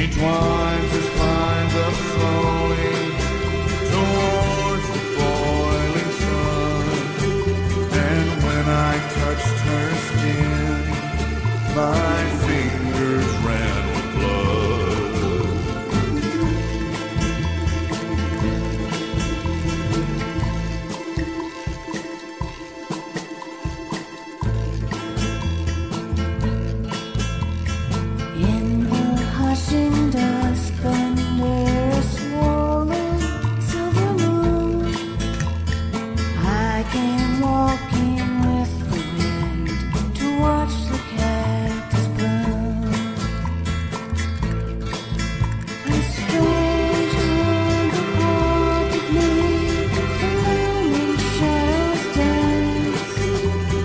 Each winds her spines up slowly towards the boiling sun. And when I touched her skin, my fingers ran with blood. In the hushing dusk under a swollen silver moon, I came walking with the wind to watch the cactus bloom. A strange hunger haunted me, the looming shadows danced.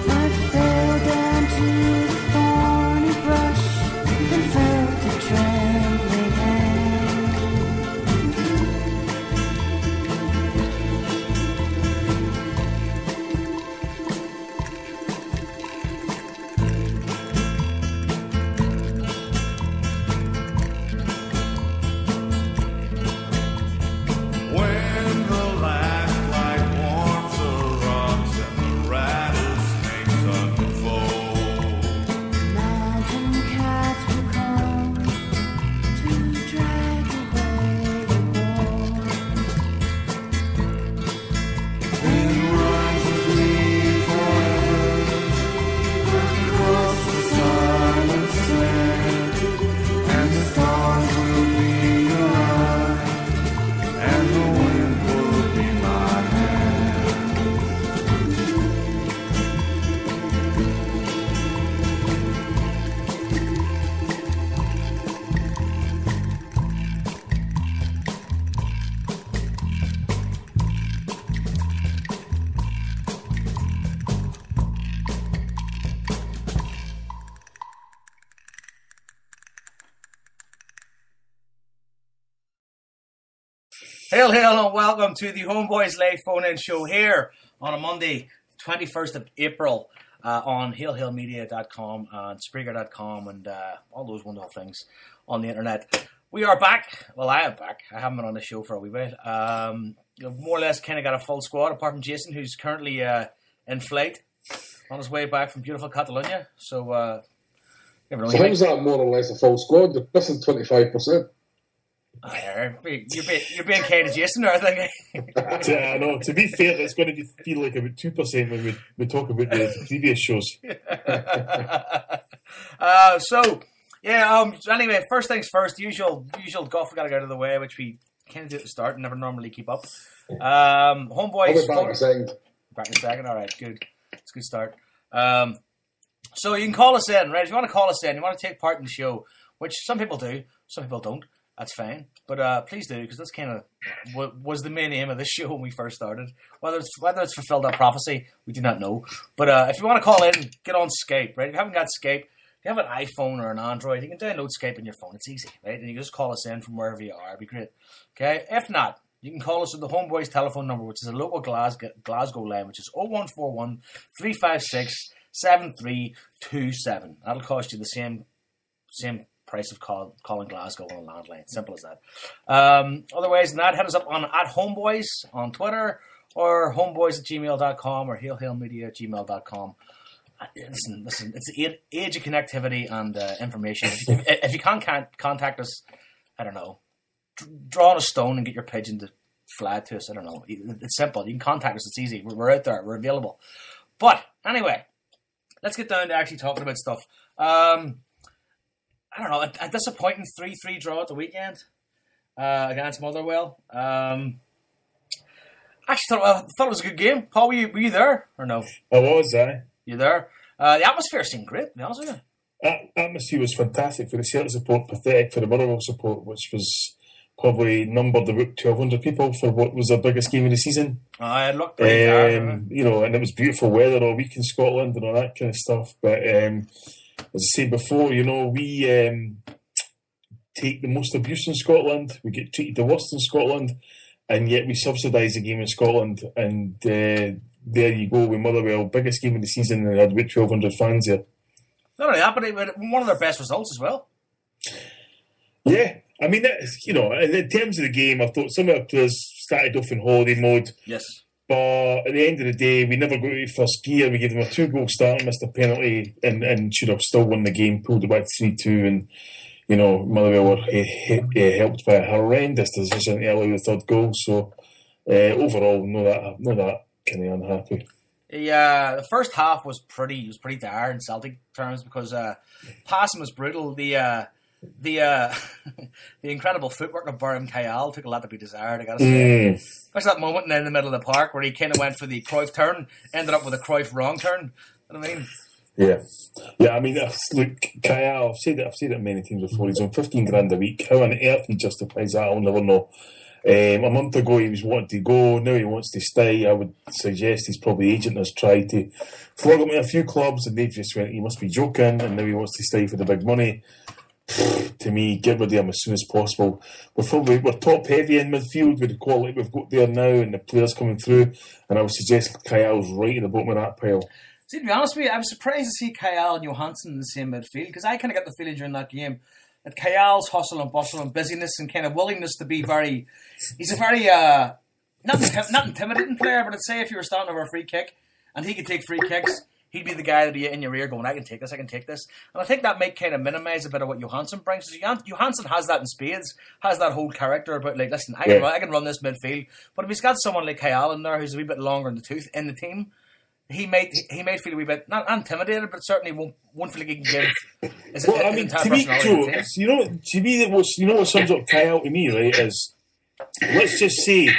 I fell down to the thorny brush and felt a trembling hand. When the last light warms the rocks and the rattlesnakes unfold, Mountain cats will come to drag away the wolf. then rise with me forever across the silent sand, and the stars will be your eyes, and the wind will be my hand. Hail, hail, and welcome to the HomeBhoys live phone-in show here on a Monday, 21st of April, on HailHailMedia.com and Spreaker.com and all those wonderful things on the internet. We are back. Well, I am back. I haven't been on the show for a wee bit. More or less kind of got a full squad, apart from Jason, who's currently in flight on his way back from beautiful Catalonia. So, never know. So how's that more or less a full squad? They're missing 25%. You're being kind of Jason, I think. I know. To be fair, it's going to feel like about 2% when we talk about the previous shows. So anyway, first things first, usual guff we got to get out of the way, which we kind of do at the start and never normally keep up. HomeBhoys. I'll be back in a second. Back in a second. All right, good. It's a good start. So you can call us in, right? If you want to call us in, you want to take part in the show, which some people do, some people don't. That's fine, but please do, because that's kind of what was the main aim of this show when we first started. Whether it's fulfilled that prophecy, we do not know. But if you want to call in, get on Skype, right? If you haven't got Skype, if you have an iPhone or an Android, you can download Skype on your phone. It's easy, right? And you can just call us in from wherever you are. It'd be great. Okay? If not, you can call us at the HomeBhoys telephone number, which is a local Glasgow line, which is 0141 356 7327. That'll cost you the same price of calling Glasgow on a landline. Simple as that. Otherwise than that, hit us up on @HomeBhoys on Twitter, or homeboys@gmail.com, or HailHailMedia@gmail.com. Listen, it's the age of connectivity and information. If you can't contact us, I don't know, draw on a stone and get your pigeon to fly to us. I don't know. It's simple. You can contact us. It's easy. We're out there. We're available. But anyway, let's get down to actually talking about stuff. I don't know, a disappointing 3-3 draw at the weekend against Motherwell. Actually, I thought it was a good game. Paul, were you there or no? I was, You there? The atmosphere seemed great, to be honest with you. That atmosphere was fantastic for the Celtic support, pathetic for the Motherwell support, which was probably numbered about 1,200 people for what was their biggest game of the season. It looked pretty hard. You know, and it was beautiful weather all week in Scotland and all that kind of stuff. But as I said before, you know, we take the most abuse in Scotland. We get treated the worst in Scotland, and yet we subsidise the game in Scotland. And there you go with Motherwell, biggest game of the season, and had about 1,200 fans there. Not only that, but one of their best results as well. Yeah, I mean, in terms of the game, I thought some of our players started off in holiday mode. Yes. But at the end of the day, we never got to first gear. We gave them a 2-goal start, missed a penalty, and should have still won the game, pulled it back to 3-2. And, Motherwell were helped by a horrendous decision to allow the third goal. So, overall, not that kind of unhappy. Yeah, the first half was pretty dire in Celtic terms because passing was brutal. The incredible footwork of Barham Kayal took a lot to be desired, I gotta say. Especially that moment in the middle of the park where he kind of went for the Cruyff turn, ended up with a Cruyff wrong turn. You know what I mean? Yeah. I mean, look, Kayal, I've said it many times before. He's on 15 grand a week. How on earth he justifies that, I'll never know. A month ago he was wanting to go. Now he wants to stay. I would suggest his probably agent has tried to flog him in a few clubs, and they've just went, he must be joking, and now he wants to stay for the big money. To me, get rid of him as soon as possible. We're top heavy in midfield with the quality we've got there now and the players coming through, and I would suggest Kyle's right at the bottom of that pile. See, to be honest with you, I was surprised to see Kyle and Johansson in the same midfield because I kind of got the feeling during that game that Kyle's hustle and bustle and busyness and kind of willingness to be he's a very not intimidating player, but I'd say if you were starting over a free kick and he could take free kicks, he'd be the guy that'd be in your ear going, I can take this. And I think that might kind of minimise a bit of what Johansson brings. Johansson has that in spades, has that whole character about, like, listen, I can run this midfield. But if he's got someone like Kyle in there who's a wee bit longer in the tooth in the team, he might feel a wee bit, not intimidated, but certainly won't feel like he can give his to me, Joe, what sums up Kyle to me, right, is, let's just say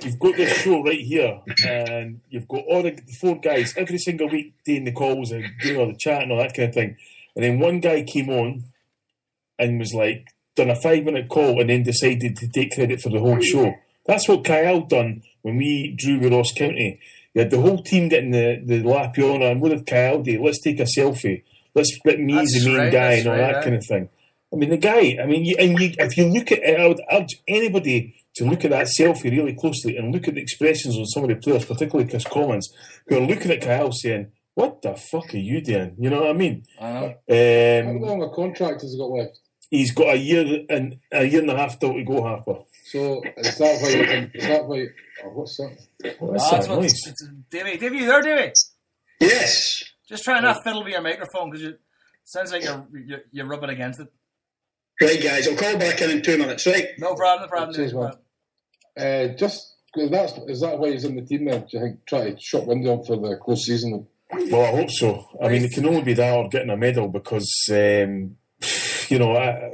you've got this show right here and you've got all the 4 guys every single week doing the calls and doing all the chat and all that kind of thing, and then one guy came on and was like, done a 5-minute call and then decided to take credit for the whole show. That's what Kyle done when we drew with Ross County. You had the whole team getting the Lapiona, and what did Kyle do? Let's take a selfie. Let's let me as the main guy and all that kind of thing. I mean, the guy, if you look at it, I would urge anybody to look at that selfie really closely and look at the expressions on some of the players, particularly Chris Collins, who are looking at Kyle saying, what the fuck are you doing? You know what I mean? I know. How long a contract has he got left? He's got a year and a half still to go, Harper. So, is that why oh, what's that? What's that noise? Davey, you there, Davey? Yes. Just try not fiddle with your microphone because it sounds like you're rubbing against it. Right, guys, I'll call back in 2 minutes, right? No problem. Is that why he's in the team then? Do you think try to shut window for the close season? Well, I hope so. I mean, it can only be that or getting a medal because, I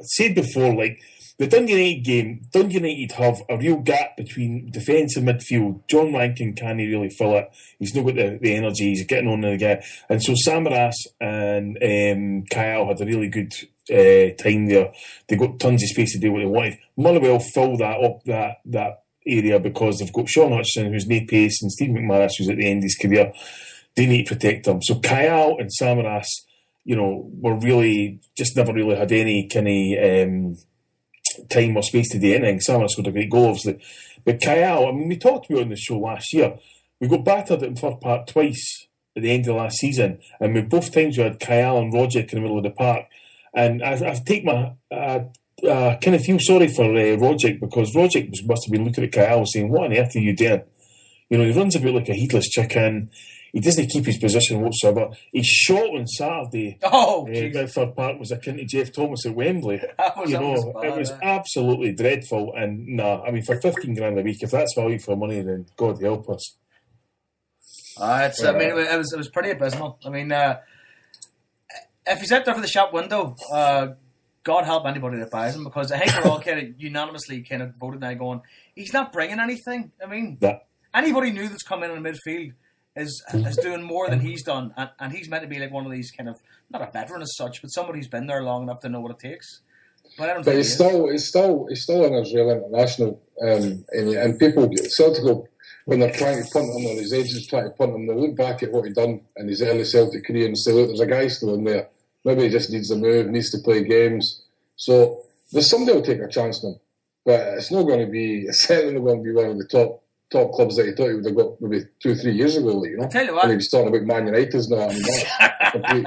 said before, like, the Dundee United game, Dundee United have a real gap between defence and midfield. John Rankin can't really fill it. He's not got the energy. He's getting on the guy. And so Samaras and Kyle had a really good time there. They got tons of space to do what they wanted. Motherwell fill that area because they've got Sean Hutchinson, who's no pace, and Steve McManus, who's at the end of his career. They need to protect them. So Kyle and Samaras, were really just never really had any kind of time or space to do anything. Samaras scored a great goal, obviously. But Kyle, I mean, we talked about it on the show last year. We got battered at Fir Park twice at the end of last season, and with both times we had Kyle and Rogic in the middle of the park. And I've taken my kind of feel sorry for Rogic because Rogic must have been looking at Kyle saying, "What on earth are you doing?" He runs about like a heedless chicken. He doesn't keep his position whatsoever. His shot on Saturday at Fir Park was akin to Jeff Thomas at Wembley. It was absolutely dreadful. And for 15 grand a week, if that's value for money, then God help us. It was pretty abysmal. I mean, if he's out there for the shop window, God help anybody that buys him, because I think we're all kind of unanimously kind of voted now going, he's not bringing anything. I mean, anybody new that's come in the midfield is doing more than he's done, and he's meant to be like one of these kind of, not a veteran as such, but somebody who's been there long enough to know what it takes. But I don't think he's still in his real international, and people Celtic when they're trying to punt him, or his agents trying to punt him, they look back at what he'd done in his early Celtic career and say, look, there's a guy still in there. Maybe he just needs a move, needs to play games. So there's somebody will take a chance on him, but it's certainly not going to be one of the top clubs that he thought he would have got maybe 2-3 years ago. I'll tell you what. When he was talking about Man United now. I mean,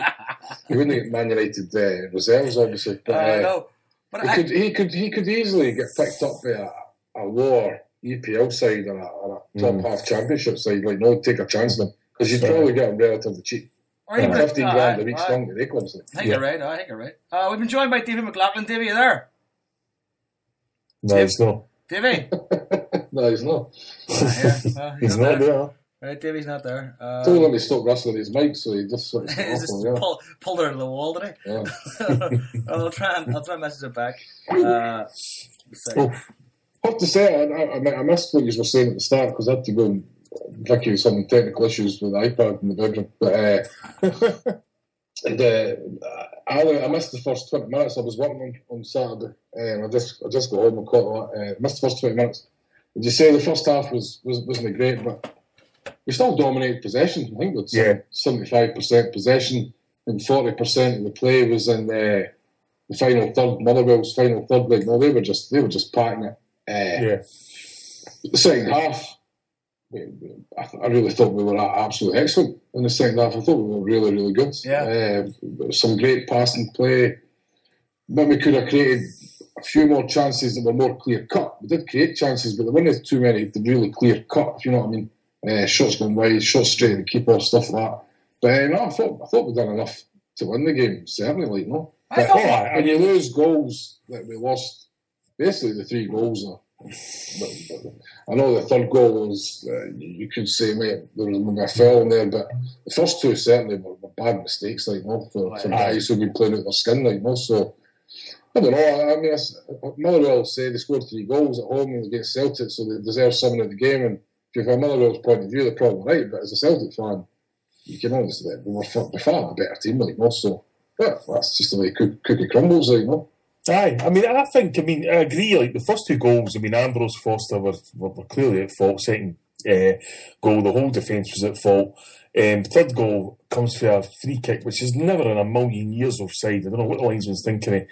he wouldn't get Man United reserves, obviously. But, I know. But He could easily get picked up by a lower EPL side or a top half championship side. Like, no, take a chance on him because you'd probably get him relatively cheap. or even 15 grand a week stung to the clubs. I think you're right. I think you're right. We've been joined by Davy McLaughlin. Davy, you there? No, he's not. Davy? No, he's not. He's not there. Right, Davy's not there. Told him to stop rustling his mic, so he just sort of He's just pulled her to the wall today. Yeah. I'll try and message it back. I have to say, I missed what you were saying at the start because I had to go and pick you some technical issues with the iPad in the bedroom. But I missed the first 20 minutes. I was working on Saturday, and I just got home and caught it. Missed the first 20 minutes. Did you say the first half wasn't great, but we still dominated possession. I think we had 75% possession, and 40% of the play was in the final third. Motherwell's final third. Like, no, they were just packing it. The second half, I really thought we were absolutely excellent in the second half. I thought we were really, really good. Yeah. Some great passing play. But we could have created a few more chances that were more clear cut. We did create chances, but there weren't too many really clear cut, if you know what I mean. Shots going wide, shots straight at the keeper, stuff like that. But no, I thought we'd done enough to win the game, certainly. Like, no. But when you lose goals that we lost, basically the 3 goals are. I know the third goal was, you could say, mate, there was maybe a foul in there, but the first 2 certainly were bad mistakes, like, no, for guys who've been playing out their skin, like, no. So, I don't know. I mean, Motherwell say they scored 3 goals at home against Celtic, so they deserve something at the game. And from Motherwell's point of view, they're probably right, but as a Celtic fan, you can always say we were far the better team, like, no. So, yeah, that's just the way cookie crumbles, like, no. Aye, I agree, like, the first 2 goals, Ambrose, Foster were clearly at fault. Second goal, the whole defence was at fault. Third goal comes for a free kick, which is never in a million years offside. I don't know what the linesman's thinking of.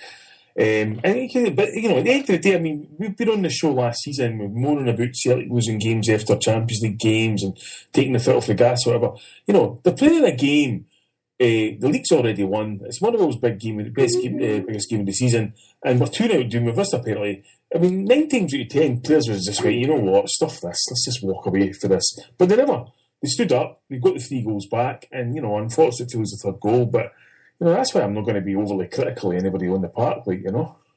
But, at the end of the day, we've been on the show last season, we're moaning about Celtic losing games after Champions League games and taking the foot off the gas, or whatever. They're playing a game. The league's already won. It's one of those biggest game of the season, and we're 2-0 doing with us apparently. 9 times out of 10, players was just like, you know what, stuff this. Let's just walk away for this. But they never. They stood up. They got the 3 goals back, and unfortunately to lose the third goal. But that's why I'm not going to be overly critical of anybody on the park, like. Do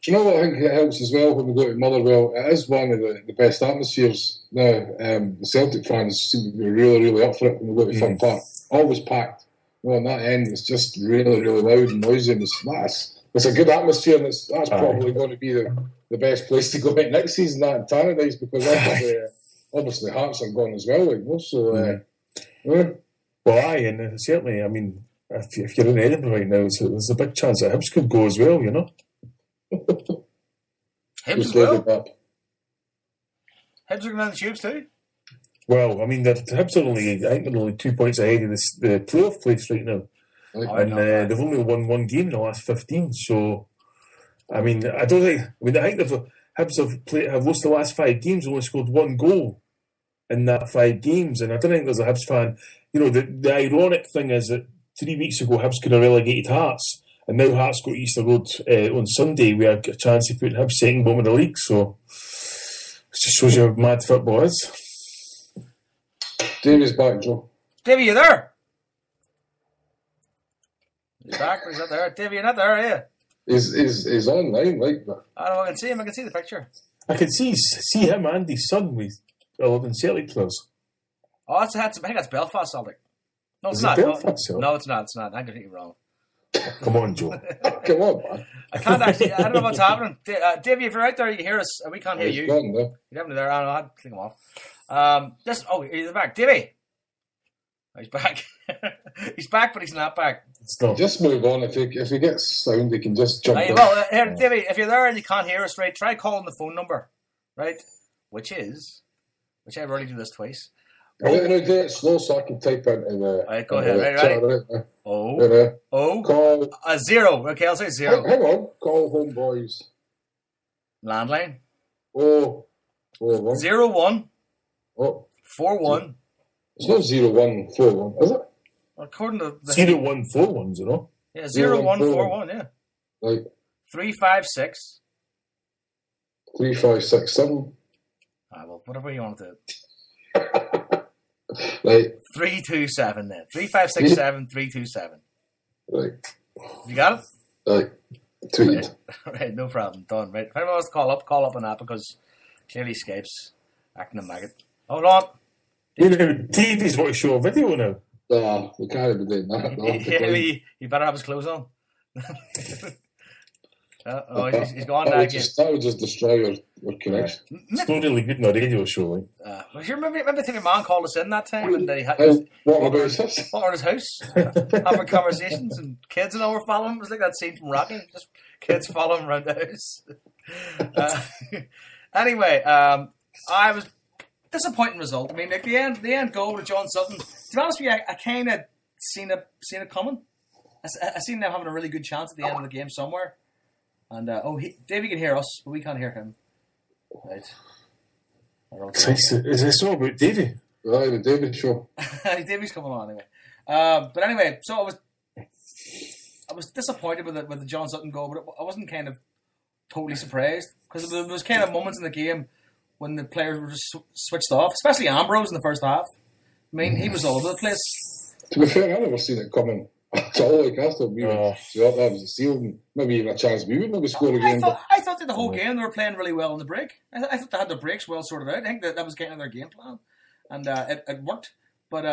you know what I think it helps as well when we go to Motherwell? It is one of the best atmospheres now. The Celtic fans seem to be really, really up for it when we go to Fun Park. Always packed. On that end, it's just really, really loud and noisy, and it's a good atmosphere, and that's probably going to be the best place to go in next season, that and Tannadice, because obviously Hearts are gone as well, like, so. Well, aye, and certainly, if you're in Edinburgh right now, there's a big chance that Hibs could go as well, Hibs as well? Hibs are going on the tubes too? Well, the Hibs are only 2 points ahead of the playoff place right now. And they've only won 1 game in the last 15. So, I think the Hibs have lost the last 5 games, only scored 1 goal in that 5 games. And I don't think there's a Hibs fan. The ironic thing is that 3 weeks ago, Hibs could have relegated Hearts. And now Hearts go to Easter Road on Sunday. We have a chance of putting Hibs second bottom of the league. So, it just shows you how mad football is. Davey's back, Joe. Davey, you there? He's back, or he's not there? Davey, you're not there, are you? He's online, like that. I know, I can see him. I can see the picture. I can see him and his son with 11 Celtic players. Oh, I think that's Belfast Celtic. No, it's Is not. it Belfast Celtic? No, it's not. It's not. I'm getting it wrong. Come on, Joe. Come on, man. I can't actually. I don't know what's happening. Davey, if you're out there, you hear us. We can't hear you. He's gone, though. You're definitely there. I don't know. I had to click him off. He's back. Davey. Oh, he's back. He's back, but he's not back. Just move on. If he gets sound, he can just jump in. Well, here, Davey, if you're there and you can't hear us, right, try calling the phone number, right? Which I've already done this twice. I'm going to do it slow so I can type into the. Right, go ahead. Ready? Call 0. Okay, I'll say 0. Hang on. Call HomeBhoys. Landline. 01. 01. Oh. 41. It's not 0141, is it? According to the 0141, Yeah, 0141, yeah. Right. 356 3567. Well, whatever you want to do. Right, 327 then. 3567 327. right, You got it? right. Tweeted. Right, no problem. Done. Right. If anyone wants to call up on that because clearly Skype's acting a maggot. Hold on. You know, TV's want to show a video now. No, we can't be doing that. No, He better have his clothes on. He's gone now again. That would just destroy your connection. It's not really good in a radio show. Like. Well, you remember your man called us in that time and he had What about his house? on his house having conversations and kids and all were following him. It was like that scene from Rocky, just kids following him around the house. Anyway, I was disappointing result. I mean, like the end goal with John Sutton. To be honest with you, I kind of seen it coming. I seen them having a really good chance at the end of the game somewhere. And Davey can hear us, but we can't hear him. Right. Is this all about Davey? Right, the David show. Davey's coming on anyway. But anyway, so I was disappointed with the John Sutton goal, but I wasn't kind of totally surprised because there was kind of moments in the game when the players were just switched off, especially Ambrose in the first half. I mean, he was all over the place. To be fair, I never seen it coming at all. Like, I thought we would that was a seal, and maybe even a chance we would maybe score again. I thought that the whole game they were playing really well in the break. I thought they had their breaks well sorted out. I think that was kind of their game plan, and it worked. But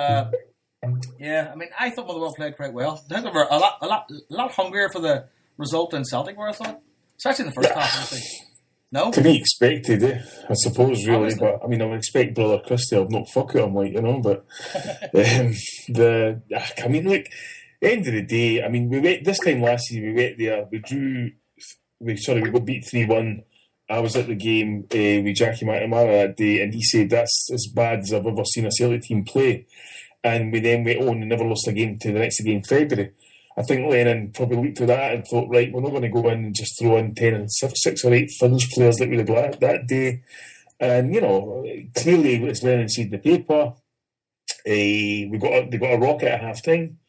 yeah, I mean, I thought Motherwell played quite well. I think they were a lot hungrier for the result than Celtic were. I thought, especially in the first half. Honestly. No, to be expected, I suppose, really. Obviously. But I mean, I would expect Brother Chris to have not fuck it. I'm like, but I mean, look. End of the day, I mean, we went this time last season. We went there. We got beat 3-1. I was at the game with Jackie McNamara that day, and he said that's as bad as I've ever seen a Celtic team play. And we then went on and never lost a game to the next game in February. I think Lennon probably looked at that and thought, right, we're not going to go in and just throw in 10 and 6 or 8 Finnish players that we had that day. And clearly, as Lennon said in the paper, they got a rocket at half time.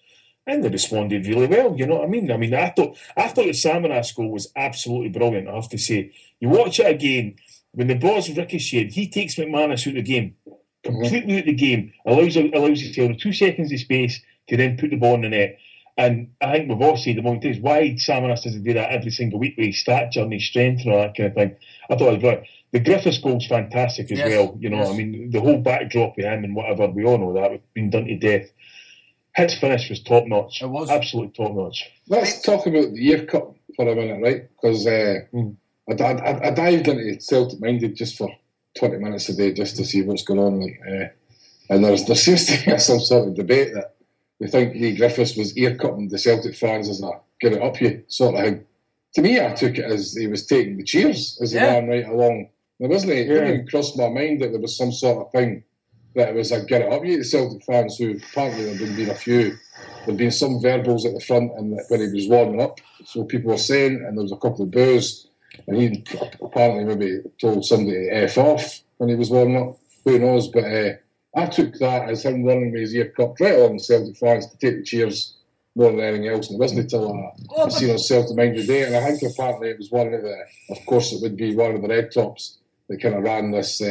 And they responded really well, you know what I mean? I thought the Samaras goal was absolutely brilliant, I have to say. You watch it again, when the ball's ricocheted, he takes McManus out of the game, completely out of the game, allows you to have 2 seconds of space to then put the ball in the net. And I think we've all said the moment is why Samaras doesn't do that every single week with his stature and his strength and all that kind of thing. I thought it was brilliant. The Griffiths goal's fantastic as well, Yes. I mean, the whole backdrop of him and whatever, we all know that, we've been done to death. His finish was top notch. It was absolutely top notch. Let's talk about the Year Cup for a minute, right? Because I dived into Celtic Minded just for 20 minutes a day just to see what's going on. And there seems to be some sort of debate that we think Lee Griffiths was ear cutting the Celtic fans as a get it up you sort of thing. To me, I took it as he was taking the cheers as he ran right along. There wasn't it? It didn't even cross my mind that there was some sort of thing. That it was a get it up you, the Celtic fans who apparently there had been a few. There'd been some verbals at the front and when he was warming up, so people were saying, and there was a couple of boos, and he apparently maybe told somebody to F off when he was warming up. Who knows? But I took that as him running with his ear cupped right along the Celtic fans to take the cheers more than anything else. And it wasn't until I seen on Celtic Mind today, and I think apparently it was one of the, of course, it would be one of the Red Tops that kind of ran this.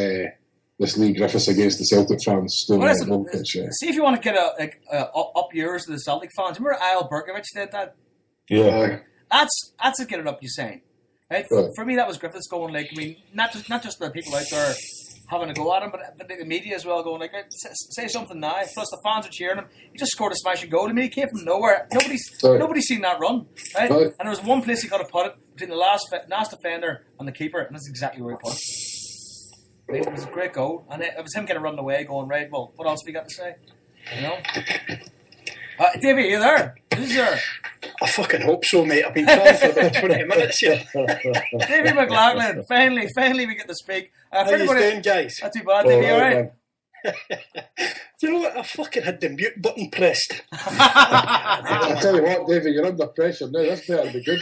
This Lee Griffiths against the Celtic fans. See if you want to get up yours to the Celtic fans. Remember Al Berkovich did that? Yeah. That's a get it up you saying. Right? For me, that was Griffiths going like, I mean, not just the people out there having a go at him, but the media as well going like, say something now. Plus the fans are cheering him. He just scored a smashing goal. I mean, he came from nowhere. Nobody's seen that run, right? And there was one place he could have put it between the last defender and the keeper, and that's exactly where he put it. It was a great goal, and it was him kind of running away, going, right, well, what else have you got to say? Davey, are you there? Who's there? I fucking hope so, mate. I've been calling for about 20 minutes here. Davey McLaughlin, finally we get to speak. How you doing, guys? Not too bad, Davey, all right? Do you know what? I fucking had the mute button pressed. I tell you what, Davey, you're under pressure now. This better be good.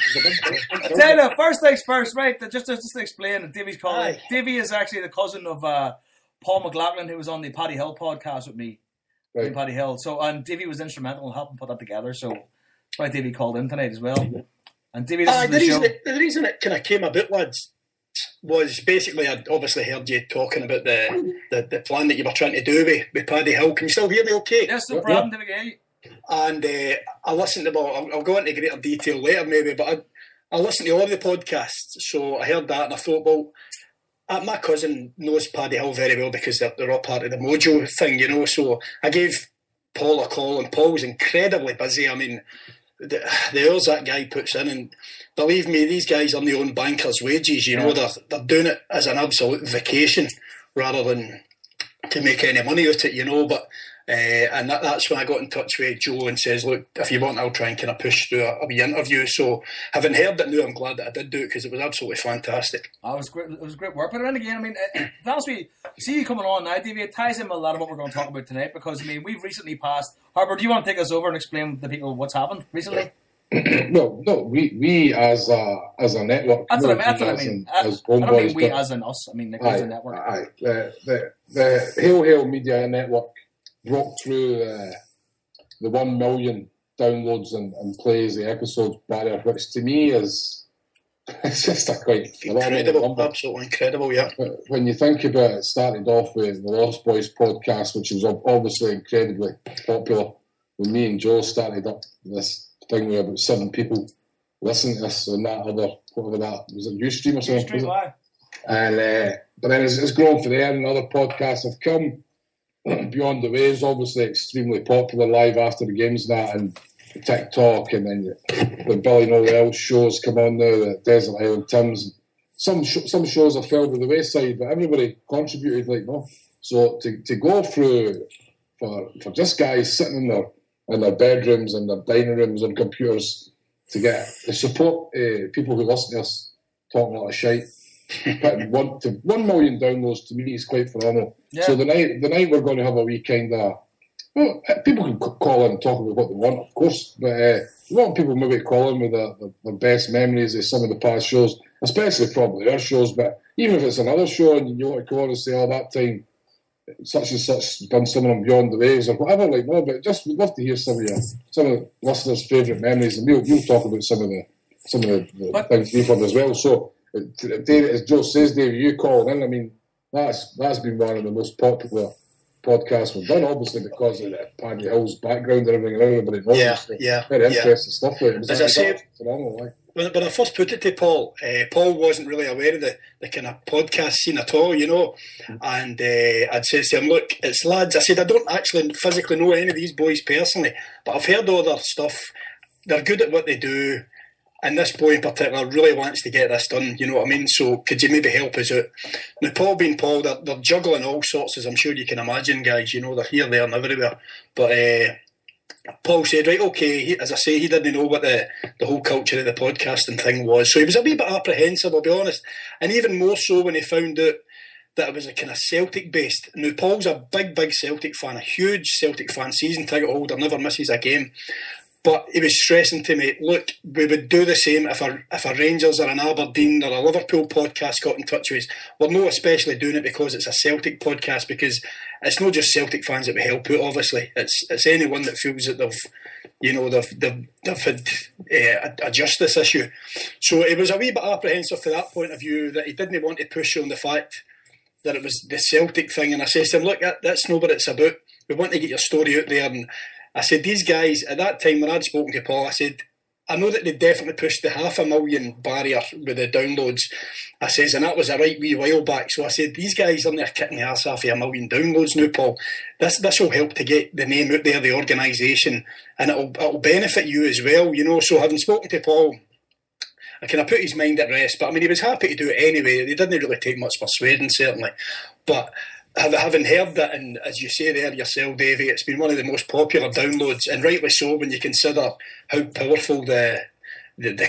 Tell you, first things first, right? Just to explain, Davey's calling. Davey is actually the cousin of Paul McLaughlin, who was on the Paddy Hill podcast with me. Right. Paddy Hill. So, and Davey was instrumental in helping put that together. So that's why Davey called in tonight as well. And Davey, this is the show. The reason it kind of came about, lads, was basically, I'd obviously heard you talking about the plan that you were trying to do with Paddy Hill. Can you still hear me okay? Yes, no problem, David Gay. And I listened to, well, I'll go into greater detail later maybe, but I listened to all the podcasts, so I heard that and I thought, well, my cousin knows Paddy Hill very well because they're all part of the Mojo thing, you know, so I gave Paul a call, and Paul was incredibly busy. I mean, the hours that guy puts in, and believe me, these guys are their own bankers' wages, you know, they're doing it as an absolute vacation rather than to make any money out of it, you know, but and that's when I got in touch with Joe and says, look, if you want, I'll try and kind of push through a wee interview. So having heard it now, I'm glad that I did do it because it was absolutely fantastic. It was great. It was great work. But then again, I mean, to be honest with you, see you coming on now, Davey, it ties in with a lot of what we're going to talk about tonight because, I mean, we've recently passed. Harper, do you want to take us over and explain to people what's happened recently? No, we as a network. That's what I mean. I don't mean we as in us. I mean, like, as a network. The HailHailMedia network broke through the 1 million downloads and plays the episodes barrier, which to me is it's just a quite incredible, absolutely incredible. Yeah. But when you think about it, it started off with the Lost Boys podcast, which was obviously incredibly popular. When me and Joe started up this thing with about 7 people listening to us on that other, whatever that was, it Ustream or something. Ustream, and but then it's grown from there, and other podcasts have come. Beyond the Waves, obviously extremely popular live after the games and that, and TikTok, and then the Billy Noel shows come on now, the Desert Island Tims. Some shows are fell by the wayside, but everybody contributed, like, no. So to go through for just guys sitting in their bedrooms and their dining rooms on computers to get the support, people who listen to us talking a lot of shite. 1 million downloads to me is quite phenomenal. Yeah. So the night we're going to have a wee kind of, well, people can call in and talk about what they want, of course, but a lot of people maybe call in with their best memories of some of the past shows, especially probably our shows. But even if it's another show and you want to go on and say, "Oh, that time such and such done something on Beyond the Waves" or whatever, like, no, but just we'd love to hear some of the listeners' favourite memories, and we'll talk about some of the things we've heard as well. So. David, as Joe says, David, you calling in, I mean, that's been one of the most popular podcasts we've done, obviously because of Paddy Hill's background and everything, and everybody knows. Very interesting stuff. Like, as I said, phenomenal. When I first put it to Paul, Paul wasn't really aware of the kind of podcast scene at all, you know, and I'd say to him, look, it's lads, I said, I don't actually physically know any of these boys personally, but I've heard all their stuff, they're good at what they do. And this boy in particular really wants to get this done, you know what I mean? So could you maybe help us out? Now, Paul being Paul, they're juggling all sorts, as I'm sure you can imagine, guys. You know, they're here, there and everywhere. But Paul said, right, okay, as I say, he didn't know what the whole culture of the podcasting thing was. So he was a wee bit apprehensive, I'll be honest. And even more so when he found out that it was a kind of Celtic-based. Now, Paul's a big Celtic fan, a huge Celtic fan, season ticket holder, never misses a game. But he was stressing to me, look, we would do the same if a Rangers or an Aberdeen or a Liverpool podcast got in touch with us. We're not especially doing it because it's a Celtic podcast, because it's not just Celtic fans that we help out, obviously. It's anyone that feels that they've had a justice issue. So he was a wee bit apprehensive from that point of view, that he didn't want to push on the fact that it was the Celtic thing. And I said to him, look, that's not what it's about. We want to get your story out there. And I said, these guys, at that time when I'd spoken to Paul, I said, I know that they definitely pushed the 500,000 barrier with the downloads. I says, and that was a right wee while back. So I said, these guys aren't kicking the arse off of 1 million downloads now, Paul. This will help to get the name out there, the organisation, and it'll benefit you as well, you know. So having spoken to Paul, I kind of put his mind at rest. But I mean, he was happy to do it anyway. They didn't really take much persuading, certainly. But having heard that, and as you say there yourself, Davey, it's been one of the most popular downloads, and rightly so when you consider how powerful the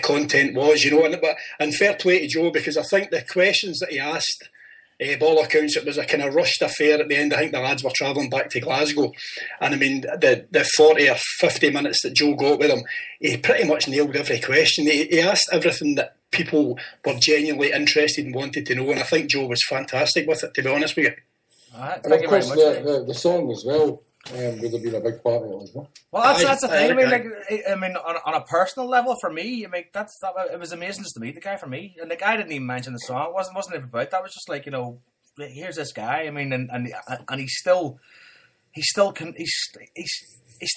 content was, you know. And fair play to Joe, because I think the questions that he asked, by all accounts, it was a kind of rushed affair at the end. I think the lads were travelling back to Glasgow, and I mean the 40 or 50 minutes that Joe got with him, he pretty much nailed every question. He asked everything that people were genuinely interested and wanted to know, and I think Joe was fantastic with it, to be honest with you. All right, and of course, the song as well, would have been a big part of it, wasn't it? Well, that's the thing. I- I mean, on a personal level, for me, I mean, it was amazing just to meet the guy. For me, and the guy didn't even mention the song. It wasn't even about that. It was just like, here's this guy. I mean, and he still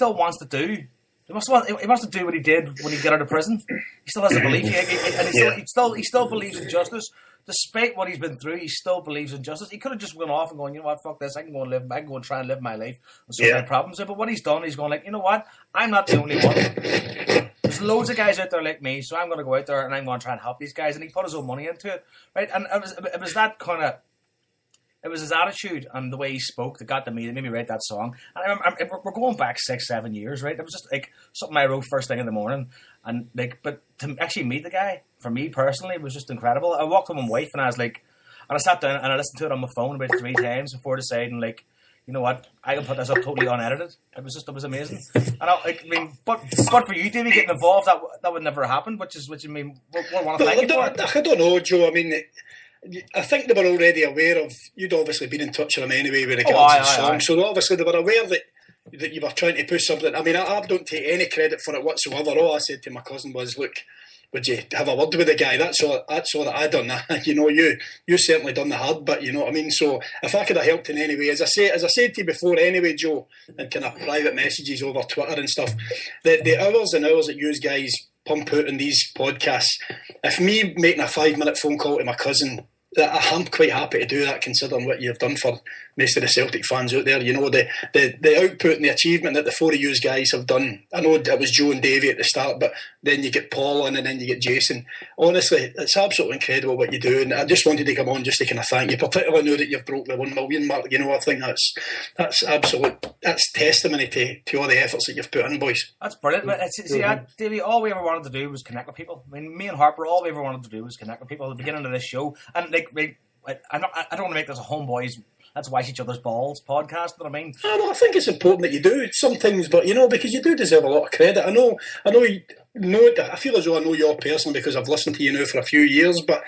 wants to do. He wants to do what he did when he got out of prison. He still has a belief, he still believes in justice, despite what he's been through. He still believes in justice. He could have just went off and gone, you know what, fuck this. I can go and try and live my life and solve my problems. But what he's done, he's gone like, you know what, I'm not the only one. There's loads of guys out there like me, so I'm going to go out there and I'm going to try and help these guys. And he put his own money into it, right? And it was that kind of. It was his attitude and the way he spoke that got me, that made me write that song. And we're going back 6-7 years, right? It was just like something I wrote first thing in the morning, and like, but to actually meet the guy, for me personally, it was just incredible. I walked home with my wife, and I was like, and I sat down and I listened to it on my phone about 3 times before deciding, like, you know what, I can put this up totally unedited. It was amazing. And but for you, Davey, getting involved, that would never happen. Which I mean, we want to thank you for it. I don't know, Joe. I mean, I think they were already aware of. You'd obviously been in touch with them anyway with regards to the song, so obviously they were aware that you were trying to push something. I mean, I don't take any credit for it whatsoever. All I said to my cousin was, "Look, would you have a word with the guy?" That's all that I done. You certainly done the hard bit. You know what I mean? So if I could have helped in any way, as I said to you before, anyway, Joe, and kind of private messages over Twitter and stuff, the hours and hours that you guys pump out in these podcasts. If me making a 5-minute phone call to my cousin, I'm quite happy to do that, considering what you've done for most of the Celtic fans out there. You know, the output and the achievement that the 4 of you guys have done. I know it was Joe and Davey at the start, but then you get Paul in and then you get Jason. Honestly, it's absolutely incredible what you do, and I just wanted to come on just to kind of thank you, particularly now that you've broke the 1 million mark. You know, I think that's testimony to all the efforts that you've put in, boys. That's brilliant. Davey, all we ever wanted to do was connect with people. I mean, me and Harper, all we ever wanted to do was connect with people at the beginning of this show. And I don't want to make this a HomeBhoys, let's wash each other's balls podcast, but I mean, I think it's important that you do some things, but because you do deserve a lot of credit. I know. I feel as though I know you all personally because I've listened to you now for a few years, but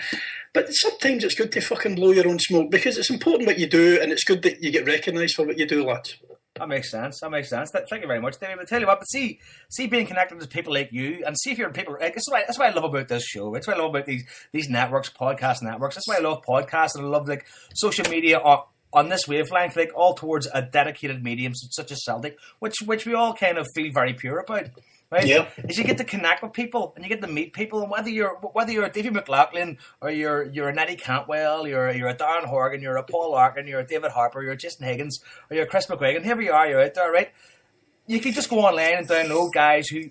sometimes it's good to fucking blow your own smoke, because it's important what you do, and it's good that you get recognised for what you do, lads. That makes sense. Thank you very much, David. But tell you what, see being connected with people like you, and see if you're people. Like, that's what I love about this show. That's what I love about these networks, podcast networks. That's why I love podcasts, and I love like social media on this wavelength, like all towards a dedicated medium such as Celtic, which we all kind of feel very pure about. Right? Yeah. Is you get to connect with people and you get to meet people, and whether you're a Davy McLaughlin or you're a Nettie Cantwell, you're a Darren Horgan, you're a Paul Larkin, you're a David Harper, you're a Jason Higgins, or you're a Chris McGuigan, whoever you are, you're out there, right? You can just go online and download guys who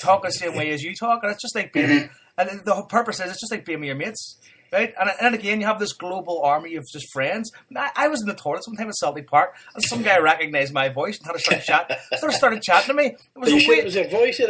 talk the same way as you talk, and it's just like being, and the purpose is it's just like being with your mates. Right? And again, you have this global army of just friends. I was in the toilets one time at Celtic Park, and some guy recognised my voice and started chatting to me. It was your voice. It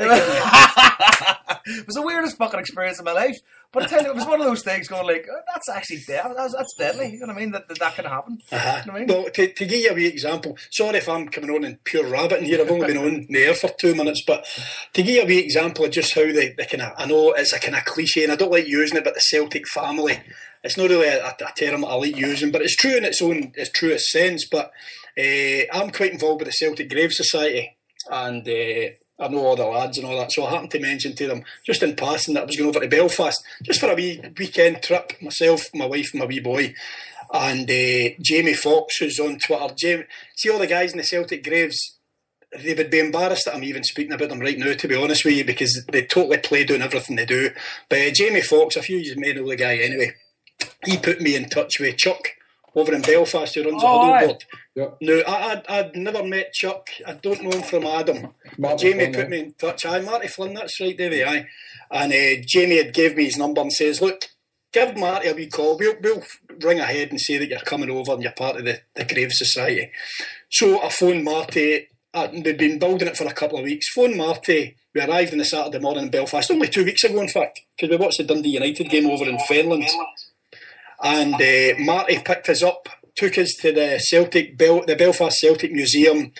was the weirdest fucking experience of my life. But I tell you, it was one of those things going like, that's actually that's deadly. You know what I mean? That can happen. Uh-huh. You know what I mean? Well, to give you a wee example, sorry if I'm coming on in pure rabbiting here. I've only been on the air for 2 minutes, but to give you a wee example of just how they kind of, I know it's a kind of cliche, and I don't like using it, but the Celtic family, it's not really a term that I like using, but it's true in its truest sense. But I'm quite involved with the Celtic Grave Society, and I know all the lads and all that, so I happened to mention to them, just in passing, that I was going over to Belfast, just for a wee weekend trip, myself, my wife and my wee boy, and Jamie Fox, who's on Twitter. See all the guys in the Celtic Graves, they would be embarrassed that I'm even speaking about them right now, to be honest with you, because they totally play down everything they do. But Jamie Fox, a few of you may know the guy anyway, he put me in touch with Chuck over in Belfast, who runs a huddle board. Yep. No, I'd never met Chuck. I don't know him from Adam. Jamie put me in touch. Aye, Marty Flynn, that's right, Davey. Aye. And Jamie had gave me his number and says, look, give Marty a wee call. We'll ring ahead and say that you're coming over and you're part of the Grave Society. So I phoned Marty. They'd been building it for a couple of weeks. Phoned Marty. We arrived on the Saturday morning in Belfast, only 2 weeks ago, in fact, because we watched the Dundee United game over in Fenland. And Marty picked us up, took us to the Belfast Celtic Museum,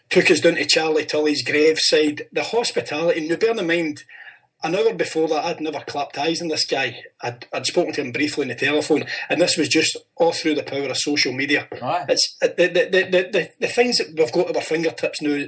took us down to Charlie Tully's graveside. The hospitality, and bear in mind, an hour before that, I'd never clapped eyes on this guy. I'd spoken to him briefly on the telephone, and this was just all through the power of social media. Aye. It's the things that we've got at our fingertips now,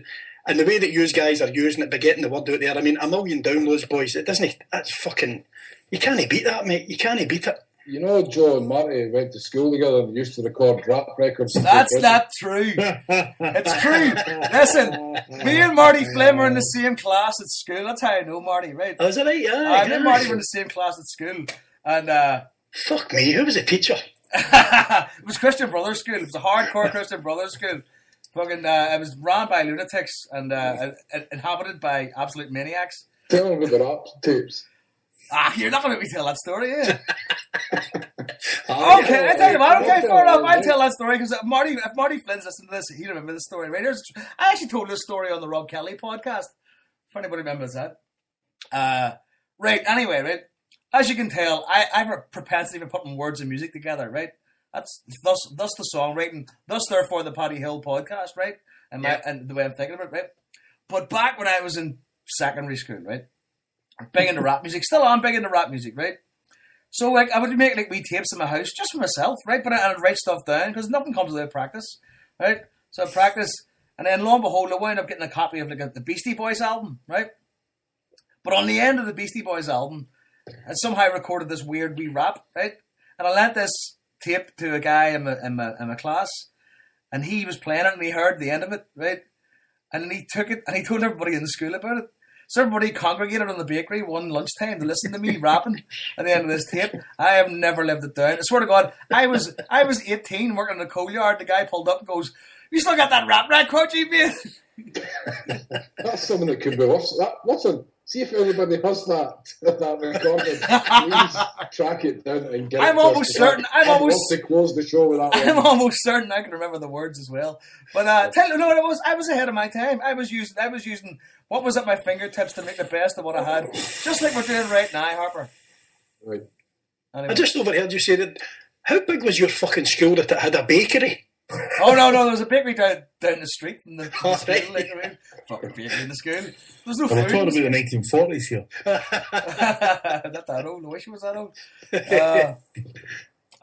and the way that you guys are using it by getting the word out there. I mean, 1 million downloads, boys. That's fucking. You can't beat that, mate. You can't beat it. You know, Joe and Marty went to school together and used to record rap records. That's not true. It's true. Listen, me and Marty Flynn were in the same class at school. That's how I know Marty, right? Oh, is it right? Me Yeah. and Marty were in the same class at school. And Fuck me. Who was the teacher? it was Christian Brothers School. It was a hardcore Christian Brothers School. Fucking, it was run by lunatics and inhabited by absolute maniacs. Tell them about the rap tapes. You're not going to make me tell that story, yeah? Oh, Okay, I tell you what, okay, fair enough. I'll tell that story because if Marty Flynn's listening to this, he'll remember this story, right? I actually told this story on the Rob Kelly podcast. If anybody remembers that. Right, anyway, right? As you can tell, I have a propensity for putting words and music together, right? That's thus the songwriting, thus therefore the Paddy Hill podcast, right? And the way I'm thinking of it, right? But back when I was in secondary school, right? Big into rap music, still am big into rap music, right? So like I would be making like wee tapes in my house just for myself, right? But I'd write stuff down because nothing comes without practice, right? So I practice, and then lo and behold, I wound up getting a copy of like the Beastie Boys album, right? But on the end of the Beastie Boys album, I somehow recorded this weird wee rap, right? And I lent this tape to a guy in my class, and he was playing it, and he heard the end of it, right? And then he took it, and he told everybody in the school about it. So everybody congregated on the bakery one lunchtime to listen to me rapping at the end of this tape. I have never lived it down. I swear to God, I was 18 working in a coal yard. The guy pulled up and goes, "You still got that rap record, you mate?" That's something that could be worse. See if everybody has that recording. Please track it down and get I'm it. almost certain. To close the show with that I'm one. almost certain I can remember the words as well. But tell you, no, I was ahead of my time. I was using what was at my fingertips to make the best of what I had, just like we're doing right now, Harper. Right. Anyway. I just overheard you say that. How big was your fucking school that it had a bakery? Oh no, there was a bakery down the street from the Oh, school. right. Like, I mean, fucking bakery in the school. There's no Well, we're talking food. about the 1940s here. Not that old. I wish it was that old.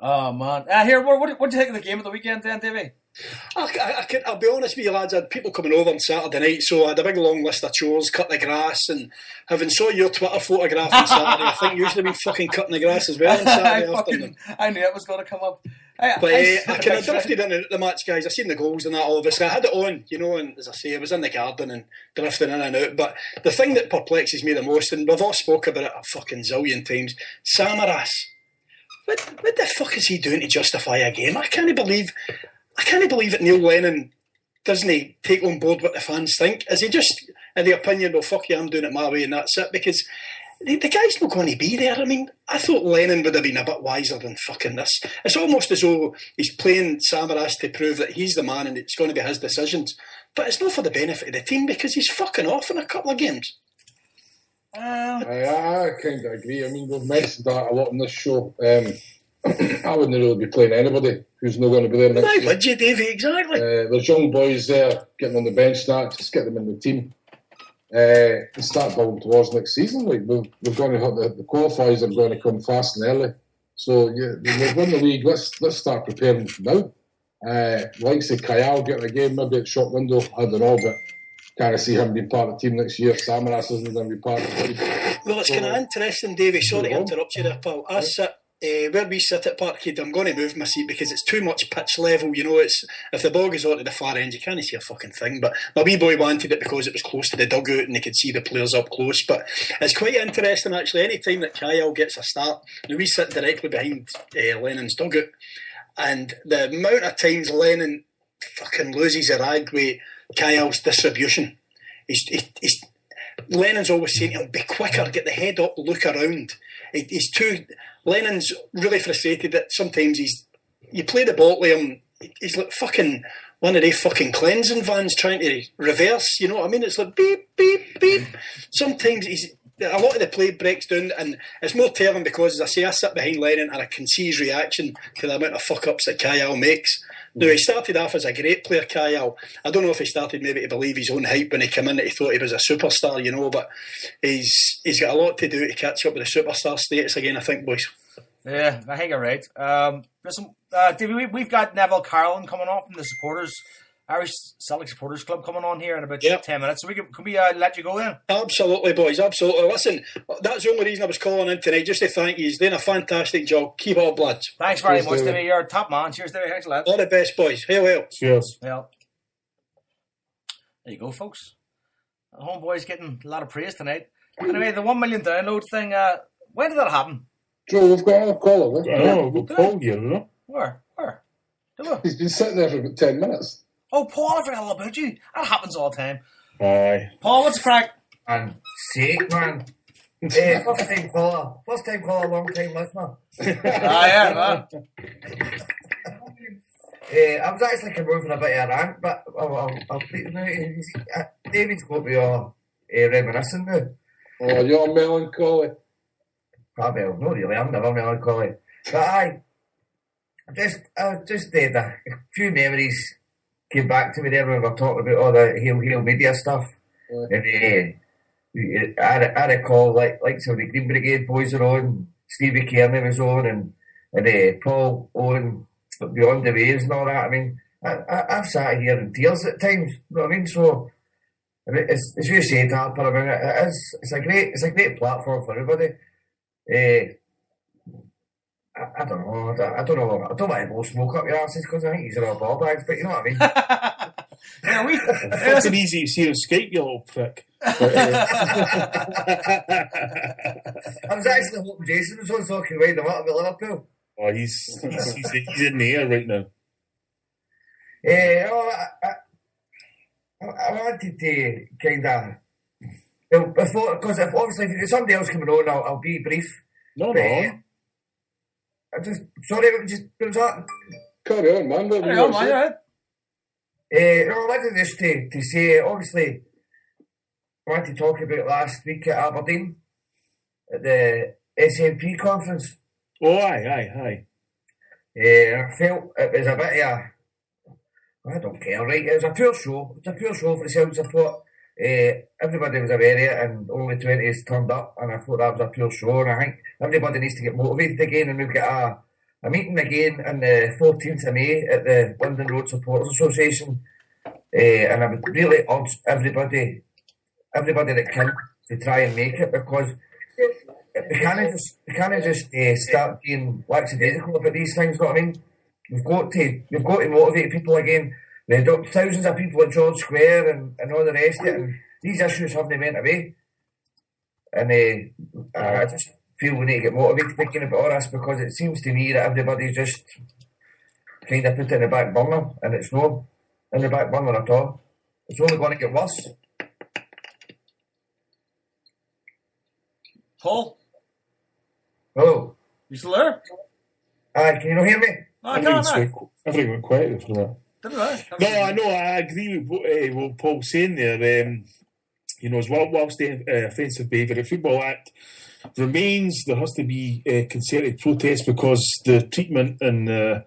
Oh man. Here, what did you think of the game of the weekend then, Davey? I'll be honest with you, lads. I had people coming over on Saturday night, so I had a big long list of chores, cut the grass, and having saw your Twitter photograph on Saturday, I think you should have been fucking cutting the grass as well on Saturday afternoon. I knew it was going to come up. But I kind of drifted in the match, guys. I seen the goals and that, obviously. I had it on, and as I say, I was in the garden and drifting in and out. But the thing that perplexes me the most, and we've all spoke about it a fucking zillion times, Samaras. What the fuck is he doing to justify a game? I can't believe that Neil Lennon doesn't take on board what the fans think. Is he just, in the opinion, well, fuck you, I'm doing it my way and that's it? Because the guy's not going to be there. I mean, I thought Lennon would have been a bit wiser than fucking this. It's almost as though he's playing Samaras to prove that he's the man and it's going to be his decisions. But it's not for the benefit of the team because he's fucking off in a couple of games. I kind of agree. I mean, we've mentioned that a lot on this show. I wouldn't really be playing anybody who's not going to be there next Why year. would you, Davey? Exactly. There's young boys there getting on the bench now. Just get them in the team and start building towards next season. Like we're going to have the qualifiers are going to come fast and early. So yeah, we've won the league. Let's start preparing now. Like say Kyle getting a game maybe at short window. I don't know, but kind of see him being part of the team next year. Samaras isn't going to be part of the team. Well, it's kind of interesting, Davey. Sorry to interrupt you there, pal. I sit where we sit at Parkhead. I'm going to move my seat because it's too much pitch level. It's if the ball goes on to the far end, you can't see a fucking thing. But my wee boy wanted it because it was close to the dugout and they could see the players up close. But it's quite interesting actually. Any time that Kyle gets a start, we sit directly behind Lennon's dugout, and the amount of times Lennon fucking loses a rag with Kyle's distribution. Lennon's always saying to him, be quicker, get the head up, look around. Lennon's really frustrated that sometimes you play the ball to him, he's like fucking one of the fucking cleansing vans trying to reverse, you know what I mean? It's like beep, beep, beep. Sometimes a lot of the play breaks down, and it's more telling because, as I say, I sit behind Lennon and I can see his reaction to the amount of fuck-ups that Kyle makes. Now, he started off as a great player, Kyle. I don't know if he started maybe to believe his own hype when he came in that he thought he was a superstar, you know, but he's got a lot to do to catch up with the superstar status again, I think, boys. Yeah, I think you're right. Listen, Davey, we've got Neville Carlin coming on from the Irish Celtic Supporters Club coming on here in about 10 minutes. So can we let you go then? Absolutely, boys, absolutely. Listen, that's the only reason I was calling in tonight, just to thank you. He's doing a fantastic job. Keep up, lads. Thanks very much, Davey. You're a top man. Cheers, Davey. Thanks a lot. All the best, boys. Hail, hail. Cheers. Well, there you go, folks. The HomeBhoys getting a lot of praise tonight. Anyway, the 1 million download thing, when did that happen? Joe, we've got a caller. I know, we've got Paul here, you know. Where? Do we? He's been sitting there for about 10 minutes. Oh, Paul, I forgot all about you. That happens all the time. Aye. Paul, what's the crack? And sake, man. First time caller, long time listener. Yeah. I was actually coming for a bit of a rant, but I'll please now. David's got me all reminiscing now. Oh, you're melancholy. Probably, not really, I'm never melancholy. But I just had a few memories came back to me there when we were talking about all the HailHailMedia stuff. Yeah. And I recall like some of the Green Brigade boys are on, Stevie Kearney was on, and Paul on Beyond the Waves and all that. I mean, I've sat here in tears at times. You know what I mean? So I mean, as you say, Harper, I mean, it's a great platform for everybody. I don't know. I don't want to blow smoke up your asses because I think he's all ball bags, but you know what I mean. It's easy to see on Skype, you little prick. I was actually hoping Jason was on so I could wind him up about Liverpool. Oh, he's in the air right now. I wanted to kind of before, because obviously if there's somebody else coming on, I'll be brief. No. I just sorry, it was that. Carry on, man. Carry on, man. Right? I wanted just to say, obviously, I wanted to talk about last week at Aberdeen at the SNP conference. Oh, aye. I felt it was a bit of I don't care, right? It was a poor show. It was a poor show for the Celtic support. Everybody was aware of it, and only 20s turned up, and I thought that was a poor show. And I think everybody needs to get motivated again, and we've got a meeting again on the 14th of May at the London Road Supporters Association, and I would really urge everybody that can to try and make it, because we can't just start being lackadaisical about these things. You know what I mean? We've got to motivate people again. They had thousands of people at George Square and all the rest of it, and these issues haven't went away. And I just feel we need to get motivated again about all this, because it seems to me that everybody's just kind of put it in the back burner, and it's not in the back burner at all. It's only going to get worse. Paul? Hello? You still there? Can you not hear me? Oh, I can't. Everything went quiet for that. Didn't I? No, I know. I agree with what Paul's saying there. As whilst the Offensive Behaviour Football Act remains, there has to be concerted protest, because the treatment and the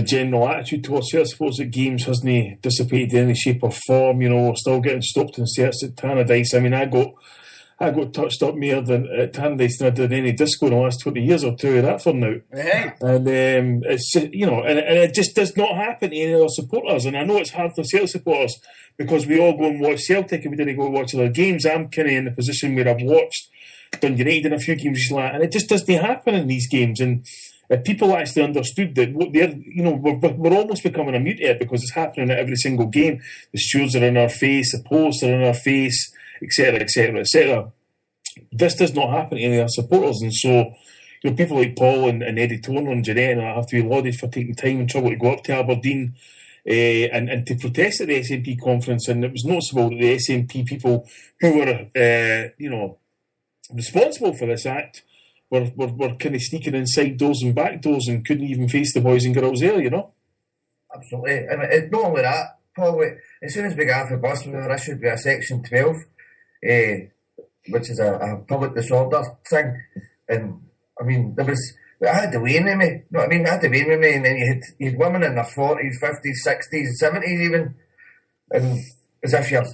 general attitude towards certain supporters at games hasn't dissipated in any shape or form. We're still getting stopped in certs at Tannadice. I mean, I got touched up more than at Tannadice than I did any disco in the last 20 years. I'll tell you that for now. Hey. And it's just, and it just does not happen to any other supporters. And I know it's hard for Celtic supporters, because we all go and watch Celtic and we didn't go watch other games. I'm kind of in the position where I've watched Dundee United in a few games, and it just doesn't happen in these games. And if people actually understood that, we're almost becoming immune to it, because it's happening at every single game. The stewards are in our face, the posts are in our face, etc., etc., etc. This does not happen to any of our supporters, and so people like Paul and Eddie Turner and Jeanette and I have to be lauded for taking time and trouble to go up to Aberdeen and to protest at the SNP conference. And it was noticeable that the SNP people who were responsible for this act were kind of sneaking inside doors and back doors and couldn't even face the boys and girls there. Absolutely. And not only that, Paul, as soon as we got off the bus, we were issued with a Section 12, which is a public disorder thing. And I mean, there I had the Wayne with me. You know what I mean? I had the Wayne with me, and then you had women in their 40s, 50s, 60s, 70s even. And as if you're...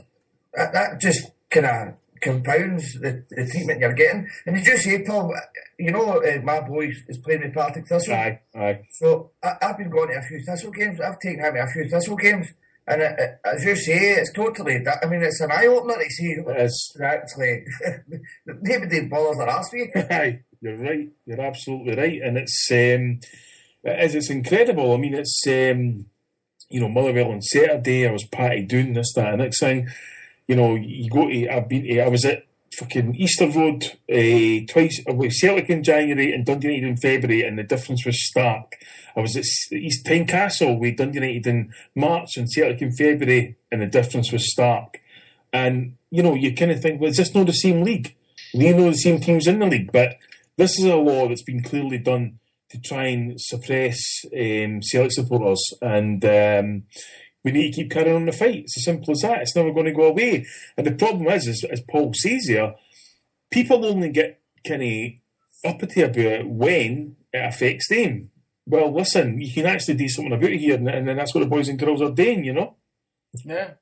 That just kind of compounds the treatment you're getting. And as you say, Paul, you know, my boy is playing with Partick Thistle. Aye. So I've been going to a few Thistle games. I've taken him to a few Thistle games. And as you say, it's totally... I mean, it's an eye-opener to see... It's actually... nobody bothers their arse with you. Aye, you're right. You're absolutely right. And it's incredible. I mean, it's... you know, Motherwell on Saturday, I was Patty doing this, that, and next thing. You know, you go to... I was at fucking Easter Road twice. Celtic in January and Dundee United in February, and the difference was stark. I was at East Tynecastle with Dundee United in March and Celtic in February, and the difference was stark. And, you know, you kind of think, well, is this not the same league? We know the same teams in the league, but this is a law that's been clearly done to try and suppress Celtic supporters, and we need to keep carrying on the fight. It's as simple as that. It's never going to go away. And the problem is, as Paul says here, people only get kind of uppity about it when it affects them. Well, listen, you can actually do something about it here, and then that's what the boys and girls are doing, you know? Yeah.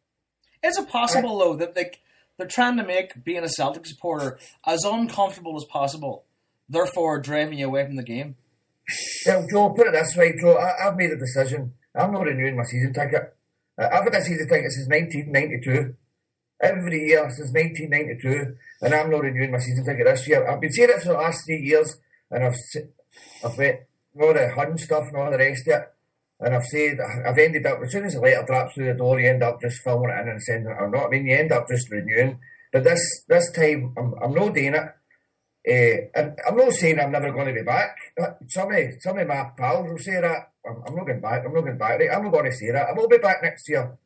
Is it possible, though, that they're trying to make being a Celtic supporter as uncomfortable as possible, therefore driving you away from the game? Well, Joe, put it this way, Joe. I've made a decision. I'm not renewing my season ticket. I've had a season ticket since 1992. Every year since 1992, and I'm not renewing my season ticket this year. I've been saying it for the last 3 years, and I've met all the HUN stuff and all the rest of it. And I've ended up, as soon as the letter drops through the door, you end up just filling it in and sending it or not. I mean, you end up just renewing. But this time, I'm not doing it. And I'm not saying I'm never going to be back. Some of my pals will say that. I'm not going back. I'm not going back. Right? I'm not going to say that. I will be back next year.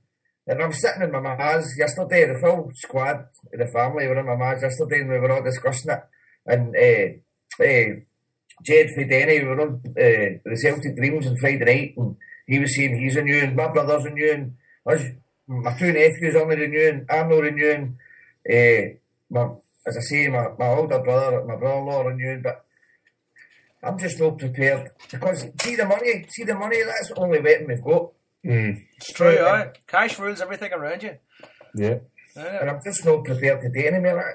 And I'm sitting in my ma's yesterday. The full squad, the family were in my ma's yesterday, and we were all discussing it. And Jed Fidenny, we were on the Celtic Dreams on Friday night, and he was saying he's renewing, my brother's renewing, my two nephews are renewing, I'm not renewing, as I say, my older brother, my brother-in-law are renewing, but I'm just not prepared, because see the money, that's the only weapon we've got. It's true, right? Cash rules everything around you. Yeah. And I'm just not prepared to do it anymore.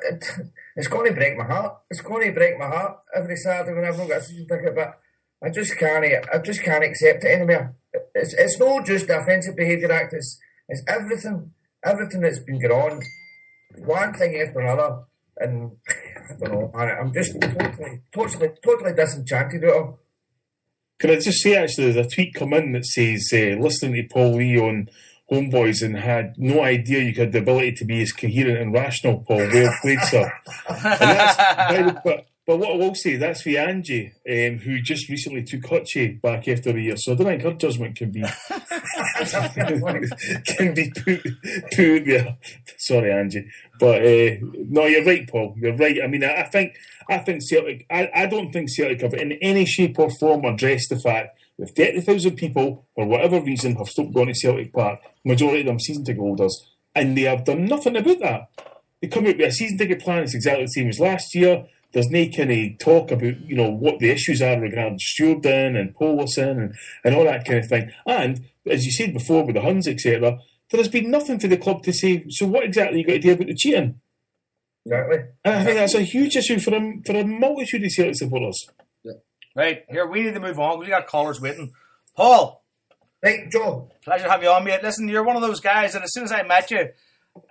It's going to break my heart. It's going to break my heart every Saturday when I've not got a season ticket, but I just can't accept it anymore. It's not just the Offensive Behaviour Act, it's everything that's been going on, one thing after another, and I don't know, man, I'm just totally disenchanted with it all. Can I just say, actually, there's a tweet come in that says, listening to Paul Lee on HomeBhoys and had no idea you had the ability to be as coherent and rational, Paul. Well played, sir. But what I will say, that's for Angie, who just recently took Hutchie back after a year. So I don't think her judgment can be put there. Sorry, Angie. But no, you're right, Paul. You're right. I mean, I think Celtic. I don't think Celtic have in any shape or form addressed the fact that if 30,000 people, for whatever reason, have stopped going to Celtic Park, majority of them season ticket holders, and they have done nothing about that. They come out with a season ticket plan. It's exactly the same as last year. There's no kind of talk about, you know, what the issues are regarding stewarding and policing and all that kind of thing. And, as you said before with the Huns, etc., there has been nothing for the club to say, so what exactly you got to do about the cheating? Exactly. And I think that's a huge issue for a multitude of Celtic supporters. Yeah. Right, here, we need to move on because we got callers waiting. Paul. Right, Joe. Pleasure to have you on, mate. Listen, you're one of those guys that as soon as I met you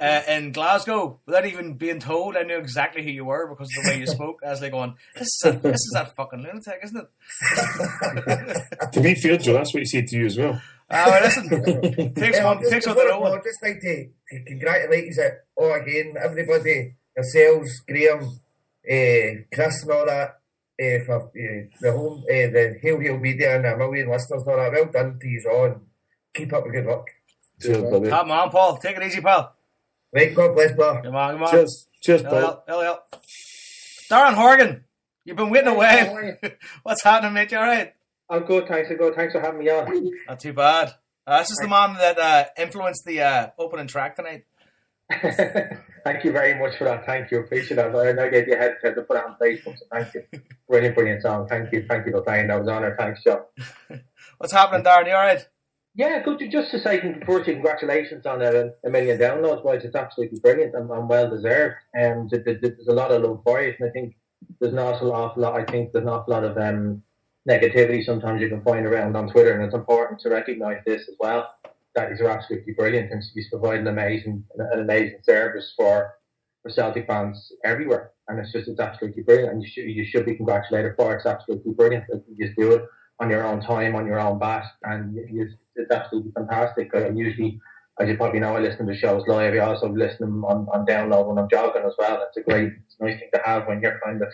in Glasgow, without even being told, I knew exactly who you were because of the way you spoke. I was like going, this is that fucking lunatic, isn't it? To be fair, Joe, that's what he said to you as well. Well, listen, takes one to know one. I'd just like to congratulate you all again, everybody, yourselves, Graham, Chris and all that, for the HailHailMedia and a million listeners and all that. Well done to you all, and keep up the good work. Cheers, buddy. Come on, Paul. Take it easy, pal. Right, God bless, brother. Come on. Cheers, Paul. Darren Horgan, you've been waiting away. What's happening, mate? You all right? I'm good, thanks. Thanks for having me on. Not too bad. This is the man that influenced the opening track tonight. Thank you very much for that. Thank you. Appreciate that. I gave you a headset to put it on Facebook, so thank you. Brilliant song. Thank you for playing. That was an honour. Thanks, Joe. What's happening, Darren? You all right? Yeah, good. Just to say, firstly, congratulations on a million downloads, boys. It's absolutely brilliant and well deserved. There's a lot of love for it, and I think there's an awful lot. I think there's an awful lot of negativity sometimes you can find around on Twitter, and it's important to recognise this as well. That he's absolutely brilliant, and he's providing an amazing service for Celtic fans everywhere, and it's absolutely brilliant, and you should be congratulated for it. It's absolutely brilliant. You just do it on your own time, on your own bat, and it's absolutely fantastic. Usually, as you probably know, I listen to shows live. I also listen to them on download when I'm jogging as well. It's a nice thing to have when you're kind of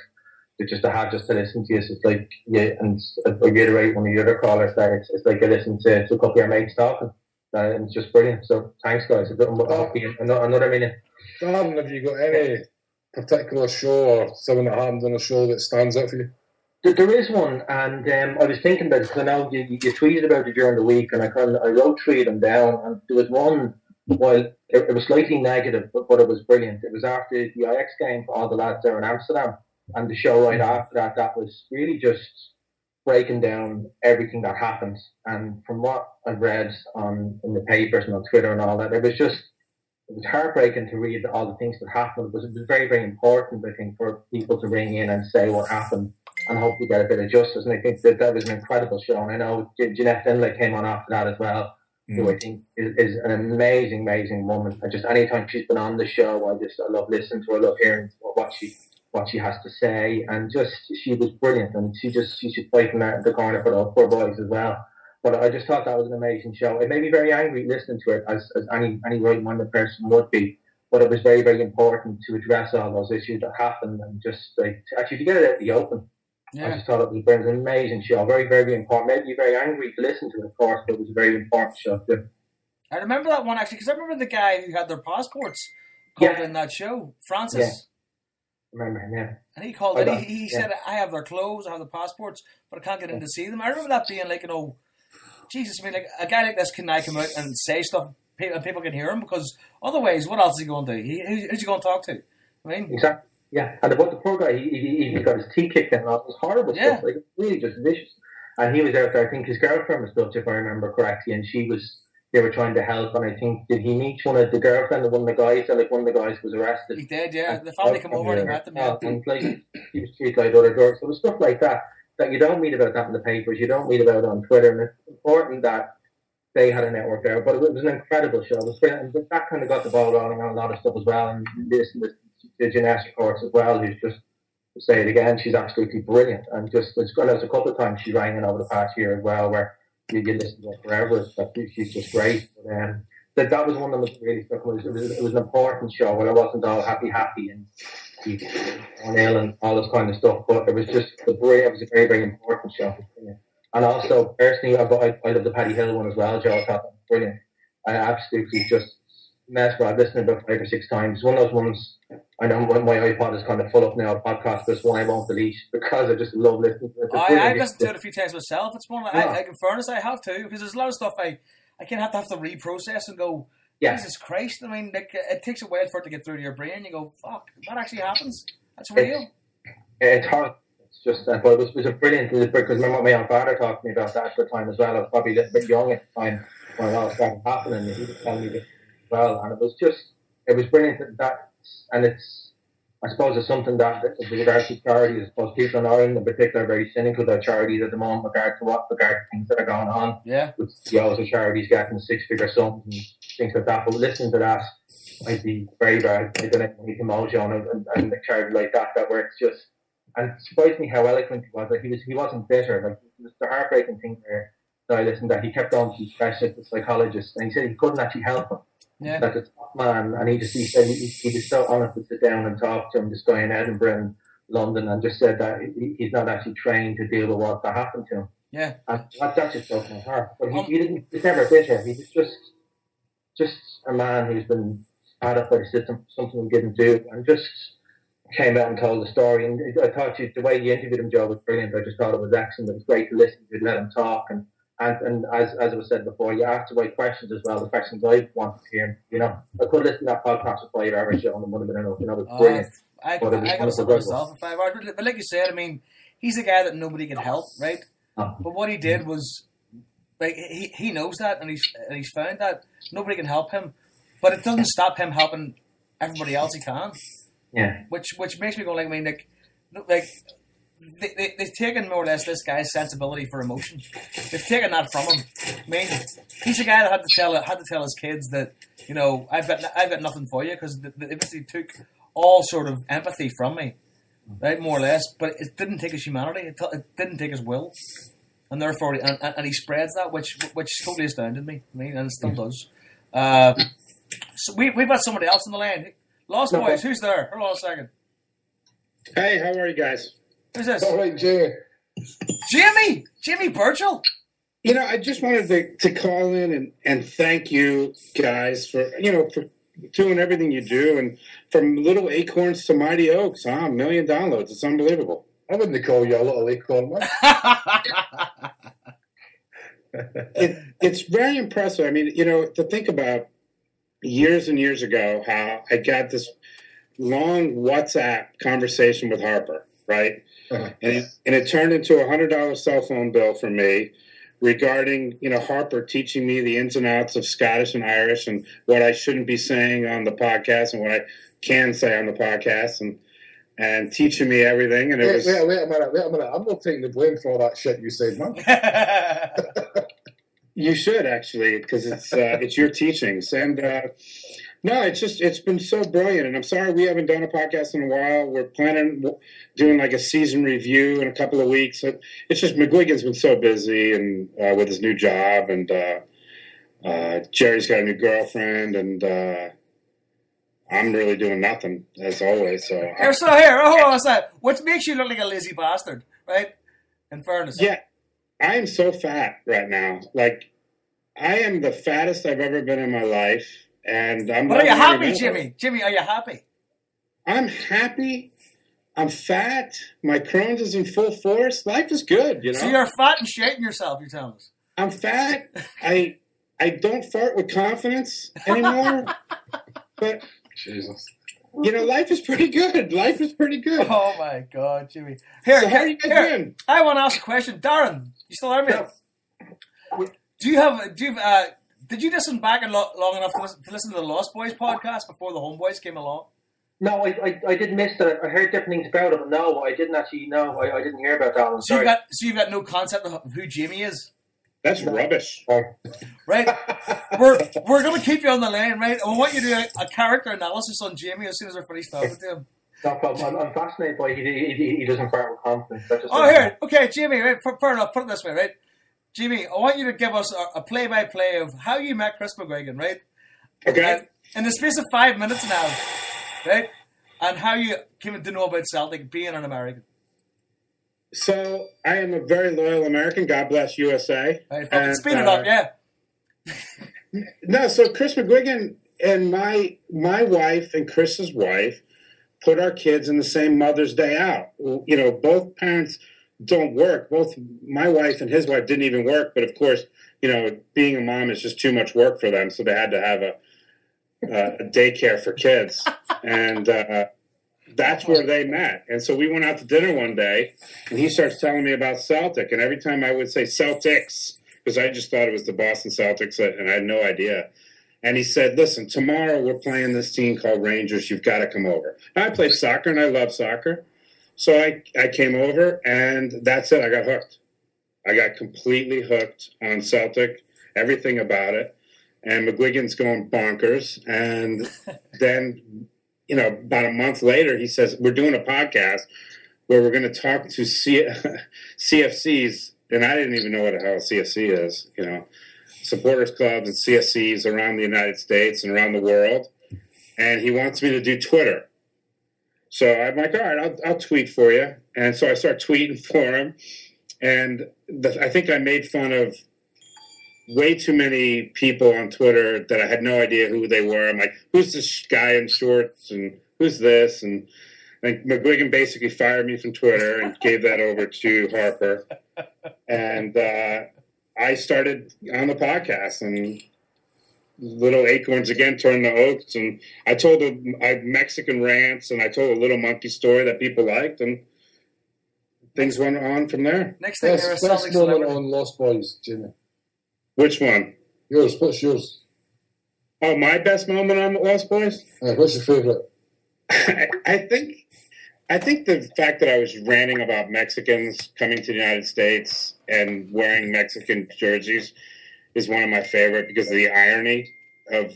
just to listen to you. So it's like, yeah, and I reiterate one of the other callers that it's like you listen to a couple of your mates talking. And it's just brilliant. So thanks, guys. Another minute. Darren, have you got any particular show or something that happened on a show that stands out for you? There is one, and I was thinking about it because I know you tweeted about it during the week, and I wrote three of them down. And there was one, well, it was slightly negative, but it was brilliant. It was after the Ajax game for all the lads there in Amsterdam, and the show right after that was really just breaking down everything that happened. And from what I've read in the papers and on Twitter and all that, it was heartbreaking to read all the things that happened. It was very, very important, I think, for people to ring in and say what happened and hopefully get a bit of justice. And I think that was an incredible show. And I know Jeanette Finlay came on after that as well, who I think is an amazing, amazing woman. And just anytime she's been on the show, I love listening to her, I love hearing what she has to say. And just, she was brilliant. And she should fight in the corner for those poor boys as well. But I just thought that was an amazing show. It made me very angry listening to it, as any right-minded person would be. But it was very, very important to address all those issues that happened and just like actually to get it out in the open. Yeah. I just thought it was an amazing show. Very, very important. Made me very angry to listen to it, of course, but it was a very important show too. I remember that one actually because I remember the guy who had their passports called in that show, Francis. Yeah. Remember him, yeah. And he called it. He said, "I have their clothes, I have the passports, but I can't get in to see them." I remember that being like, Jesus, I mean, like a guy like this can now come out and say stuff and people can hear him because otherwise, what else is he going to do? Who's he going to talk to? I mean, exactly. Yeah, and about the poor guy, he got his teeth kicked in and all. It was horrible stuff. Like, really just vicious. And he was out there. I think his girlfriend was Dutch, if I remember correctly, and they were trying to help. And I think, did he meet one of the girlfriend of one of the guys? And like one of the guys was arrested. He did, yeah. And the family came over and he met them. Yeah. And like he was treated like other girls. So it was stuff like that you don't read about that in the papers. You don't read about it on Twitter. And it's important that they had a network there. But it was an incredible show. It was brilliant. And that kind of got the ball rolling on a lot of stuff as well. And this the Jeanette, of course, as well, who's just, to say it again, she's absolutely brilliant. And just, there's a couple of times she rang in over the past year as well, where you listen to her forever. She's just great. But that was one that was really stuck. It was an important show where it wasn't all happy and ill and all this kind of stuff, but it was just it was a very, very important show. And also, personally, I love the Paddy Hill one as well, Joe. I thought that was brilliant. I absolutely just mesmerized. I've listened to it 5 or 6 times. It's one of those ones, I know my iPod is kind of full up now, podcast, this one I won't delete because I just love listening to it. I've listened to it a few times myself. It's one in fairness, I have to, because there's a lot of stuff I can have to reprocess and go, Jesus Christ. I mean, like, it takes a while for it to get through to your brain. You go, fuck, that actually happens. That's real. It's hard. It's just, but it was a brilliant, because remember my own father talked to me about that at the time as well. I was probably a little bit young at the time when all started happening, and he was telling me this as well. And it was brilliant and it's, I suppose it's something that with regards to charities, I suppose people in Ireland in particular are very cynical about charities at the moment with regard to things that are going on. Yeah. With the charities getting 6-figure sums and things like that. But listening to that, I'd be very bad. I don't know any emotion and a charity like that where it's just, and it surprised me how eloquent he was. Like he wasn't bitter. Like it was the heartbreaking thing there that I listened to. He kept on to specialist, the psychologist, and he said he couldn't actually help him. Yeah. That the top man, and he said he was so honest to sit down and talk to him, this guy in Edinburgh and London, and just said that he's not actually trained to deal with what happened to him. Yeah. And that just broke my heart. But he was never bitter. He was just a man who's been spat up by the system for something he didn't do, and just came out and told the story. And I thought the way you interviewed him, Joe, was brilliant. I just thought it was excellent. It was great to listen to, let him talk, and And as was said before, you asked the right questions as well, the questions I wanted to hear. You know, I could listen to that podcast for 5 hours, and it would have been enough. You know, it was brilliant. I But it was got to wonderful sit myself in 5 hours. But like you said, I mean, he's a guy that nobody can help, right? But what he did was, like, he knows that, and he's found that nobody can help him, but it doesn't stop him helping everybody else he can. Yeah. Which makes me go like, I mean, like they've taken more or less this guy's sensibility for emotion. They've taken that from him. I mean, he's a guy that had to tell his kids that, you know, I've got nothing for you, because they basically took all sort of empathy from me, right, more or less. But it didn't take his humanity. It didn't take his will, and therefore, and he spreads that, which totally astounded me. I mean, and it still does. So we've got somebody else in the line. Lost Boys, who's there? Hold on a second. Hey, how are you guys? Who's this? All right, Jamie. Jimmy Burchell. You know, I just wanted to call in and thank you guys for doing everything you do, and from little acorns to mighty oaks. 1 million downloads. It's unbelievable. I wouldn't call you a little acorn, man. It's very impressive. I mean, you know, to think about years and years ago, how I got this long WhatsApp conversation with Harper, right? Uh-huh. And it turned into $100 cell phone bill for me regarding, you know, Harper teaching me the ins and outs of Scottish and Irish and what I shouldn't be saying on the podcast and what I can say on the podcast, and teaching me everything. And wait a minute. I'm not taking the blame for all that shit you said, man. You should, actually, because it's your teachings. And no, it's been so brilliant. And I'm sorry we haven't done a podcast in a while. We're planning doing like a season review in a couple of weeks. It's just McGuigan's been so busy and with his new job, and Jerry's got a new girlfriend, and I'm really doing nothing, as always. So hold on a sec. What makes you look like a lazy bastard, right? In fairness. Yeah. I am so fat right now. Like, I am the fattest I've ever been in my life, and I'm. But are you happy, Jimmy? Jimmy, are you happy? I'm happy. I'm fat. My Crohn's is in full force. Life is good, you know. So you're fat and shitting yourself. You're telling us. I'm fat. I don't fart with confidence anymore. But Jesus. you know, life is pretty good. Life is pretty good. Oh my God, Jimmy! So how are you guys doing? I want to ask a question, Darren. You still there, mate? Did you listen back long enough to listen to the Lost Boys podcast before the HomeBhoys came along? No, I did miss that. I heard different things about it, but no, I didn't actually know. I didn't hear about that one. So Sorry. you've got no concept of who Jamie is, That's rubbish. right? we're going to keep you on the line, right? I want you to do a character analysis on Jamie as soon as we're finished talking to him. No problem. I'm fascinated by he doesn't fart with confidence. That's just Here, okay, Jamie. Right, fair enough. Put it this way, right? Jamie, I want you to give us a play-by-play of how you met Chris McGuigan, right? Okay. And in the space of 5 minutes now, right? And how you came to know about Celtic being an American. So I am a very loyal American. God bless USA. Right, fucking speed it up, yeah. No, so Chris McGuigan and my wife and Chris's wife put our kids in the same Mother's Day out. You know, both parents don't work. Both my wife and his wife didn't even work, but of course, you know, being a mom is just too much work for them, so they had to have a daycare for kids, and that's where they met. And so we went out to dinner one day, and he starts telling me about Celtic, and every time I would say Celtics, because I just thought it was the Boston Celtics, and I had no idea. And he said, listen, tomorrow we're playing this team called Rangers. You've got to come over. Now, I play soccer, and I love soccer. So I came over, and that's it. I got hooked. I got completely hooked on Celtic, everything about it. And McGuigan's going bonkers. And then, you know, about a month later, he says, we're doing a podcast where we're going to talk to CFCs. And I didn't even know what the hell a CFC is, you know, supporters clubs and CFCs around the United States and around the world. And he wants me to do Twitter. So I'm like, all right, I'll tweet for you. And so I start tweeting for him. And I think I made fun of way too many people on Twitter that I had no idea who they were. I'm like, who's this guy in shorts? And who's this? And McGuigan basically fired me from Twitter and gave that over to Harper. And I started on the podcast, and little acorns again turned to oaks, and I told Mexican rants, and I told a little monkey story that people liked, and things went on from there. Next thing, you're a Best Celtic moment celebrity. on Lost Boys, Jimmy. Which one? Yours. What's yours? Oh, my best moment on Lost Boys? What's your favourite? I think the fact that I was ranting about Mexicans coming to the United States and wearing Mexican jerseys is one of my favorite because of the irony of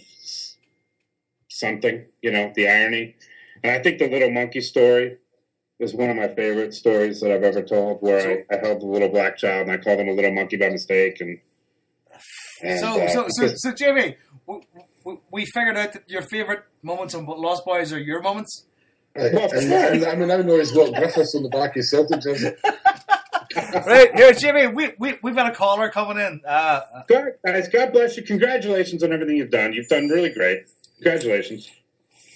something, the irony. And I think the little monkey story is one of my favorite stories that I've ever told, where I held a little black child and I called him a little monkey by mistake. So Jamie, we figured out that your favourite moments on Lost Boys are your moments. And I know he's got Griffiths on the back of his Celtic jersey. Right here, Jimmy. We've got a caller coming in. Guys, God bless you. Congratulations on everything you've done. You've done really great. Congratulations.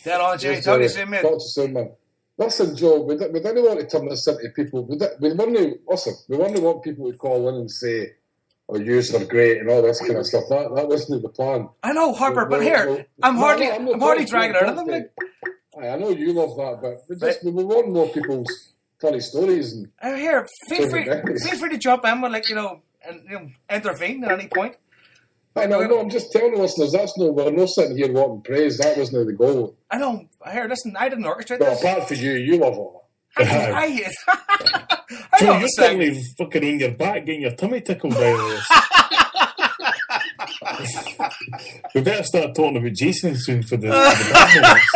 Dead on, Jimmy. Talk to you soon, mate. Talk to you soon, man. Listen, Joe, we don't want to turn this into people. We wouldn't want people to call in and say, "Oh, yous are great" and all this kind of stuff. That wasn't the plan. I know, Harper, but here, I'm hardly dragging out of them. Like. I know you love that, but we want more people's funny stories. And here, feel free to jump in with and intervene at any point. I know. I'm just telling the listeners we're not sitting here wanting praise. That wasn't the goal. I know. Here, listen, I didn't orchestrate Well, this. apart from you love all I Joe, you're certainly fucking on your back getting your tummy tickled by all this. We better start talking about Jason soon for the bad moments.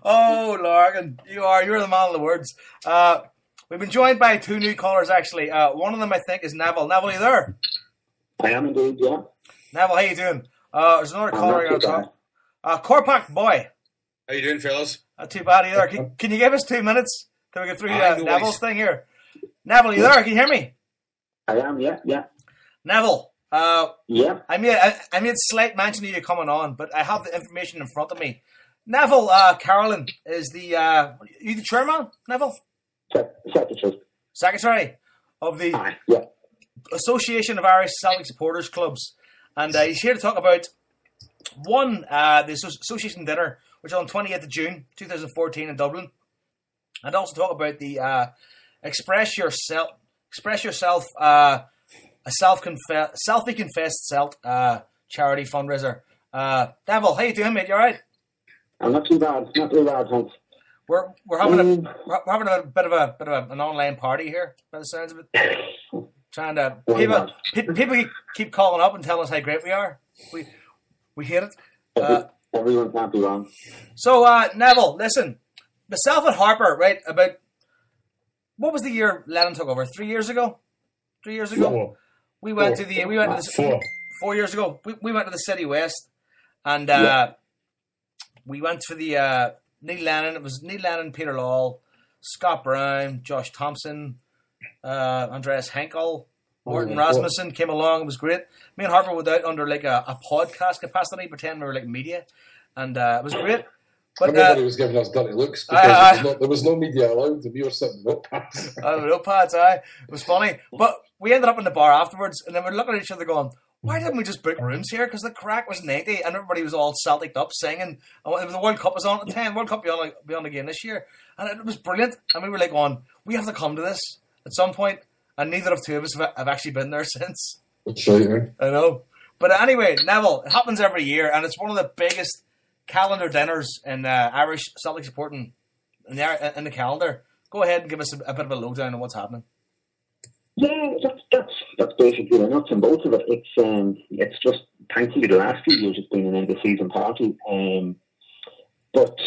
Oh, Larkin, you're the man of the words. We've been joined by two new callers, actually. One of them, I think, is Neville. Neville, are you there? I am indeed, yeah. Neville, how you doing? There's another caller I got to talk. Corpac Boy. How you doing, fellas? Not too bad either. Can you give us 2 minutes till we get through Neville's thing here? Neville, you there? Can you hear me? I am, yeah. Neville, yeah. I made slight mention of you coming on, but I have the information in front of me. Neville, Carolyn is are you the chairman, Neville? Secretary of the Association of Irish Celtic Supporters Clubs. And he's here to talk about the association dinner, which is on 28th of June 2014 in Dublin. And also talk about the Express Yourself a selfie confessed Celt charity fundraiser. Neville, how you doing, mate? You alright? I'm not too bad, thanks. We're having a bit of an online party here, by the sounds of it. Trying to people keep calling up and telling us how great we are. We hate it. Everyone can't be wrong. So Neville, listen, myself and Harper, right? About what was the year Lennon took over? 3 years ago. 3 years ago, we went to the 4 years ago. We went to the City West, and we went for the Neil Lennon. It was Neil Lennon, Peter Lawwell, Scott Brown, Josh Thompson, Andreas Henkel, Morton Rasmussen came along. It was great. Me and Harper went out under like a podcast capacity, pretending we were like media, and it was great. But everybody was giving us dirty looks because there was no media allowed. We were sitting with notepads. Notepads, aye. It was funny. But we ended up in the bar afterwards, and then we're looking at each other going, why didn't we just book rooms here? Because the crack was 90 and everybody was all Celtic up singing. And the World Cup was on at the time. World Cup be on again this year. And it was brilliant. And we were like, we have to come to this at some point. And neither of two of us have actually been there since. That's right, man. I know. But anyway, Neville, it happens every year. And it's one of the biggest calendar dinners in Irish Celtic supporting in the calendar. Go ahead and give us a bit of a lowdown on what's happening. Yeah, that's basically the nuts and bolts of it. It's just, thankfully, the last few years it's been an end of season party. But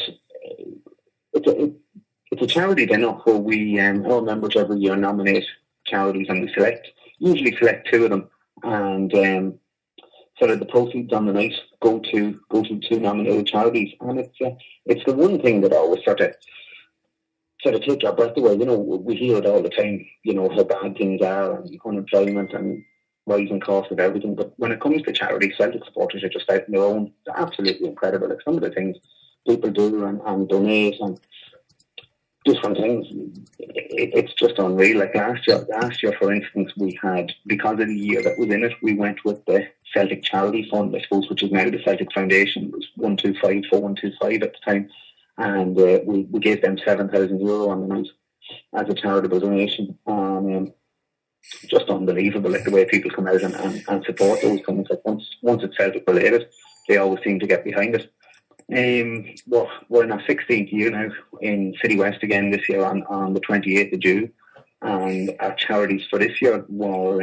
it's a charity dinner where we all members every year nominate charities, and we usually select two of them, and so that the proceeds on the night go to two nominated charities. And it's the one thing that always sort of take our breath away. We hear it all the time, how bad things are, and unemployment and rising cost of everything. But when it comes to charity, Celtic supporters are just out on their own. They're absolutely incredible. Like some of the things people do and donate, and different things. It's just unreal. Like last year, for instance, we had, because of the year that was in it, we went with the Celtic Charity Fund, I suppose, which is now the Celtic Foundation. It was 4125 at the time, and we gave them €7,000 on the night as a charitable donation. Just unbelievable, like the way people come out and support those things. Like once it's Celtic related, they always seem to get behind it. We're in our 16th year now in City West again this year on the 28th of June, and our charities for this year were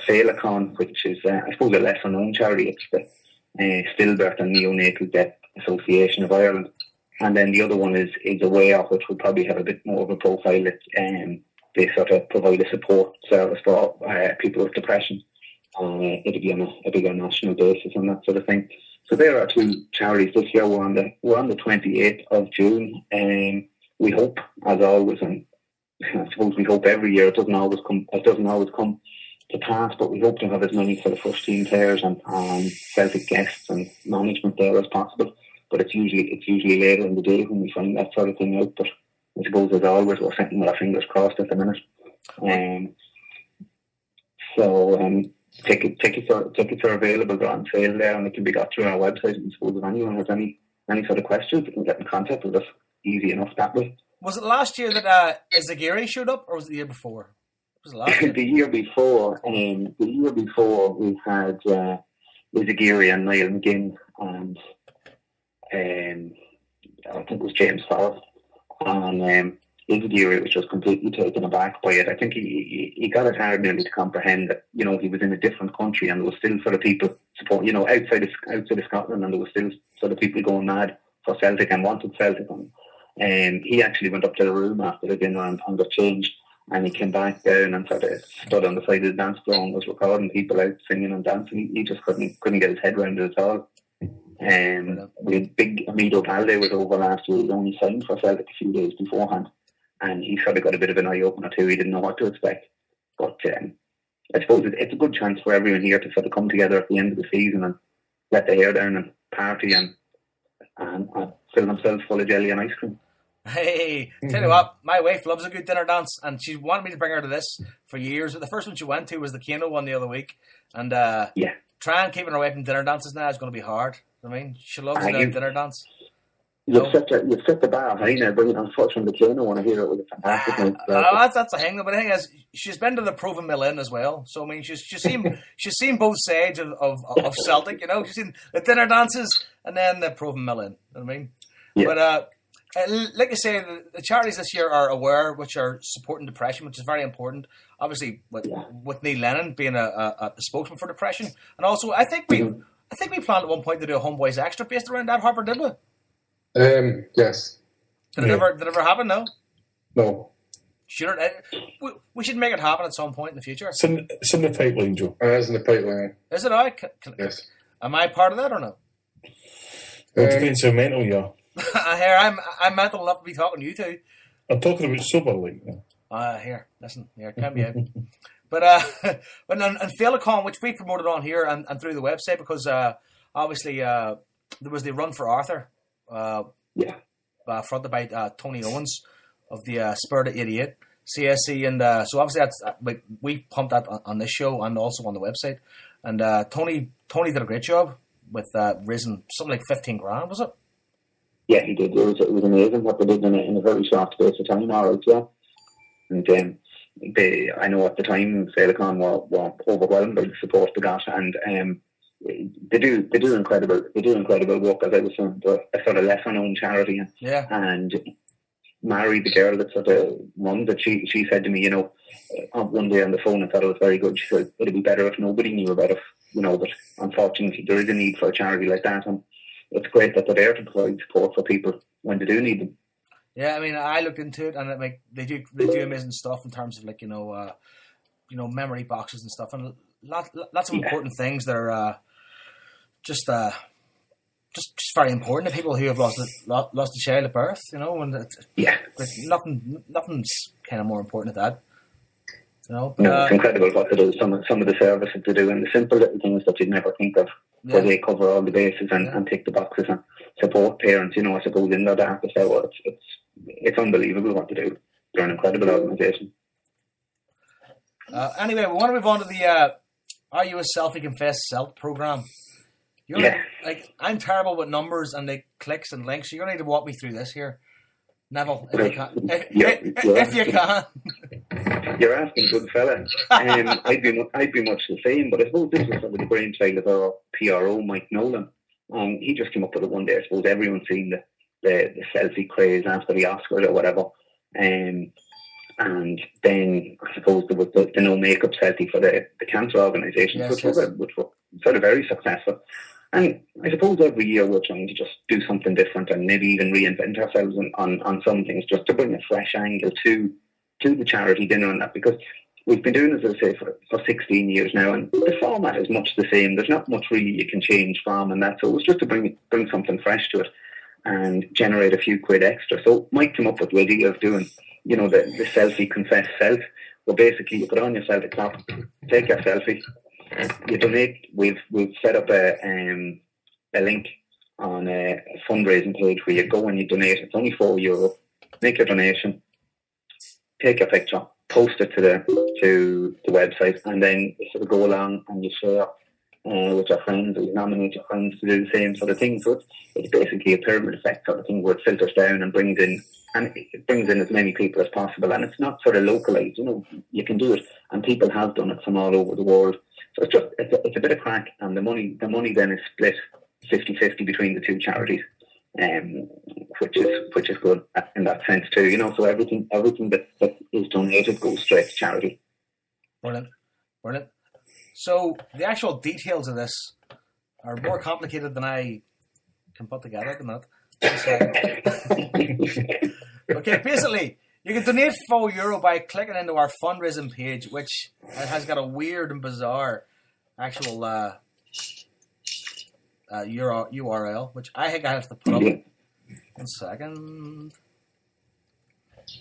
HailHailMedia, which is I suppose a lesser known charity. It's the Stillbirth and Neonatal Death Association of Ireland, and then the other one is Aware, which will probably have a bit more of a profile. They sort of provide a support service for people with depression. It'll be on a bigger national basis and that sort of thing. So there are two charities this year. We're on the 28th of June, and we hope, as always, and I suppose we hope every year. It doesn't always come to pass, but we hope to have as many sort of first team players and Celtic guests and management there as possible. But it's usually later in the day when we find that sort of thing out. But I suppose, as always, we're sitting with our fingers crossed at the minute. Tickets are available. They're on sale there, and they can be got through our website. And I suppose if anyone has any sort of questions, they can get in contact with us. Easy enough that way. Was it last year that Zagiri showed up, or was it the year before? Was it last year? The year before we had Zagiri and Niall McGinn, and I think it was James Farrell. And Zagiri was just completely taken aback by it. I think he got it hard nearly to comprehend that, he was in a different country and there was still sort of people support, outside of Scotland, and there was still sort of people going mad for Celtic and wanted Celtic. And he actually went up to the room after the dinner and got changed, and he came back down and sort of stood on the side of the dance floor and was recording people out singing and dancing. He just couldn't get his head around it at all. We had big Amido Balde was over last year. He'd only signed for Celtic a few days beforehand, and he sort of got a bit of an eye opener too. He didn't know what to expect, but I suppose it's a good chance for everyone here to sort of come together at the end of the season and let the hair down and party and fill themselves full of jelly and ice cream. Hey, tell you what, my wife loves a good dinner dance, and she wanted me to bring her to this for years. But the first one she went to was the Kano one the other week, and trying keeping her away from dinner dances now is going to be hard. I mean, she loves a dinner dance. You've set the bar high now, but unfortunately, the Kano one, I hear it was a fantastic night. That's the thing. But the thing is, she's been to the Proven Mill Inn as well. So I mean, she's seen both sides of Celtic. She's seen the dinner dances and then the Proven Mill Inn. You know what I mean? Yeah. But like I say, the charities this year are Aware, which are supporting depression, which is very important. Obviously, with Neil Lennon being a spokesman for depression, and also I think we planned at one point to do a HomeBhoys extra based around that. Harper, did we? Yes. Did it ever happen? No. Sure. We should make it happen at some point in the future. It's in the pipeline, Joe. It's in the pipeline. Is it? All? Yes. Am I part of that or no? It depends how mental you are. I hear I'm mental enough to be talking to you two. I'm talking about sober, like. Here, listen, here, count me out. But and HailHailMedia, which we promoted on here and through the website, because obviously there was the Run for Arthur, fronted by Tony Owens of the Spirit of 88 CSC, and so obviously that's we pumped that on this show and also on the website. And Tony did a great job with raising something like 15 grand, was it? Yeah, he did. It was amazing what they did in a very short space of time. All right, yeah. And I know at the time HailHailMedia were overwhelmed by the support they got, and they do incredible work, as I was saying. They're a sort of lesser known charity, and Mary, the girl that sort of runs it, she said to me, one day on the phone, I thought it was very good. She said it'd be better if nobody knew about it, but unfortunately there is a need for a charity like that, and it's great that they're there to provide support for people when they do need them. Yeah, I mean, I looked into it, and they do amazing stuff in terms of memory boxes and stuff, and lots of important things that are just very important to people who have lost a child at birth. And nothing's kind of more important than that. It's incredible what they do. Some of the services they do, and the simple little things that you'd never think of, where they cover all the bases and tick the boxes and support parents. I suppose in their darkest hour, it's unbelievable what they do. They're an incredible organisation. Anyway, we want to move on to the Are You a Selfie Confess Self program. You're Yeah. like I'm terrible with numbers and the clicks and links. So you're going to need to walk me through this here, Neville, if you can. If you can. You're asking, good fella. I'd be much the same, but I suppose this was sort of the brainchild of our PRO, Mike Nolan. He just came up with it one day. I suppose everyone's seen the selfie craze after the Oscars or whatever. And then I suppose there was the no makeup selfie for the cancer organisation, which was sort of very successful. And I suppose every year we're trying to just do something different and maybe even reinvent ourselves on some things, just to bring a fresh angle to the charity dinner and that, because we've been doing, as I say, for 16 years now, and the format is much the same. There's not much really you can change from and that, so it was just to bring something fresh to it and generate a few quid extra. So Mike came up with the idea of doing, the selfie confess self, where basically you put on your selfie clock, take your selfie, you donate. We've set up a link on a fundraising page where you go and you donate. It's only €4. Make your donation, take your picture, post it to the website, and then you sort of go along and you share with your friends, or you nominate your friends to do the same sort of thing. So it's basically a pyramid effect sort of thing, where it filters down and brings in as many people as possible, and it's not sort of localized. You can do it, and people have done it from all over the world. So it's a bit of crack, and the money then is split 50-50 between the two charities, which is good in that sense too. So everything that is donated goes straight to charity. Brilliant. So the actual details of this are more complicated than I can put together than that. Okay, basically, you can donate €4 by clicking into our fundraising page, which has got a weird and bizarre actual URL, which I think I have to put up. 1 second.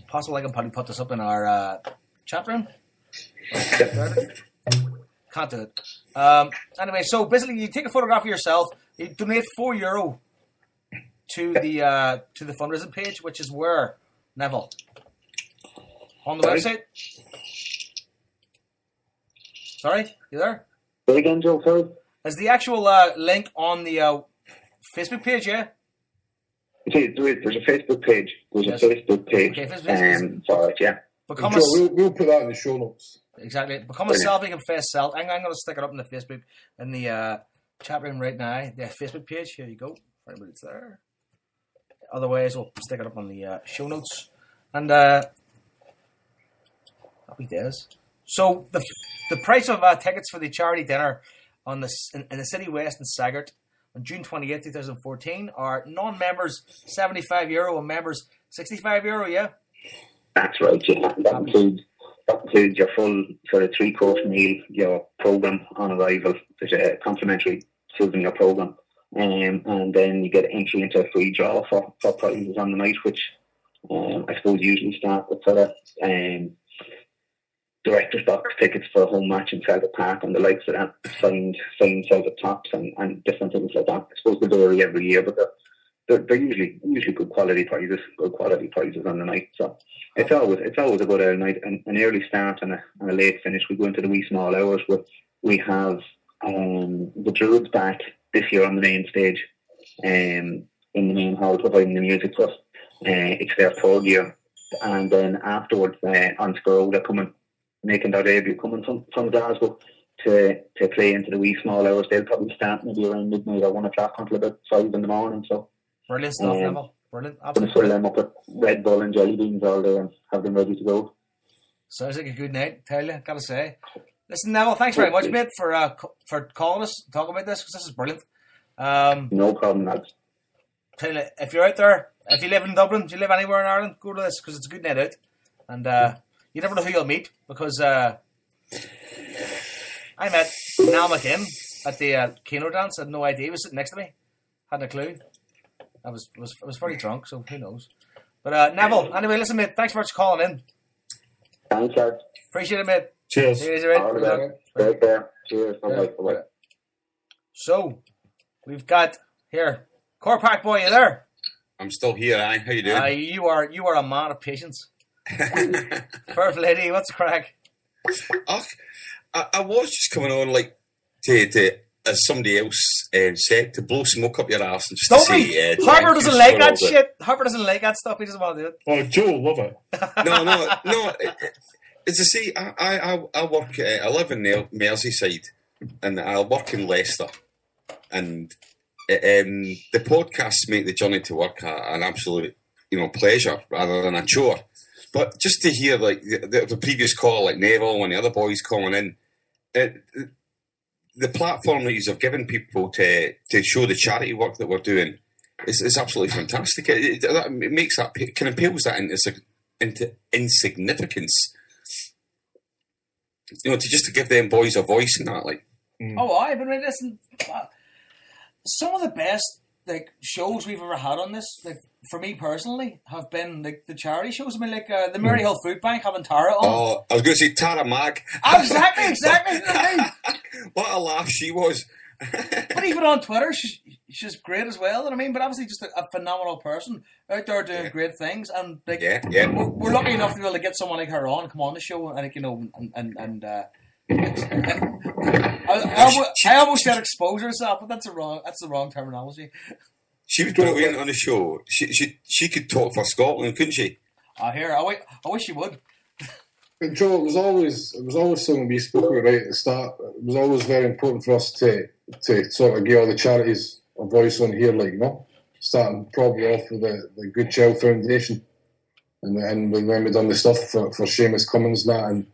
Possible I can probably put this up in our chat room. Can't do it. Anyway, so basically, you take a photograph of yourself. You donate €4 to the fundraising page, which is where, Neville, on the website. Sorry, you there? Say again, Joe. Sorry. Is the actual link on the Facebook page? Yeah. There's a Facebook page. Okay, Facebook page. For it, yeah. We'll put that in the show notes. Exactly. Become a selfie confess self. I'm going to stick it up in the Facebook, in the chat room right now. The Facebook page. Here you go. For anybody that's there. Otherwise, we'll stick it up on the show notes. And happy days. So the price of tickets for the charity dinner in the City West in Saggart on June 28th, 2014 are non-members €75 and members €65. Yeah. That's right. Yeah, that includes your full sort of 3-course meal, your program on arrival. There's a complimentary souvenir program, and then you get entry into a free draw for prizes on the night, which I suppose usually start with sort of director's box tickets for a home match in Celtic Park and the likes of that, signed Celtic tops and different things like that. I suppose they vary every year, but they're usually good quality prizes on the night. So it's always a good early night, an early start and a late finish. We go into the wee small hours where we have the Druids back this year on the main stage, in the main hall, providing the music for us. It's their 3rd year, and then afterwards on Score, they're coming, making their debut, coming from Glasgow to play into the wee small hours. They'll probably start maybe around midnight or 1 o'clock until about 5 in the morning. So brilliant stuff, Neville. Brilliant. Absolutely. Fill them up with Red Bull and jelly beans all day and have them ready to go. Sounds like a good night, tell you, gotta say. Listen, Neville, thanks very much, mate, for calling us, talking about this, because this is brilliant. No problem, lads. Tell you, if you're out there, if you live in Dublin, do you live anywhere in Ireland, go to this, because it's a good night out. And you never know who you'll meet, because I met Niall McKim at the Keno dance. I had no idea. He was sitting next to me. Hadn't a clue. I was very drunk, so who knows. But Neville, anyway, listen, mate, thanks for calling in. Thanks, lads. Appreciate it, mate. Cheers. Cheers, right? All the best. Take care. Cheers. Bye-bye. So, we've got here, Core Pack Boy, you there? I'm still here, aye. How you doing? You are a man of patience. First lady, what's the crack? I was just coming on like to as somebody else said, to blow smoke up your arse and just Don't to be. say Harper thank doesn't you like for that all the- shit. Harper doesn't like that stuff. He doesn't want to do it. Oh, Joe, love it. No. As I say, I work. I live in Merseyside, and I work in Leicester, and the podcasts make the journey to work an absolute, pleasure rather than a chore. But just to hear like the previous call, like Neville and the other boys calling in, the platform that you've given people to show the charity work that we're doing is absolutely fantastic. It makes that kind of pales that into insignificance. To give them boys a voice and that, like. Oh, I've been reading this. Some of the best shows we've ever had on this, for me personally, have been the charity shows. I mean, the Maryhill Food Bank having Tara on. Oh, I was going to say Tara Mag. Exactly. You know what I mean? What a laugh she was. But even on Twitter, she's great as well. You know what I mean? But obviously, just a phenomenal person out there doing great things, and we're lucky enough to be able to get someone like her on and come on the show, and I almost said expose herself, but that's the wrong terminology. She was brilliant on the show. She could talk for Scotland, couldn't she? I wish she would. But Joe, it was always something we spoke about right at the start. It was always very important for us to sort of give all the charities a voice on here, starting probably off with the Good Child Foundation, and when we done the stuff for Seamus Cummins and that.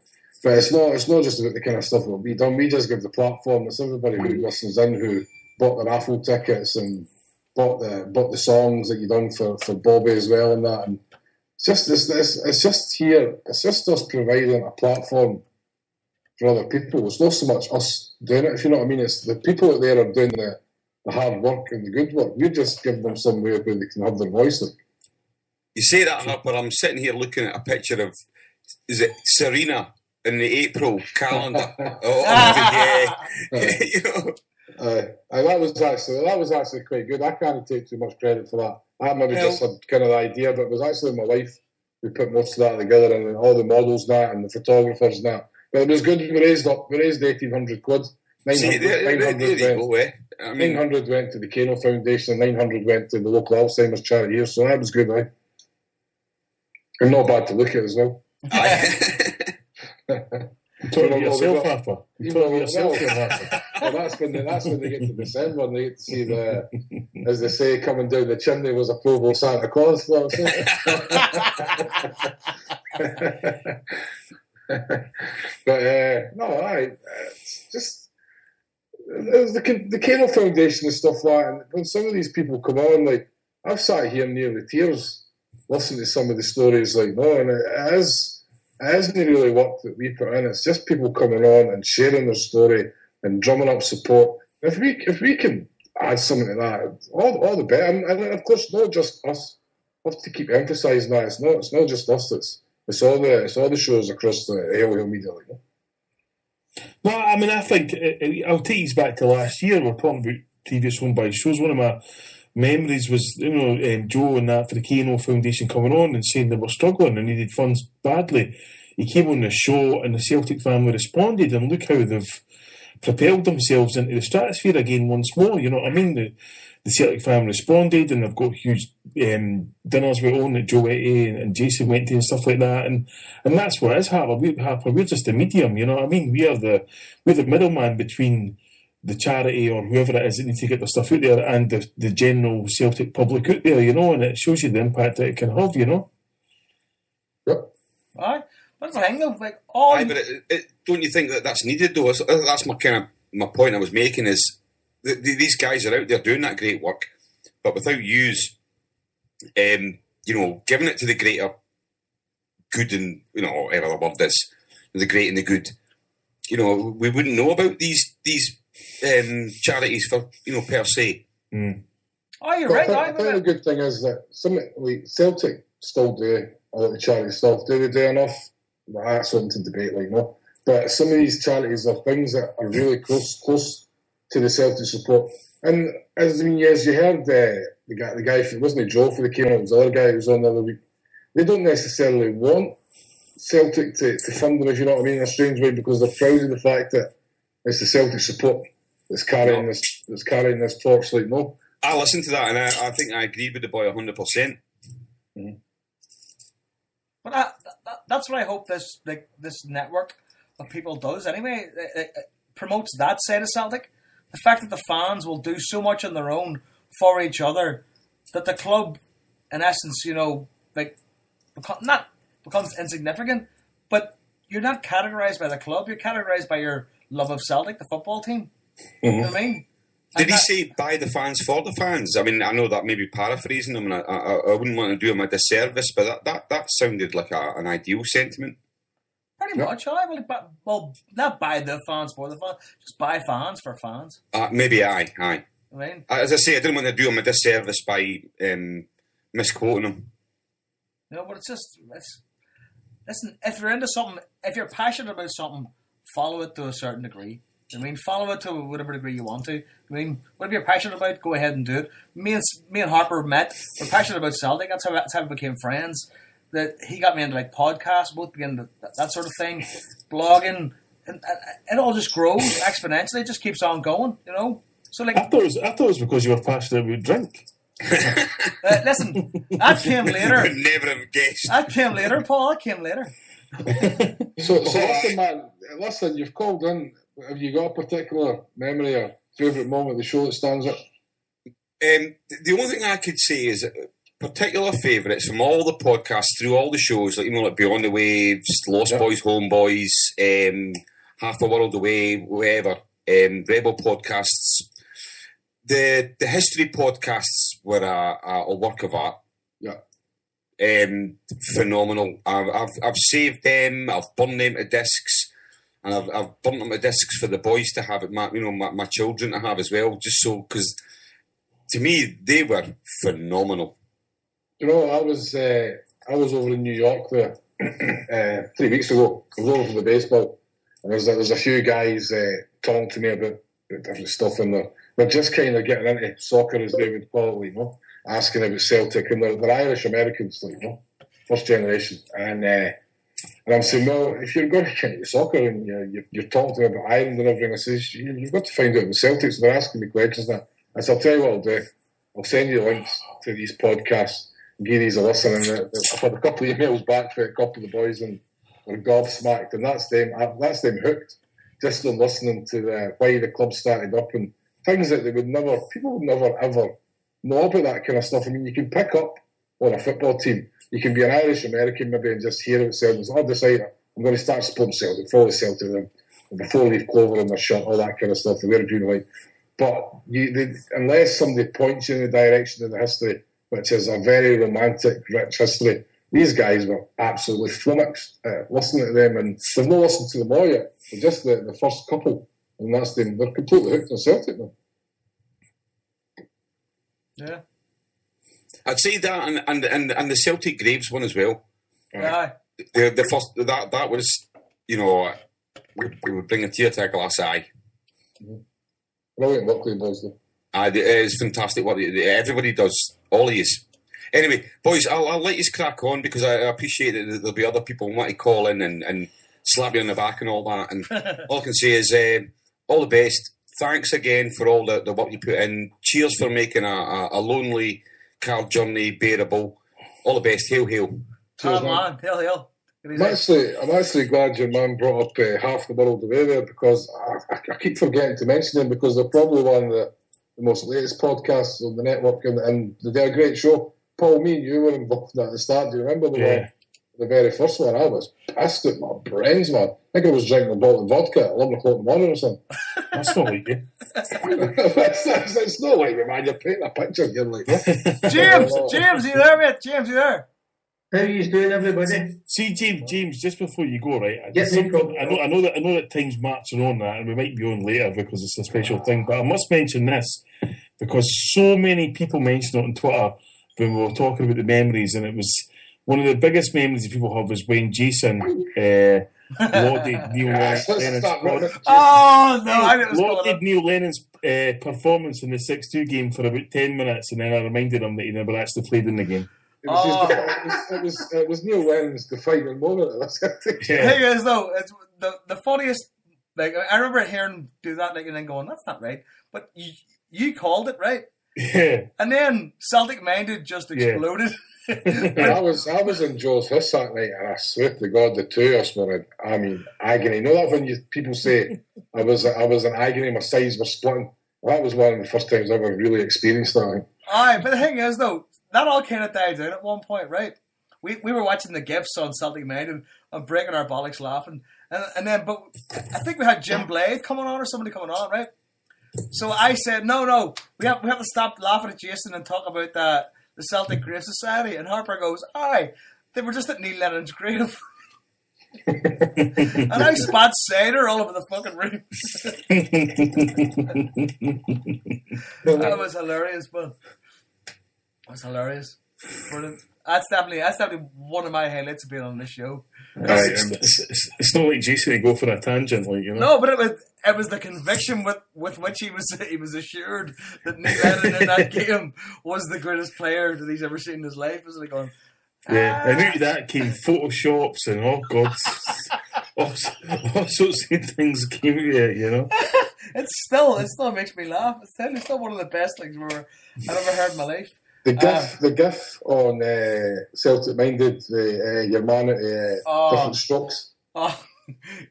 But it's not just about the kind of stuff that we done. We just give the platform. It's everybody who listens in, who bought the raffle tickets and bought the songs that you done for Bobby as well and that. And it's just us providing a platform for other people. It's not so much us doing it, if you know what I mean. It's the people out there are doing the hard work and the good work. We're just giving them somewhere where they can have their voice. You say that, Harper. I'm sitting here looking at a picture of, is it Serena in the April calendar? That was actually quite good. I can't take too much credit for that. I maybe just had kind of the idea, but it was actually my wife who put most of that together, and all the models and that, and the photographers and that. But it was good. We raised 1,800 quid. 900 went to the Kano Foundation, and 900 went to the local Alzheimer's charity here. So that was good, right? And not bad to look at as well. You talking about yourself, Harper? Well, that's when they get to December and they get to see as they say, coming down the chimney was a Provo Santa Claus. But it's just the Kano Foundation and stuff like that. And when some of these people come on, I've sat here nearly tears listening to some of the stories, and it isn't really work that we put in. It's just people coming on and sharing their story and drumming up support. If we can add something to that, all the better. And of course, not just us. I have to keep emphasising that it's not just us. It's all the shows across the HailHailMedia. No, I mean, I think I'll take you back to last year. We're talking about previous HomeBhoys shows. One of my memories was, Joe and that for the Kano Foundation coming on and saying they were struggling and needed funds badly. He came on the show and the Celtic family responded, and look how they've propelled themselves into the stratosphere again once more. You know what I mean? The Celtic family responded, and they've got huge dinners with on that Joe and Jason went to and stuff like that. And that's what it is, Harper. We're just the medium, you know what I mean? We're the middleman between the charity or whoever it is that needs to get their stuff out there and the general Celtic public out there, and it shows you the impact that it can have, Yep. Aye. That's the thing, though. But don't you think that's needed, though? That's my point I was making is these guys are out there doing that great work, but without yous, giving it to the greater good and, whatever the word is, the great and the good, we wouldn't know about these charities for per se. Oh, you're right. I think the good thing is that Celtic still do a lot of charity stuff. Do they do enough? That's something to debate, But some of these charities are things that are really close to the Celtic support. And as you heard the guy, it wasn't Joe for the came on, it was the other guy who was on the other week. They don't necessarily want Celtic to fund them, if you know what I mean, in a strange way, because they're proud of the fact that it's the Celtic support that's carrying this torch. Like, no, I listened to that, and I think I agreed with the boy 100%. Mm-hmm. But that's what I hope this network of people does anyway. It promotes that side of Celtic. The fact that the fans will do so much on their own for each other that the club, in essence, becomes insignificant. But you're not categorised by the club. You're categorised by your love of Celtic, the football team. Mm-hmm. You know what I mean? Did he say by the fans for the fans? I mean, I know that may be paraphrasing him, and I wouldn't want to do him a disservice, but that sounded like an ideal sentiment. Pretty much, well, not by the fans for the fans, just by fans for fans. Maybe aye. I mean, as I say, I didn't want to do him a disservice by misquoting him. But listen, if you're into something, if you're passionate about something, follow it to a certain degree. I mean, follow it to whatever degree you want to. I mean, whatever you're passionate about, go ahead and do it. Me and Harper met. We're passionate about Celtic. That's how we became friends. That he got me into like podcasts, both began that sort of thing, blogging, and it all just grows exponentially. It just keeps on going, So like, I thought it was because you were passionate about drink. Listen, that came later. I would never have guessed. That came later, Paul. That came later. So listen, man. Listen, you've called in. Have you got a particular memory or favourite moment of the show that stands out? The only thing I could say is particular favourites from all the podcasts through all the shows, like Beyond the Waves, Lost Boys, HomeBoys, Half a World Away, whatever, Rebel podcasts. The history podcasts were a work of art. Yeah. Phenomenal. I've saved them. I've burned them to discs. And I've burnt them to discs for the boys to have, my children to have as well, just so, because to me, they were phenomenal. I was over in New York there 3 weeks ago. I was over for the baseball, and there's a few guys talking to me about different stuff, and they're just kind of getting into soccer, as they would call it, asking about Celtic, and they're Irish Americans, first generation, and I'm saying, well, if you're going to get into soccer and you're talking to me about Ireland and everything, I says, you've got to find out about Celtics. So they're asking me questions now. I said, I'll tell you what I'll do. I'll send you links to these podcasts and give these a listen. And I've had a couple of emails back for a couple of the boys and they're gobsmacked. And that's them hooked. Just on listening to why the club started up and things that people would never ever know about that kind of stuff. I mean, you can pick up on a football team. You can be an Irish American maybe and just hear about Celtic. I'll decide I'm going to start supporting Celtic, follow Celtic, and before leave clover on their shirt, all that kind of stuff. They wear green and white. But unless somebody points you in the direction of the history, which is a very romantic, rich history, these guys were absolutely flummoxed listening to them, and they've not listened to them all yet. They're just the first couple, and that's them. They're completely hooked on Celtic now. Yeah. I'd say that, and the Celtic Graves one as well. Yeah. The first that was, we would bring a tear to a glass eye. Mm-hmm. Brilliant work, boys. It is fantastic what everybody does. All of yous. Anyway, boys, I'll let you crack on because I appreciate that there'll be other people who want to call in and slap you on the back and all that. And all I can say is all the best. Thanks again for all the work you put in. Cheers for making a lonely car journey bearable. All the best. Hail, hail. Cheers, man. Hail, hail. I'm actually glad your man brought up Half the World Away there because I keep forgetting to mention them because they're probably one of the most latest podcasts on the network and they do a great show. Paul, me and you were involved at the start. Do you remember the very first one? I was pissed at my brains, man. I think I was drinking a bottle of vodka at 11 o'clock in the morning or something. That's not like you. It's not like you, man. You're painting a picture. You're like, James, are you there, mate? James, you there? How are you doing, everybody? See, James, just before you go, right? Yes, I know that time's marching on that, and we might be on later because it's a special thing. But I must mention this because so many people mentioned it on Twitter when we were talking about the memories, and it was one of the biggest memories that people have was when Jason lauded Neil Lennon's Oh no! I didn't lauded Neil Lennon's performance in the 6-2 game for about 10 minutes, and then I reminded him that he never actually played in the game. It was Neil Lennon's defining moment. The thing is, though, it's the funniest. Like, I remember hearing him do that, like, and then going, "That's not right." But you called it right. Yeah. And then Celtic Minded just exploded. I was in Joe's house that night, and I swear to God, the two of us were in, agony. You know that when people say I was in agony, my sides were splitting. That was one of the first times I ever really experienced that. Aye, but the thing is, though, that all kind of died down at one point, right? We were watching the GIFs on Celtic Minded and breaking our bollocks laughing, and then, but I think we had Jim Blythe coming on or somebody coming on, right? So I said, no, we have to stop laughing at Jason and talk about the Celtic Grave Society. And Harper goes, aye, they were just at Neil Lennon's grave. And I spat cider all over the fucking room. That was hilarious, man. That was hilarious. Brilliant. That's definitely one of my highlights of being on this show. It's not like Jason to go for a tangent, like, you know. No, but it was the conviction with which he was assured that Neil Lennon in that game was the greatest player that he's ever seen in his life. It was like going, yeah, I knew that came photoshops and all sorts of things came with it, you know. It still makes me laugh. It's still one of the best things I've ever heard in my life. The GIF on Celtic Minded, your man at Different Strokes. Oh,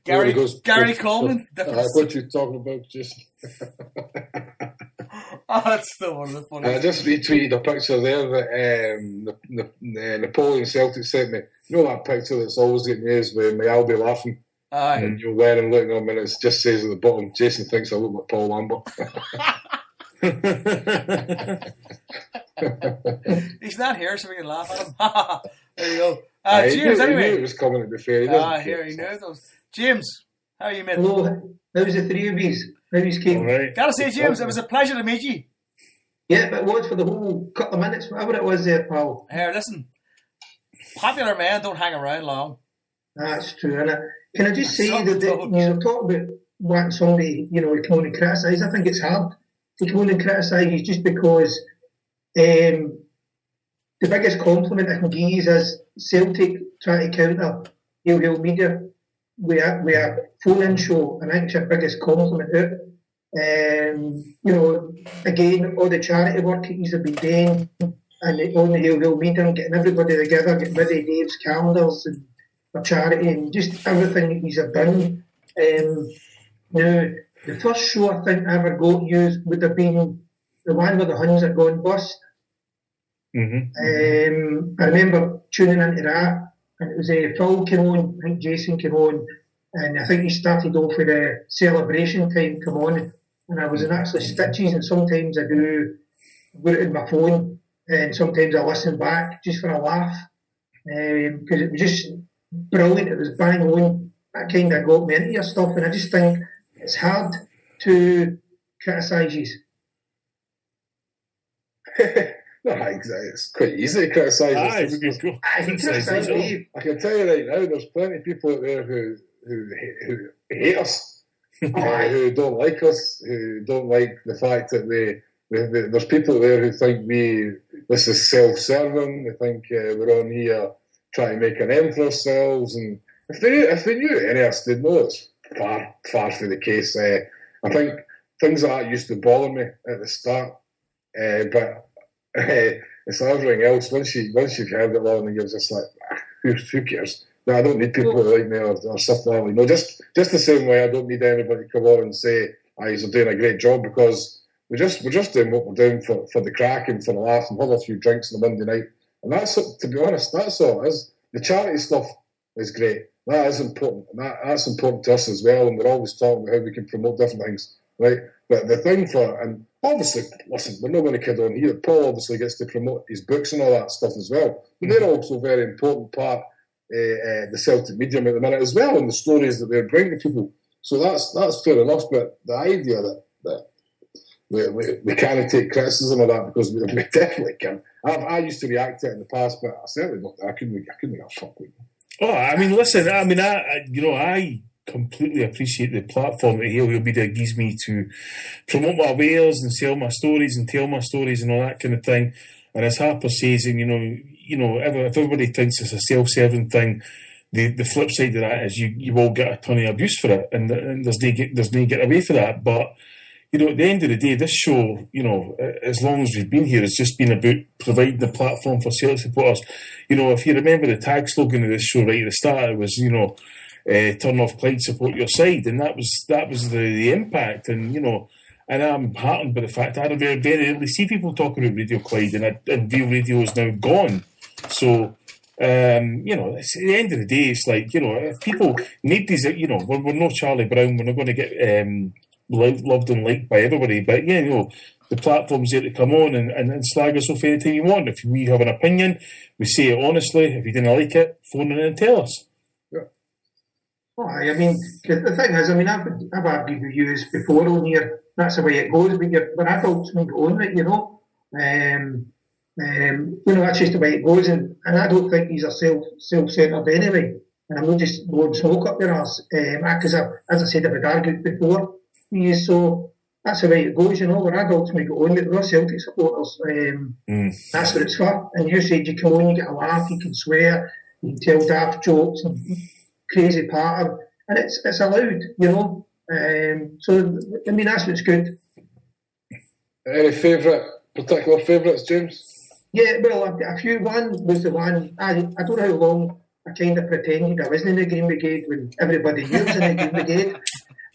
Gary Coleman. What you talking about, Jason? That's still one of the funniest. I just retweeted a picture there that Napoleon Celtic sent me. You know that picture that's always getting used with me, I'll be laughing. Aye. And you're wearing looking at him, and it just says at the bottom, Jason thinks I look like Paul Lambert. He's not here, so we can laugh at him. There you go. James, anyway. He knew it was coming, to be fair. He knew those. James, how are you, mate? Hello, how was the three of you? How you came? Right. Gotta say, James, it was a pleasure to meet you. Yeah, but it was for the whole couple of minutes, whatever it was there, pal. Here, listen. Popular men don't hang around long. That's true, innit? Can I just say that you talk about wanting somebody, to come on and criticise. I think it's hard to come on and criticise just because the biggest compliment I can give you is Celtic trying to counter HailHailMedia with a phone-in show, and I think it's your biggest compliment out. Again, all the charity work that you've been doing and on the HailHailMedia and getting everybody together, getting rid of Dave's calendars and for charity and just everything that you've done. Now, the first show I think I ever got used would have been the one where the Huns had gone bust. Mm-hmm. I remember tuning into that, and it was Phil came on, I think Jason came on, and I think he started off with a celebration time come on, and I was in actually stitches, and sometimes I do put it in my phone, and sometimes I listen back just for a laugh, because it was just brilliant. It was bang on. That kind of got me into your stuff, and I just think it's hard to criticise you. No, exactly. It's quite easy to criticise us. I can tell you right now, there's plenty of people out there who hate us, who don't like us, who don't like the fact that there's people there who think this is self-serving. They think we're on here trying to make an name for ourselves. And if they knew any of us, they'd know it's far from the case. I think things like that used to bother me at the start, but it's like everything else. Once you've heard it long, and you're just like, who cares? No, I don't need people that like me or stuff like that. No, just the same way I don't need anybody to come on and say, you're doing a great job, because we're just doing what we're doing for the crack and for the laugh and have a few drinks on a Monday night. And that's, to be honest, that's all it is. The charity stuff is great. That is important. And that's important to us as well. And we're always talking about how we can promote different things, right? But the thing and obviously, listen, we're not going to kid on here. Paul obviously gets to promote his books and all that stuff as well. But they're also a very important part the Celtic medium at the minute as well, and the stories that they're bringing to people. So that's fair enough. But the idea that we can't take criticism of that, because we definitely can. I used to react to it in the past, but I certainly don't. I couldn't give a fuck with it. Oh, I mean, listen, I completely appreciate the platform that HailHailMedia gives me to promote my wares and sell my stories and tell my stories and all that kind of thing. And as Harper says, and if everybody thinks it's a self-serving thing, the flip side of that is you will get a ton of abuse for it, and there's no get away for that. But at the end of the day, this show, as long as we've been here, it's just been about providing the platform for Celtic supporters. If you remember the tag slogan of this show right at the start, it was, turn off Clyde, support your side, and that was the impact. And and I'm heartened by the fact that I very, very rarely see people talking about Radio Clyde, and Real Radio is now gone. So. It's, at the end of the day, it's like, if people need these, we're no Charlie Brown, we're not going to get loved and liked by everybody, but the platform's there to come on and slag us off anytime you want. If we have an opinion, we say it honestly. If you didn't like it, phone in and tell us. Yeah. Oh, I mean, the thing is, I've argued with you before on here. That's the way it goes. When adults make it on it, that's just the way it goes, and I don't think these are self-centred anyway. And I'm not just blowing smoke up your arse, because as I said, I've argued before. So that's the way it goes, When adults make it on, we're Celtic supporters. That's what it's for. And you said you come on, you get a laugh, you can swear, you can tell daft jokes and crazy patter, and it's allowed, So that's what's good. Any particular favourites, James? Yeah, well, I've got a few. One was the one, I don't know how long I kind of pretended I wasn't in the Green Brigade when everybody knew I was in the Green Brigade.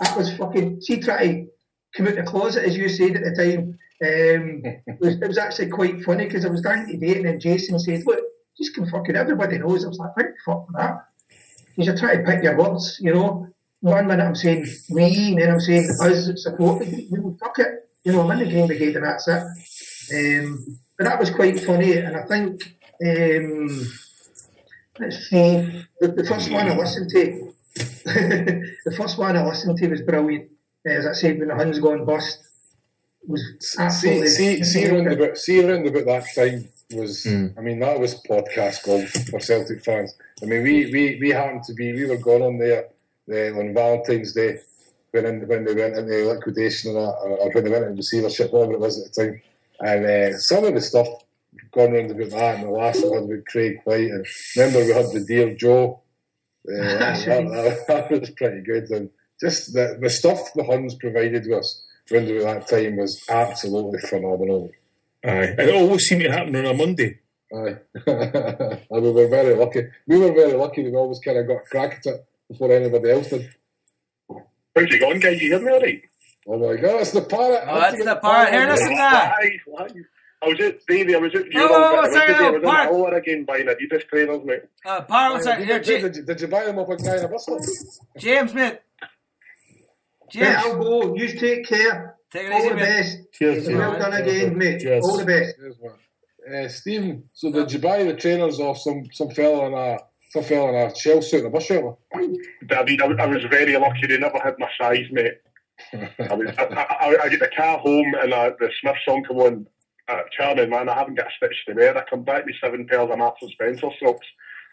That was fucking, see, trying to come out the closet, as you said at the time. It was actually quite funny, because I was down to date, and then Jason said, look, just can fucking, everybody knows. I was like, thank the fuck for that. Because you're trying to pick your words, 1 minute I'm saying we, and then I'm saying us that support the Green. Fuck it. I'm in the Green Brigade and that's it. But that was quite funny, and I think, let's see, the first one I listened to, was brilliant. As I said, when the Huns gone bust, was absolutely... See around about that time was, that was podcast gold for Celtic fans. We happened to be, we were going on there on Valentine's Day, when they went into liquidation or when they went into receivership, whatever it was at the time. And some of the stuff going around about that, and the last one about Craig White. And remember, we had the Dear Joe. That was pretty good. And just the stuff the Huns provided us around about that time was absolutely phenomenal. Aye, and it always seemed to happen on a Monday. Aye. And we were very lucky. That we always kind of got a crack at it before anybody else did. How's it going, guys? You hear me all right? Oh my God, it's the parrot. Oh, that's the parrot. Here, listen to that. I was at Davey, I was at Europe. I was in Hull again buying Adidas trainers, mate. Parrot, what's that? Here, did you buy them off a guy in a bus? James, mate. James. Yeah, I'll go. You take care. Take it all easy, the mate. best. Cheers. Well done again, mate. Cheers. All the best. Cheers, Stephen, so did you buy the trainers off some fella in a shell suit in a bus shelter? David, I was very lucky. They never had my size, mate. I get the car home and the Smith song come on. Charming, man, I haven't got a stitch to wear. I come back with 7 pairs of Marks and Spencer socks.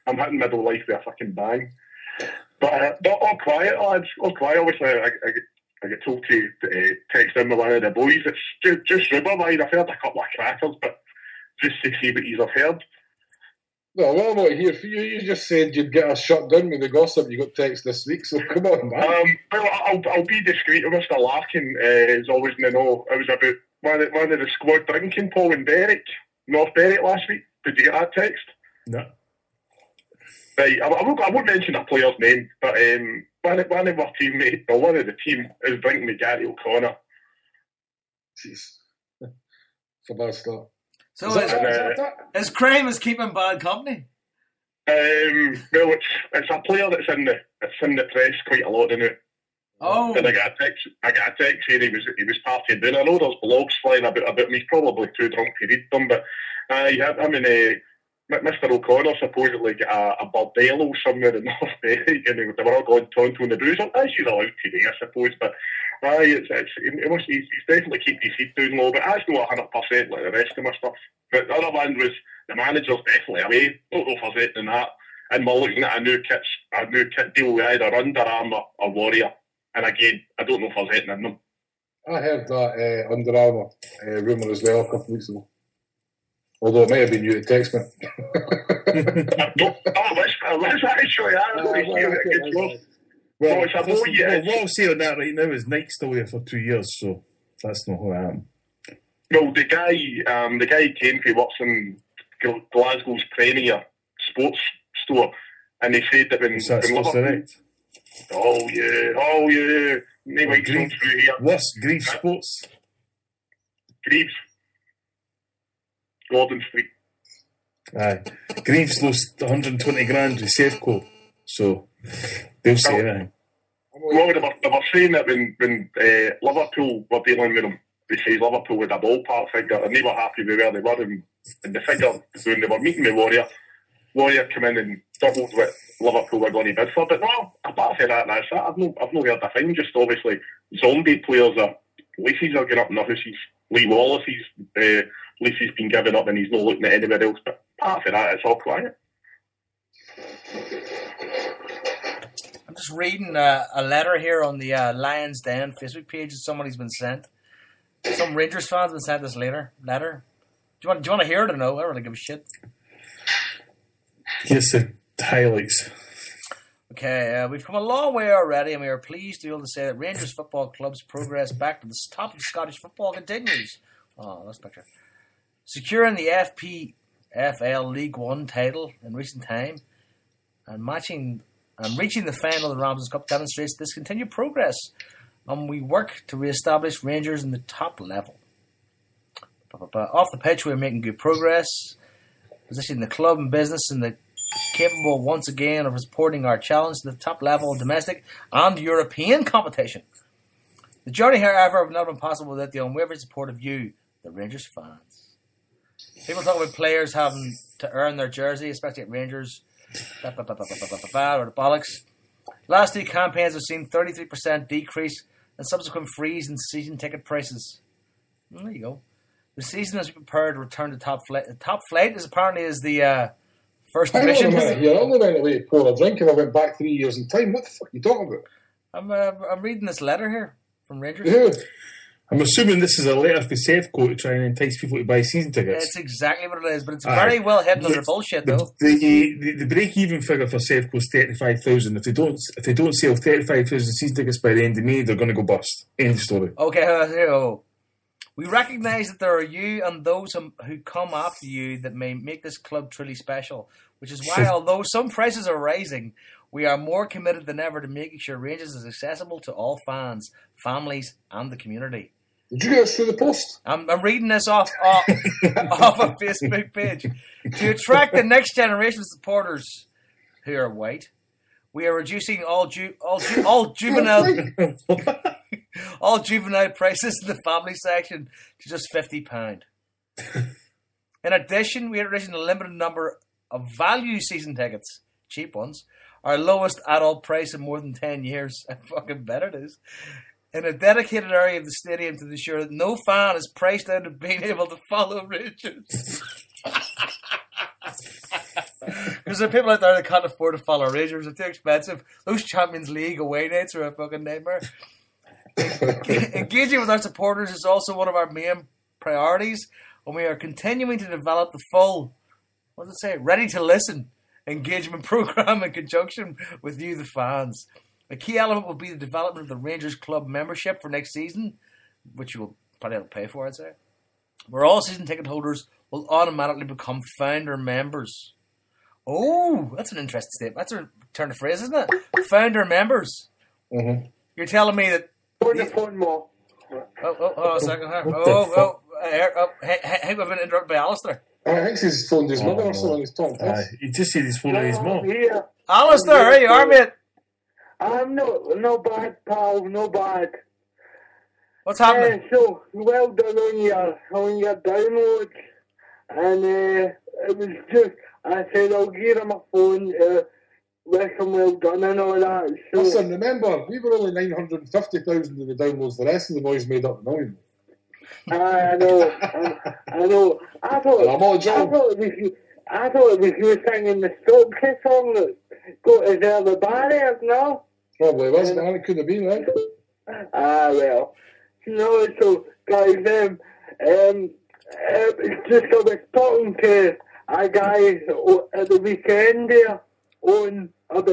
I'm hitting middle life with a fucking bang. But all quiet, lads. All quiet. Obviously, I get told to text in with one of the boys. It's just rubber, man. I've heard a couple of crackers, but just to see what you've heard. No, well, I'm not here for you. You just said you'd get us shut down with the gossip you got text this week, so come on, man. Well, I'll be discreet. Mr. Larkin is always in the know. It was about one of the squad drinking, Paul and Berwick, North Berwick last week. Did you get that text? No. Right, I won't mention a player's name, but one of our teammates, or one of the team, is drinking with Gary O'Connor. Jeez. It's a bad start. So is crime is keeping bad company? Well, it's a player that's in the press quite a lot, isn't it? Oh. And I got a text saying he was partying down. I know there's blogs flying about him. He's probably too drunk to read them, but him and Mr. O'Connor supposedly got a bordello somewhere in North Berwick, and they were all going Tonto and the Boozer, as you're allowed to do, I suppose. But he's definitely keep his feet down low, but that's not 100% like the rest of my stuff. But the other one was the manager's definitely away. Don't know if there's anything in that. and we're looking at a new kit deal with either Under Armour or Warrior. And again, I don't know if there's anything in them. I heard that Under Armour rumour as well a couple of weeks ago. Although it may have been you that text me. Let's actually Well, what I'll say on that right now is Nike's still there for 2 years, so that's not going to happen. Well, the guy came from works in Glasgow's premier sports store, and he said that when Sports Direct. Oh yeah. Maybe Grieve. through here. What's Grieve Sports? Greaves. Gordon Street. Aye. Greaves lost 120 grand to Safeco, so they'll say anything. Well, they were saying that when Liverpool were dealing with them, they say Liverpool with a ballpark figure, and they were happy with where they were, and the figure when they were meeting with Warrior came in and doubled what Liverpool were going to bid for. But no, apart from that, that's that. I've not heard a thing. Just obviously, zombie players leases are going up in their houses. Lee Wallace's lease has been given up, and he's not looking at anywhere else. But apart from that, it's all quiet. I'm just reading a letter here on the Lions Den Facebook page that somebody's been sent. Some Rangers fans have been sent this letter. Do you want to hear it or no? I don't really give a shit. Here's the highlights. Okay, we've come a long way already, and we are pleased to be able to say that Rangers Football Club's progress back to the top of Scottish football continues. Oh, that's a picture. Securing the FPFL League One title in recent time and reaching the final of the Ramsden Cup demonstrates this continued progress, and we work to re-establish Rangers in the top level. Off the pitch, we are making good progress, positioning the club and business in the capable once again of supporting our challenge to the top level of domestic and European competition. The journey, however, would not have been possible without the unwavering support of you, the Rangers fans. People talk about players having to earn their jersey, especially at Rangers, or the bollocks. Last two campaigns have seen 33% decrease and subsequent freeze in season ticket prices. There you go. The season is prepared to return to top flight. The top flight is apparently the first division. You only went away to pour a drink and I went back 3 years in time. What the fuck are you talking about? I'm reading this letter here from Rangers. Who? I'm assuming this is a letter for Safeco to try and entice people to buy season tickets. It's exactly what it is, but it's very well hidden under bullshit, though. The break-even figure for Safeco is 35,000. If they don't sell 35,000 season tickets by the end of May, they're going to go bust. End of story. Okay, here we go. We recognise that there are you and those who come after you that may make this club truly special, which is why, although some prices are rising, we are more committed than ever to making sure Rangers is accessible to all fans, families, and the community. Did you get us through the post? I'm reading this off a Facebook page. To attract the next generation of supporters who are white, we are reducing all juvenile all juvenile prices in the family section to just £50. In addition, we are introducing a limited number of value season tickets, cheap ones, our lowest adult price in more than 10 years. I fucking bet it is. In a dedicated area of the stadium to ensure that no fan is priced out of being able to follow Rangers. Because there are people out there that can't afford to follow Rangers. They're too expensive. Those Champions League away nights are a fucking nightmare. Engaging with our supporters is also one of our main priorities, and we are continuing to develop the full, ready to listen engagement program in conjunction with you, the fans. A key element will be the development of the Rangers Club membership for next season, which you will probably have to pay for, I'd say. Where all season ticket holders will automatically become founder members. Oh, that's an interesting statement. That's a turn of phrase, isn't it? Founder members. Mm-hmm. You're telling me that... Hold the phone more. hold on a second. Hey, we've been interrupted by Alistair. I think he's phoned his mother or something. He's talking to us. He just said he's phoning his mum. Yeah. Alistair, here you are, mate. I'm no bad, pal, no bad. What's happening? So, well done on your downloads. And it was just, I said I'll give him a phone, wish him well done and all that. So, Listen, remember, we were only 950,000 of the downloads. The rest of the boys made up a million. I know. I thought I thought it was you singing the Spreaker song that got us out of the barriers, no? Probably was, man. It could have been, right? Well. No, so, guys, it's just I was talking to a guy at the weekend there on about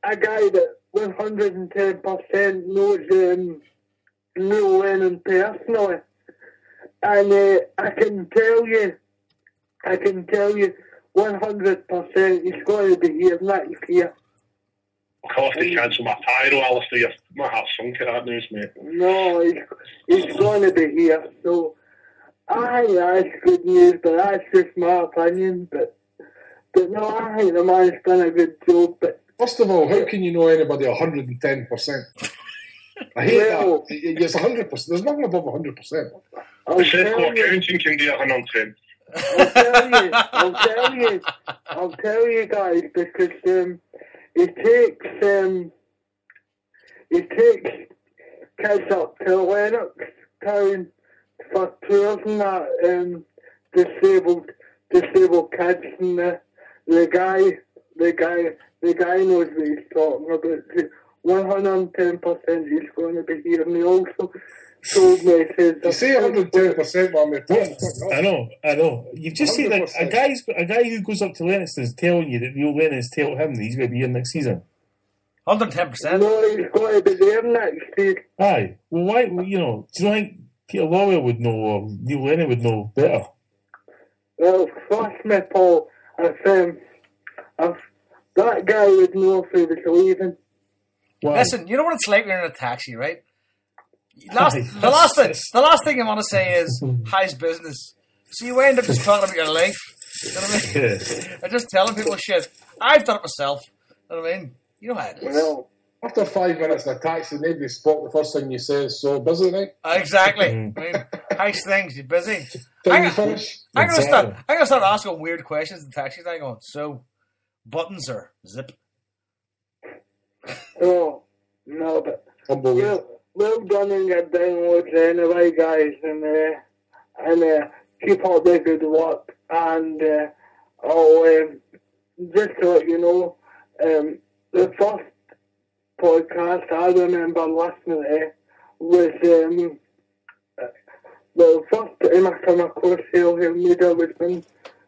a guy that 110% knows Neil Lennon personally. And I can tell you 100% he's going to be here next year. I'll have to cancel my pyro, Alistair. My heart's sunk at that news, mate. No, he's going to be here. So, I think that's good news, but that's just my opinion. But no, I think the man's done a good job. But first of all, how can you know anybody 110%? I hate that. It's 100%. There's nothing above 100%. The circle accounting can do 110. I'll tell you guys, because he takes kids up to Lennox Town for tours and that, disabled kids, and the guy knows what he's talking about. 110% he's going to be here, and he also told me, he says, you say 110%, man. I know. You've just said that a guy who goes up to Lennox is telling you that Neil Lennon has told him that he's going to be here next season. 110%. No, he's going to be there next season. Aye. Well, why? Do you not think Peter Lawwell would know, or Neil Lennon would know better? Well, trust me, Paul. That guy would know if he was leaving. Why? Listen, you know what it's like when you're in a taxi, right? The last thing I want to say is, how's business? So you end up just talking about your life. You know what I mean? And just telling people shit. I've done it myself. You know what I mean? You know how it is. Well, after 5 minutes in a taxi, nobody spot the first thing you say is so busy, right? Exactly. I mean, how's things? You busy? Can you finish? I'm gonna start asking weird questions in taxis. I'm going, so buttons or zip? Oh, no, but well done in your downloads anyway, guys, and keep up the good work. And I'll just to let you know, the first podcast I remember listening to was the first time I came across HailHailMedia was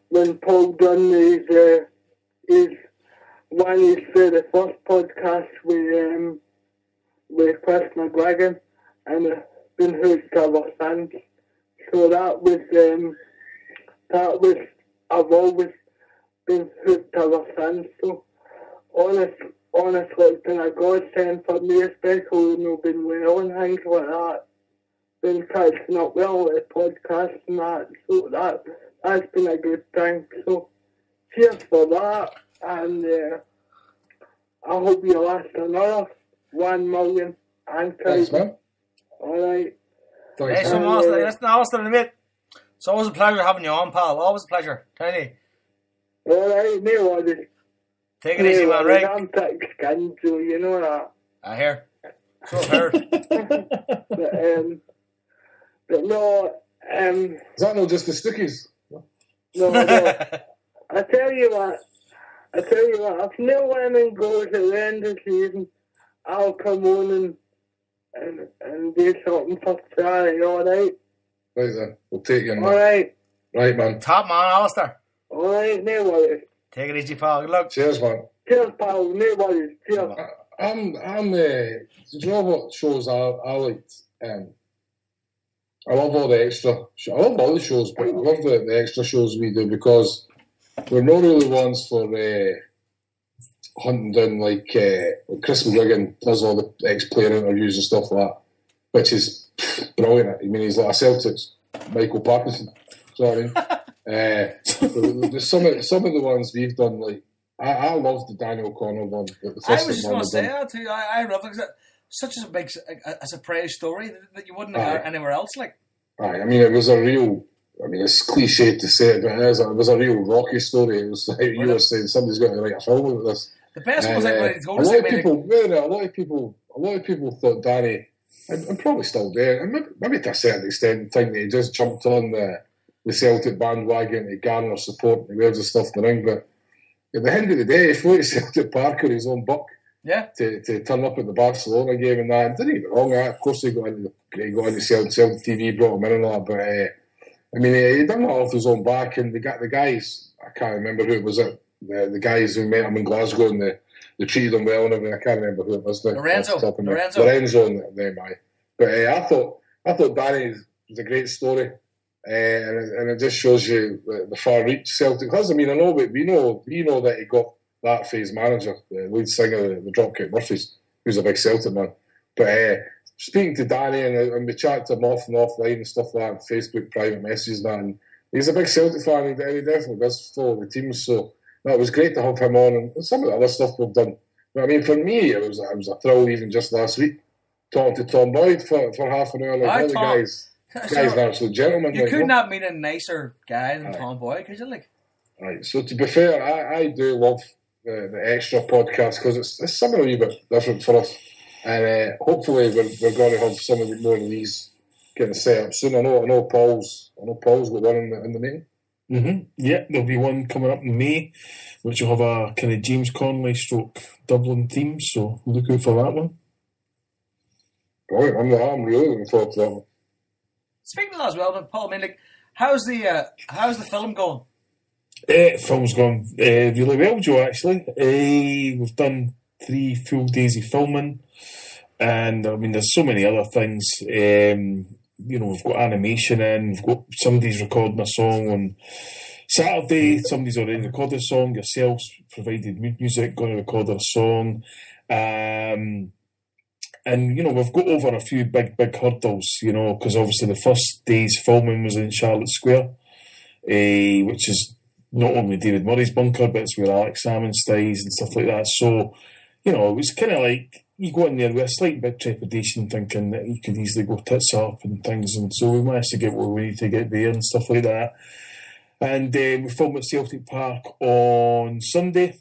when Paul done his the first podcast with Chris McGuigan, and been hooked ever since. So that was I've always been hooked ever since. So honestly, it's been a godsend for me, especially when I've been well and things like that. Been catching up well with the podcast and that. So that's been a good thing. So cheers for that, and I hope you last another 1 million and thanks, man. Alright. Thanks so much. Listen, Alistair, in a bit. It's always a pleasure having you on, pal. Always a pleasure. Tiny. Alright, no worries. Take it easy, man, right? I'm thick skinned, so you know that. I hear. So I've heard. But no, is that not just the Stookies? No. I tell you what, if Neil Lennon goes at the end of the season, I'll come on and do something for charity, alright? Right then, we'll take you on that. Alright. Right, man. Top man, Alistair. Alright, no worries. Take it easy, pal. Good luck. Cheers, man. Cheers, pal. No worries. Cheers. Do you know what shows I liked? I love all the extra. I love all the shows, but I love the extra shows we do because we're not really ones for hunting down like Chris McGuigan does all the ex-player interviews and stuff like that, which is brilliant. I mean, he's like a Celtics Michael Parkinson. Do you know what I mean? There's some of the ones we've done. Like I love the Daniel O'Connor one. The I was just going to say that too. I love it. Such a big a surprise story that you wouldn't have heard anywhere else. Like, I mean, it was a real. I mean, it's cliched to say it, but it was a real Rocky story. It was like you were saying, somebody's going to write a film about this. The best one was like when he told a us. lot of people thought Danny, and probably still there, and maybe to a certain extent, think that he just jumped on the the Celtic bandwagon to garner support and he wears the stuff in the ring. But at the end of the day, he flew to Celtic Park on his own buck to turn up at the Barcelona game and that. Didn't get me wrong, of course he got into Celtic TV, brought him in and all that, but I mean, he done that off his own back, and the guys, I can't remember who it was, the guys who met him in Glasgow and they treated him well and everything. I can't remember who it was. Lorenzo. And them, aye. But I thought Danny was a great story, and it just shows you the far reach Celtic has. I mean, I know we know that he got that for his manager, the lead singer of the Dropkick Murphys, who's a big Celtic man. But speaking to Danny, and we chat to him off and offline and stuff like that, Facebook private messages and that, and he's a big Celtic fan, and he definitely does follow the team, so that was great to have him on, and some of the other stuff we've done. But I mean, for me, it was a thrill even just last week, talking to Tom Boyd for half an hour. Like, the guy's an absolute gentleman. You could not meet a nicer guy than Tom Boyd, could you? Like, right. So to be fair, I do love the extra podcast because it's something a wee bit different for us. And hopefully we're going to have some of more of these getting set up soon. I know Paul's got one in the meeting. Mm-hmm. Yeah, there'll be one coming up in May, which will have a kind of James Conley stroke Dublin theme. So look out for that one. Right, I'm really looking forward to that one. Speaking of that as well, Paul, I mean, like, how's the film going? Film's gone really well, Joe. Actually, we've done 3 full days of filming. And I mean, there's so many other things. We've got animation in. We've got somebody's recording a song on Saturday. Somebody's already recorded a song. Yourselves provided music, going to record a song. And we've got over a few big hurdles. Because obviously the first day's filming was in Charlotte Square, which is not only David Murray's bunker, but it's where Alex Salmon stays and stuff like that. So, it was kind of like, you go in there with a slight bit of trepidation, thinking that you could easily go tits up and things, and so we managed to get where we need to get there and stuff like that. And we filmed at Celtic Park on Sunday.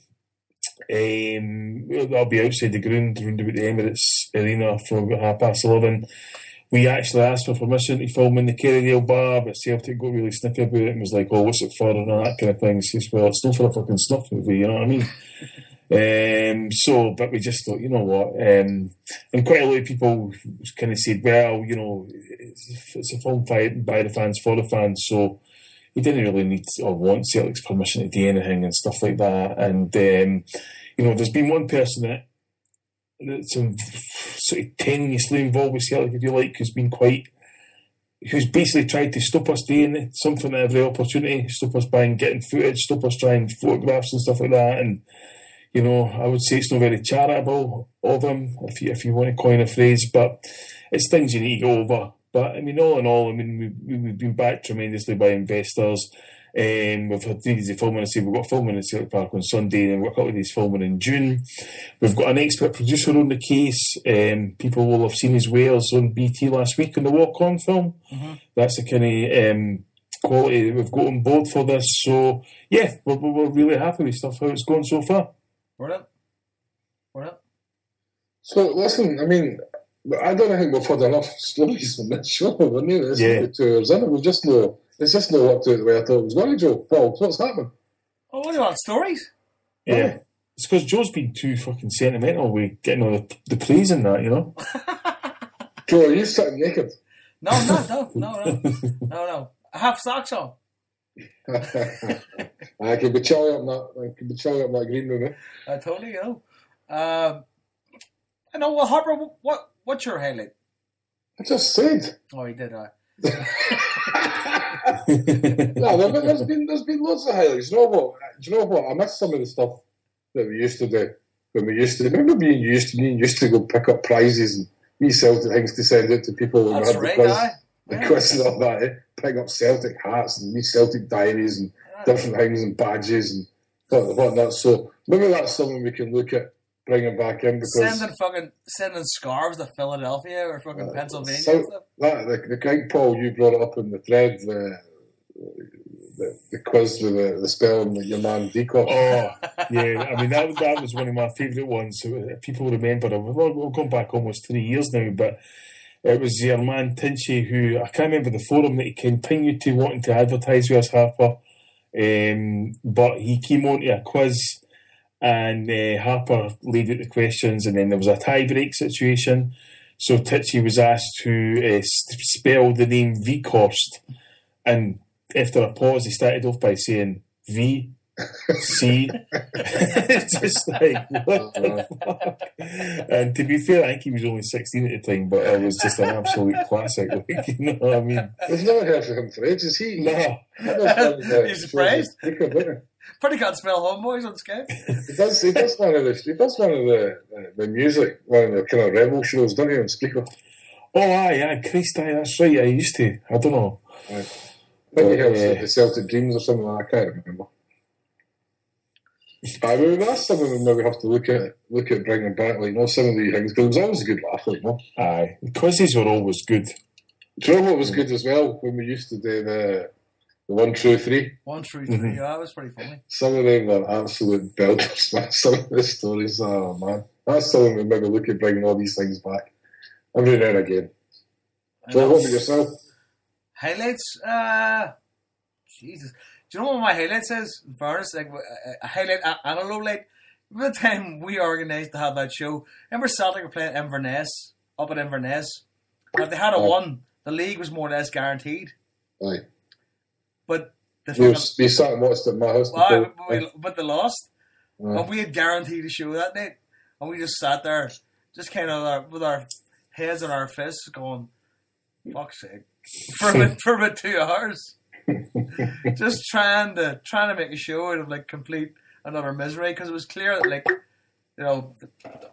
I'll be outside the ground around about the Emirates Arena from about 11:30. We actually asked for permission to film in the Kerrydale bar, but Celtic got really snippy about it and was like, "Oh, what's it for?" and all that kind of thing. He says, "Well, it's not for a fucking snuff movie, you know what I mean?" But we just thought, you know what, and quite a lot of people kind of said, well, it's a film by the fans for the fans, so he didn't really need or want Celtic's permission to do anything and stuff like that. And there's been one person that's sort of tenuously involved with Celtic, if you like, who's basically tried to stop us doing something at every opportunity, stop us buying, getting footage, stop us trying photographs and stuff like that. And I would say it's not very charitable of him, if you want to coin a phrase, but it's things you need to go over. But I mean, all in all, we've been backed tremendously by investors. We've had 3 days of filming. We've got filming in Celtic Park on Sunday, and we've got a couple of days filming in June. We've got an expert producer on the case. People will have seen his wares on BT last week on the Walk On film. Mm-hmm. That's the kind of quality that we've got on board for this. So yeah, we're really happy with stuff, how it's going so far. Brilliant. So listen, I mean, I don't think we've had enough stories from this show. I mean, it's 2 hours in. It's just not worked out the way I thought it was going to, Joe. Paul, what's happening? Oh, what do you want, stories? Yeah. It's because Joe's been too fucking sentimental with getting all the praise and that, Joe, are you sitting naked? No. I have socks on. I can be chilly up that green room, I totally I know. Well, Harper, what's your highlight? I just said. Oh, he did. No, there's been loads of highlights. Do you know what? I miss some of the stuff that we used to do. Remember me and used to go pick up prizes and me Celtic things to send out to people. That's right, the quiz and all that. Pick up Celtic hats and me Celtic diaries and different things and badges and whatnot. So maybe that's something we can look at bringing back in, because sending scarves to Philadelphia or fucking Pennsylvania so and stuff. The kind, Paul, you brought it up in the thread, the quiz with the spelling that your man Decock. Oh, yeah. I mean, that was one of my favourite ones. So people remember it. We've gone back almost 3 years now, but It was your man Tinchy who, I can't remember the forum that he continued to wanting to advertise with us, Harper. But he came on to a quiz and Harper laid out the questions, and then there was a tie-break situation. So Titchy was asked to spell the name Vikhorst, and after a pause he started off by saying V C. It's just like, what the fuck? And to be fair, I think he was only 16 at the time, but it was just an absolute classic. Like, you know what I mean? We've never heard from him for ages. He No. You're surprised? Pretty can't spell HomeBhoys on Skype. He does one of the music, one of the kind of rebel shows, doesn't he, on Spreaker? Oh, aye, Christ, aye, that's right. I used to. I don't know. I think he helps the Celtic Dreams or something like that. I can't remember. I mean, that's something we maybe have to look at bringing back, like, you know, some of the things, because it was always a good laugh, like, you know. Aye, the quizzes were always good. Do you know what was good as well, when we used to do the 1, 2, 3? 1, 2, 3, yeah, that was pretty funny. Some of them were absolute belters, man. Some of the stories, oh man. That's something we maybe look at bringing all these things back every now and again. So, what about yourself? Highlights? Jesus. Do you know what my highlights is? In fairness, like a highlight and a low light. By the time we organised to have that show, remember Celtic were playing Inverness, up at Inverness? Now, if they had a won, the league was more or less guaranteed. Aye. But we sat and watched it at my house. But they lost. And we had guaranteed a show that night. And we just sat there, just kind of with our heads in our fists going, fuck's sake. For about 2 hours. Just trying to make a show out of like complete and utter misery, because it was clear that, like, you know,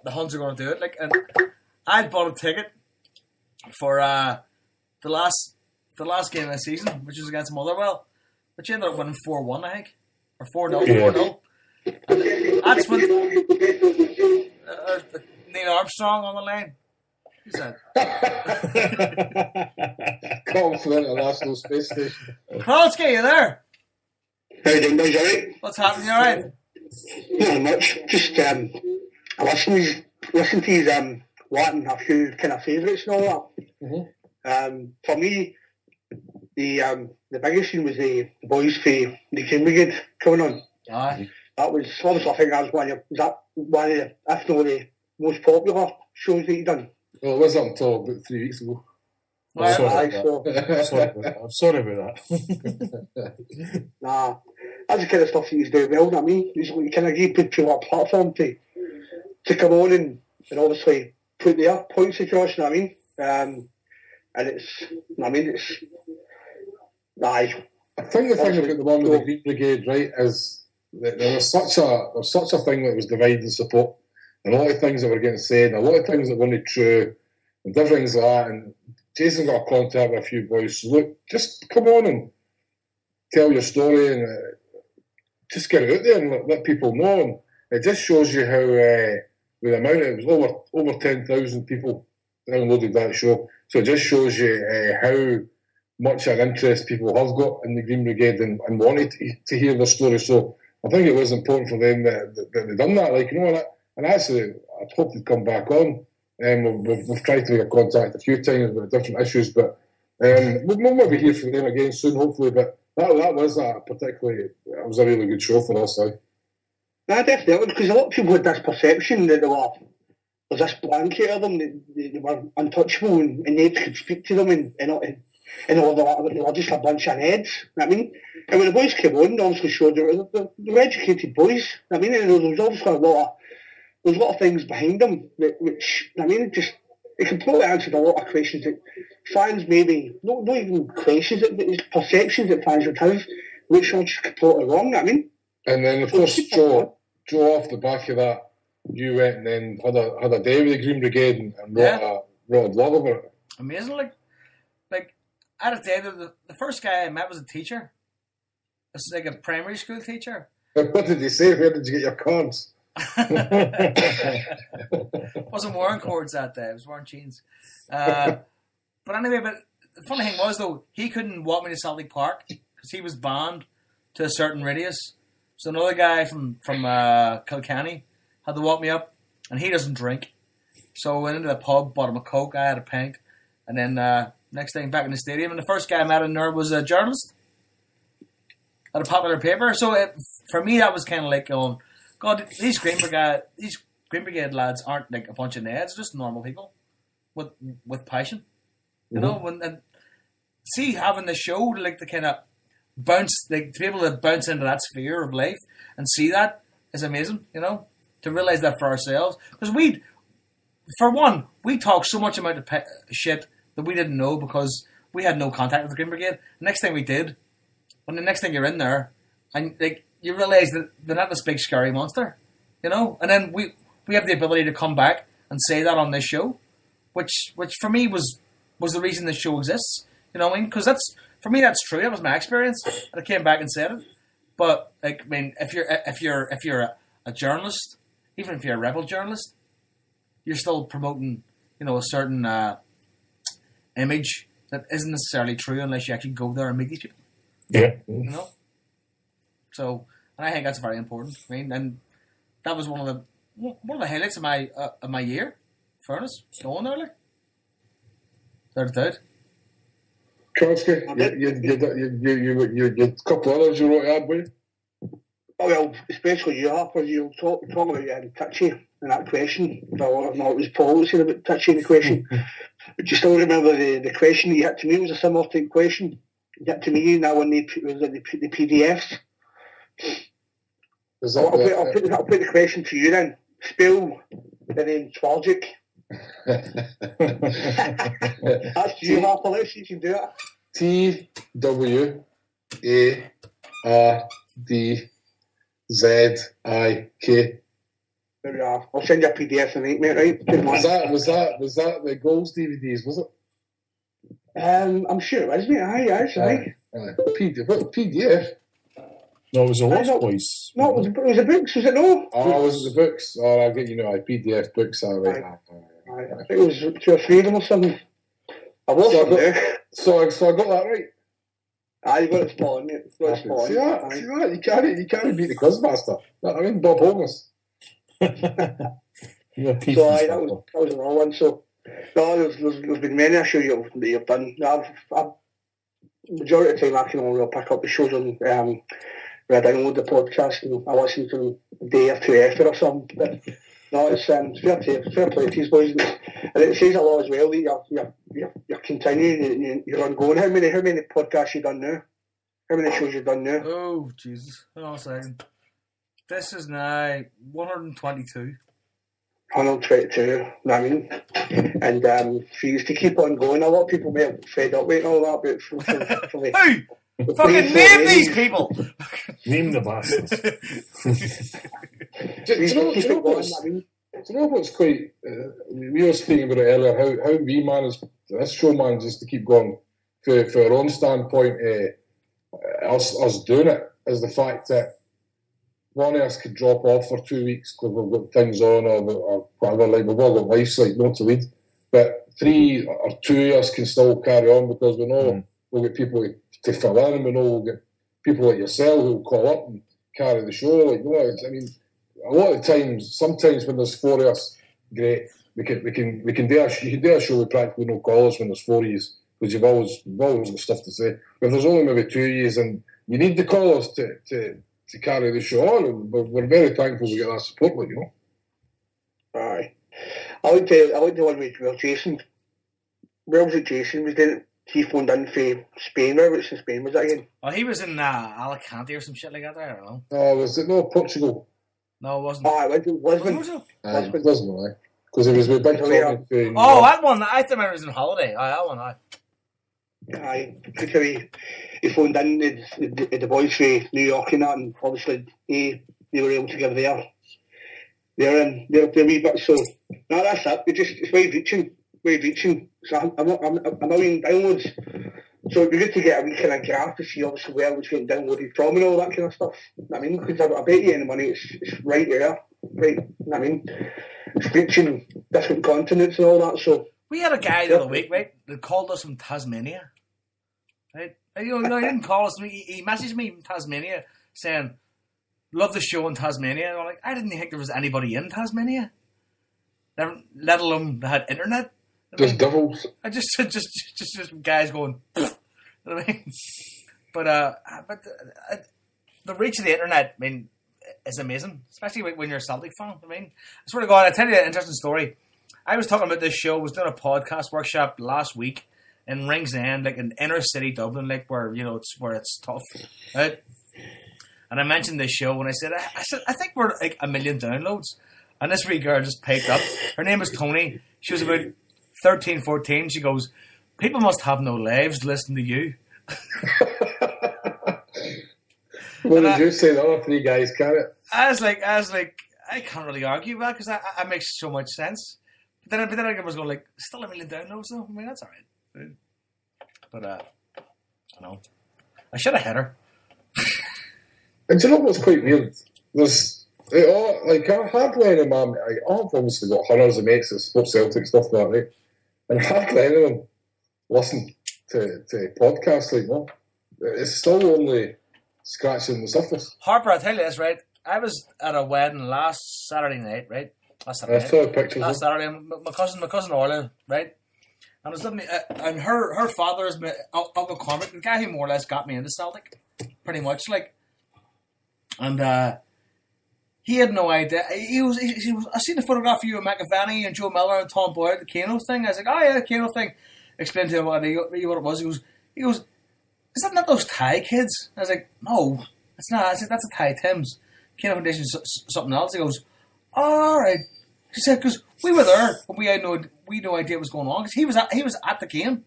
the Huns are going to do it. Like, and I'd bought a ticket for the last game of the season, which was against Motherwell, which ended up winning 4-1, I think, or 4-0. That's when Neil Armstrong on the line. Who's that? Confident International Space Station. Kralski, you there? How you doing, guys? Alright? What's happening? You alright? Not much. Just I listen to his Latin, a few kind of favourites and all that. For me, the biggest thing was the boys for the King Brigade coming on. Aye. That was obviously, I think that was one of the, if not the most popular shows that he done. Well, it was up until about 3 weeks ago. I'm sorry about that. Nah, that's the kind of stuff that he's doing well, you know what I mean? You kind of give people a platform to come on and obviously put their points across, you know what I mean? And it's, you know what I mean, it's, aye. I think the thing about the one with the Green Brigade, right, is that there was such a thing that was dividing support. And a lot of things that were getting said, and a lot of things that weren't true, and different things like that. And Jason got a contact with a few boys. So look, just come on and tell your story, and just get it out there and let people know. And it just shows you how, with the amount, it was over 10,000 people downloaded that show. So it just shows you how much an interest people have got in the Green Brigade and wanted to hear their story. So I think it was important for them that they done that. Like, you know, and actually, I'd hope they'd come back on. We've tried to make a contact a few times with different issues, but we'll maybe hear from them again soon, hopefully. But that was it was a really good show for us. Nah, definitely, because a lot of people had this perception that there was this blanket of them, they were untouchable and nobody could speak to them, and they were just a bunch of heads, you know what I mean? And when the boys came on, they obviously showed they were educated boys, you know what I mean? And there was obviously a lot of things behind them, which, I mean, it completely answered a lot of questions that fans maybe, not even questions, but it's perceptions that fans would have, which are just completely wrong, you know what I mean? And then, of course, Joe, off the back of that, you went and then had a day with the Green Brigade and wrote a blog about it. Amazing, like at the end of the first guy I met was a teacher. It's like a primary school teacher. What did he say? Where did you get your cards? Wasn't wearing cords that day. I was wearing jeans. But anyway, the funny thing was, though, he couldn't walk me to Celtic Park because he was banned to a certain radius. So another guy from Kilkenny had to walk me up, and he doesn't drink. So I went into the pub, bought him a Coke, I had a pint, And then next thing, back in the stadium, and the first guy I met in there was a journalist at a popular paper. So for me, that was kind of like going, God, these Green Brigade lads aren't like a bunch of Neds, just normal people with passion. You know, and see, having the show, like the kind of bounce, like to be able to bounce into that sphere of life and see that is amazing. You know, to realize that for ourselves, because for one, we talk so much about the shit that we didn't know because we had no contact with the Green Brigade. The next thing we did, when the next thing you're in there, and like you realize that they're not this big scary monster, you know, and then we have the ability to come back and say that on this show, which for me was the reason this show exists. You know what I mean? Because for me that's true. That was my experience, and I came back and said it. But like, I mean, if you're a journalist, even if you're a rebel journalist, you're still promoting, you know, a certain image that isn't necessarily true unless you actually go there and meet these people. Yeah. You know. So, and I think that's very important. I mean, and that was one of the highlights of my year. Fairness, going there, like. There's that. Kronsky, you a couple others you wrote out with? Oh, well, especially you, Harper, you talk about Touchy and that question. No, it was Paul that said about Touchy in the question. But you still remember the question that you had to me was a similar type question. You had to me now when it was the PDFs. I'll put the question to you then. Spell the name Twargic. That's you, Harper. Let's see if you can do it. TWARDZIK. There we are. I'll send you a PDF tonight, mate. Right? Was that the Goals DVDs? Was it? I'm sure it was, mate. Aye. PDF. No, it was the Lost Boys. No, it was the books. Was it no? Oh, was it the books? Oh, I get PDF books. All right. I think it was 2 or 3 of them or something. I lost them there. So I got that right. Aye, you got it spot on, mate. You got it spot on. See that? You can't beat the Quizmaster. I mean, Bob Holmes. So aye, that was another one. So no, there's been many a show you've done. I've majority of the time I can only pick up the shows on where I download the podcast and I listen to them a day or two after or something. But no, it's fair play to these boys, and it says a lot as well that you're continuing, you're ongoing. How many podcasts you done now? How many shows you done now? Oh Jesus! Hold on a second. This is now 122. 122, you know what I mean? And if you used to keep on going, a lot of people may have fed up with all that, but from hey! Fucking name these people! Name the bastards. Do you know what's quite... we were speaking about it earlier, how we manage, this show manages to keep going for our own standpoint, us doing it, is the fact that one of us could drop off for 2 weeks because we've got things on or whatever, like we've all got lives, like not to lead. But 3 or 2 of us can still carry on because we know we'll get people to fill in, and we know we'll get people like yourself who'll call up and carry the show. Like, you know, I mean, a lot of times, sometimes when there's 4 of us, great, we can do a show with practically no callers when there's 4 of you because you've always got stuff to say. But if there's only maybe 2 of you, and you need the callers to carry the show on, and we're very thankful we get that support, like, you know. Aye. I like the one with Jason. Where was it Jason was doing it? He phoned in for Spain. Where was it in Spain? Was that again? Oh, he was in Alicante or some shit like that there, I don't know. Oh, was it Portugal? No, it wasn't. Oh, I went to Lisbon. It wasn't, right? Because it was with Big Tom. Oh, that one. I thought it was in Holiday. Aye, that one, aye. Aye. He phoned in the boys from New York and that, and obviously they were able to give their wee bit. So, no, that's it. It's wide reaching. So a million downloads. So it'd be good to get a wee kind of graph to see obviously where it was getting downloaded from and all that kind of stuff. I mean, because I bet you any money, it's right there. Right, I mean, it's reaching different continents and all that. So we had a guy the other week, right, that called us from Tasmania. Right? You know, he didn't call us. He messaged me from Tasmania saying, "Love the show in Tasmania." And I'm like, I didn't think there was anybody in Tasmania, let alone they had internet. Just devils. I just guys going. You know what I mean? But the reach of the internet, I mean, is amazing, especially when you're a Celtic fan. I mean, I swear to God, I'll tell you an interesting story. I was talking about this show. I was doing a podcast workshop last week in Ringsend, like in inner city Dublin, like where it's tough, right? And I mentioned this show and I said I think we're like 1 million downloads. And this wee girl just piped up. Her name was Tony. She was about 13, 14. She goes, "People must have no lives listening to you." What did you say? The other three guys can it? I was like, I can't really argue with that because that makes so much sense. But then I was going like, still 1 million downloads though. I mean, that's all right. But I know. I should have hit her. And do you know what's quite weird? There's hardly any man. I've obviously got hundreds of mates that support Celtic stuff like that, right? And hardly any of them listen to podcasts like that. It's still only scratching the surface. Harper, I'll tell you this, right? I was at a wedding last Saturday night, right? Last Saturday, my cousin Orla, right? And I was living, and her father is Uncle Cormac, the guy who more or less got me into Celtic, pretty much, like. And he had no idea. He was. I seen the photograph of you and McAvaney and Joe Miller and Tom Boyd, the Kano thing. I was like, oh yeah, the Kano thing. Explained to him what it was. He goes, is that not those Thai kids? I was like, no, it's not. I said, that's a Thai Tim's. Kano Foundation's something else. He goes, oh, all right. He said, because we were there, but we had no idea what was going on. Because he was at the game.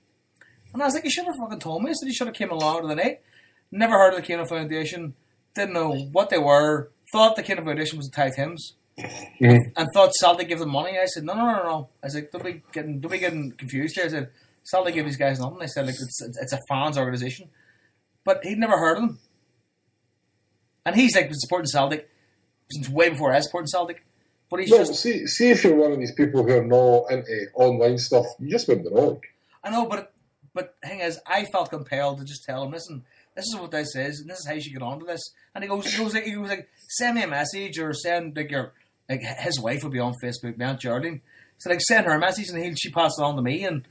And I was like, you should have fucking told me. I said, you should have came along to the night. Never heard of the Kano Foundation. Didn't know what they were. Thought the Kano Foundation was the Thai Tim's. And thought Celtic gave them money. I said, no. I was like, don't be getting confused here. I said, Celtic gave these guys nothing. I said, like, it's a fans organisation. But he'd never heard of them. And he's like been supporting Celtic since way before I was supporting Celtic. But he's see if you're one of these people who are not into online stuff, you just wouldn't know. I know, but the thing is, I felt compelled to just tell him, listen, this is what this is, and this is how you should get onto this. And he goes like, send me a message or send like his wife would be on Facebook, my Aunt Geraldine. So like send her a message and she passed it on to me, and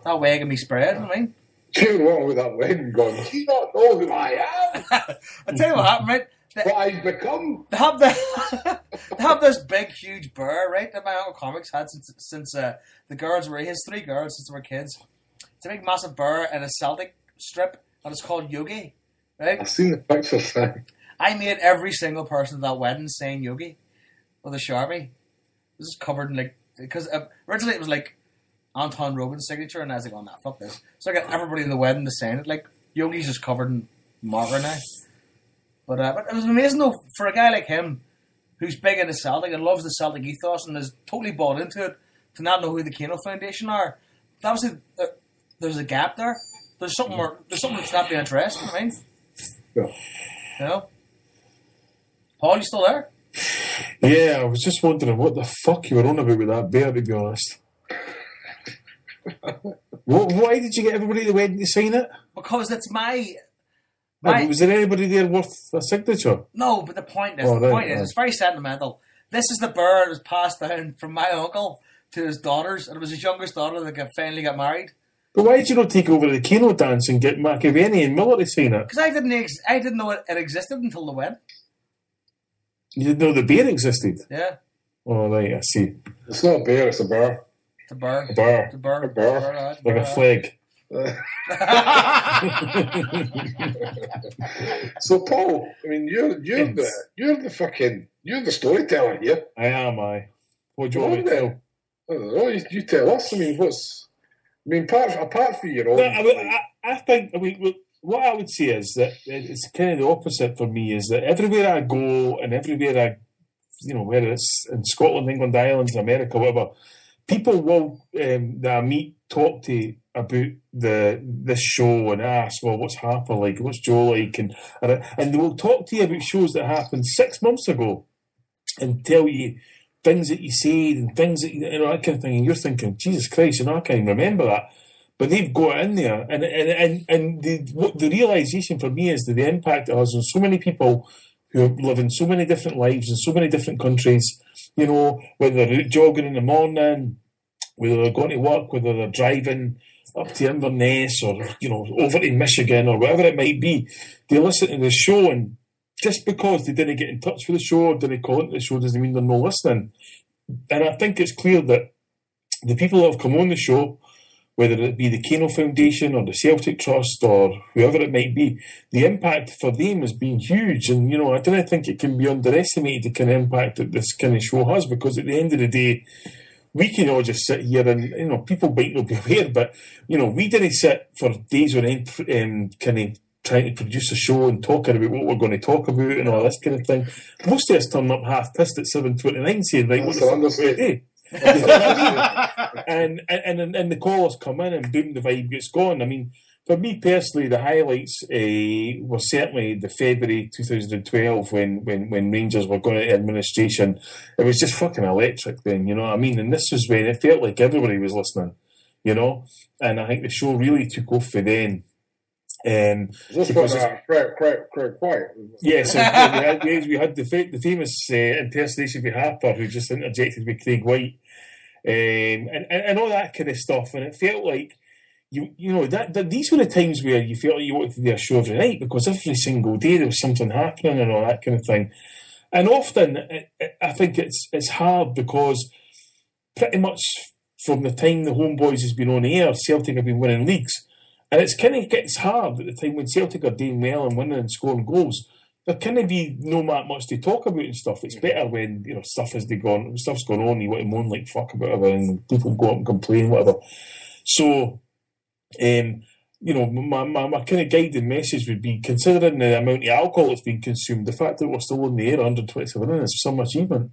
that way I can be spread. You know what I mean? You're wrong with that wedding going, do you not know who I am? I'll tell you what happened, right? What I've become. They have this big, huge bear, right, that my Uncle Comics had since the girls were, he has 3 girls since they were kids. It's a big, massive bear in a Celtic strip, and it's called Yogi, right? I've seen the pictures, man. I made every single person at that wedding saying Yogi with a Sharpie. This is covered in, like, because originally it was like Anton Robin's signature, and I was like, oh, nah, fuck this. So I got everybody in the wedding to sign it. Like, Yogi's just covered in marker now. But it was amazing, though, for a guy like him, who's big into Celtic and loves the Celtic ethos and is totally bought into it, to not know who the Kano Foundation are. Obviously, there's a gap there. There's something that's not being addressed, you know what I mean? Yeah. You know? Paul, you still there? Yeah, I was just wondering what the fuck you were on about with that bear, to be honest. Why did you get everybody at the wedding to sign it? Because it's my was there anybody there worth a signature? No, but the point is, it's very sentimental. This is the bear that was passed down from my uncle to his daughters, and it was his youngest daughter that finally got married. But why did you not take over the Kano dance and get McAvaney and Miller to sign it? Because I didn't know it existed until the wedding. You didn't know the bear existed? Yeah. Oh, right, I see. It's not a bear, it's a bear. It's a bear. A bear. It's a bear. A bear. Like a flag. So, Paul, I mean, you're the storyteller here. I am, What do you want me to tell? I don't know, you tell us. I mean, apart from your own... I think, what I would say is that it's kind of the opposite for me, is that everywhere I go and everywhere whether it's in Scotland, England, Ireland, America, whatever, people will, that I meet, talk to about this show and ask, well, what's Harper like? What's Joe like? And they will talk to you about shows that happened 6 months ago and tell you things that you said and things that, that kind of thing. And you're thinking, Jesus Christ, I can't even remember that. But they've got in there. And the realisation for me is that the impact it has on so many people who live in so many different lives in so many different countries, whether they're out jogging in the morning, whether they're going to work, whether they're driving up to Inverness or, over to Michigan or whatever it might be, they listen to the show, and just because they didn't get in touch with the show or didn't call into the show doesn't mean they're not listening. And I think it's clear that the people that have come on the show, whether it be the Kano Foundation or the Celtic Trust or whoever it might be, the impact for them has been huge. And, I don't think it can be underestimated, the kind of impact that this kind of show has, because at the end of the day, we can all just sit here and, people might not be aware, but, we didn't sit for days on end kind of trying to produce a show and talking about what we're going to talk about and all this kind of thing. Most of us turn up half pissed at 7:29 saying, right, what the fuck are we going to do? And the callers come in and boom, the vibe gets gone. I mean, for me personally, the highlights were certainly the February 2012 when Rangers were going into administration. It was just fucking electric then, you know what I mean? And this was when it felt like everybody was listening, and I think the show really took off for then. Just quiet. Yes, we had the famous impersonation of Harper, who just interjected with Craig White, and all that kind of stuff. And it felt like that these were the times where you felt like you wanted to do a show every night, because every single day there was something happening and all that kind of thing. And often I think it's hard, because pretty much from the time the HomeBhoys has been on air, Celtic have been winning leagues. And it's kind of gets hard at the time when Celtic are doing well and winning and scoring goals. There kind of be no much to talk about and stuff. It's better when stuff's going on. You want to moan like fuck about it, and people go up and complain, whatever. So, my kind of guiding message would be, considering the amount of alcohol that's been consumed, the fact that we're still on the air 127 minutes is some achievement.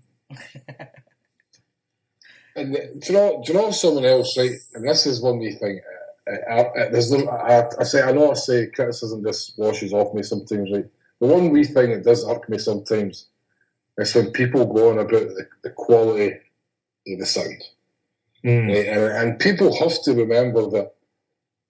And do you know someone else, right? And this is one wee thing. I say criticism just washes off me sometimes, right? The one wee thing that does irk me sometimes is when people go on about the quality of the sound. Right? And people have to remember that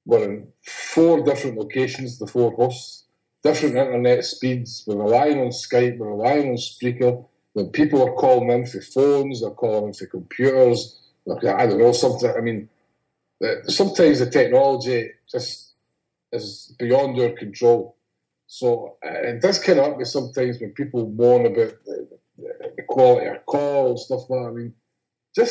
we're in 4 different locations, the 4 hosts, different internet speeds, we're relying on Skype, we're relying on Spreaker. When people are calling in for phones, they're calling in for computers, I don't know, something. I mean, sometimes the technology just is beyond our control. So it does kind of hurt me sometimes when people moan about the quality of calls, stuff like that. I mean, I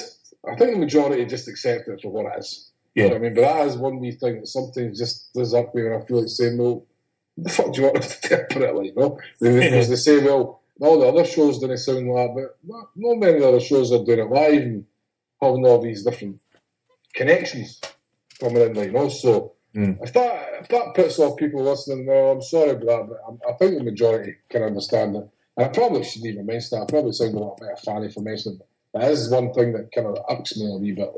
think the majority just accept it for what it is. Yeah. You know what I mean? But that is one wee thing that sometimes just does hurt me when I feel like saying, no, what the fuck do you want us to interpret it like, Because they say, well, all the other shows don't sound like that, but not many other shows are doing it live and having all these different connections coming in, So if that puts off people listening, no, I'm sorry about that, but I think the majority can understand it. And I probably shouldn't even mention that. I probably sound a lot better fanny for mentioning it. That is one thing that kind of irks me a wee bit.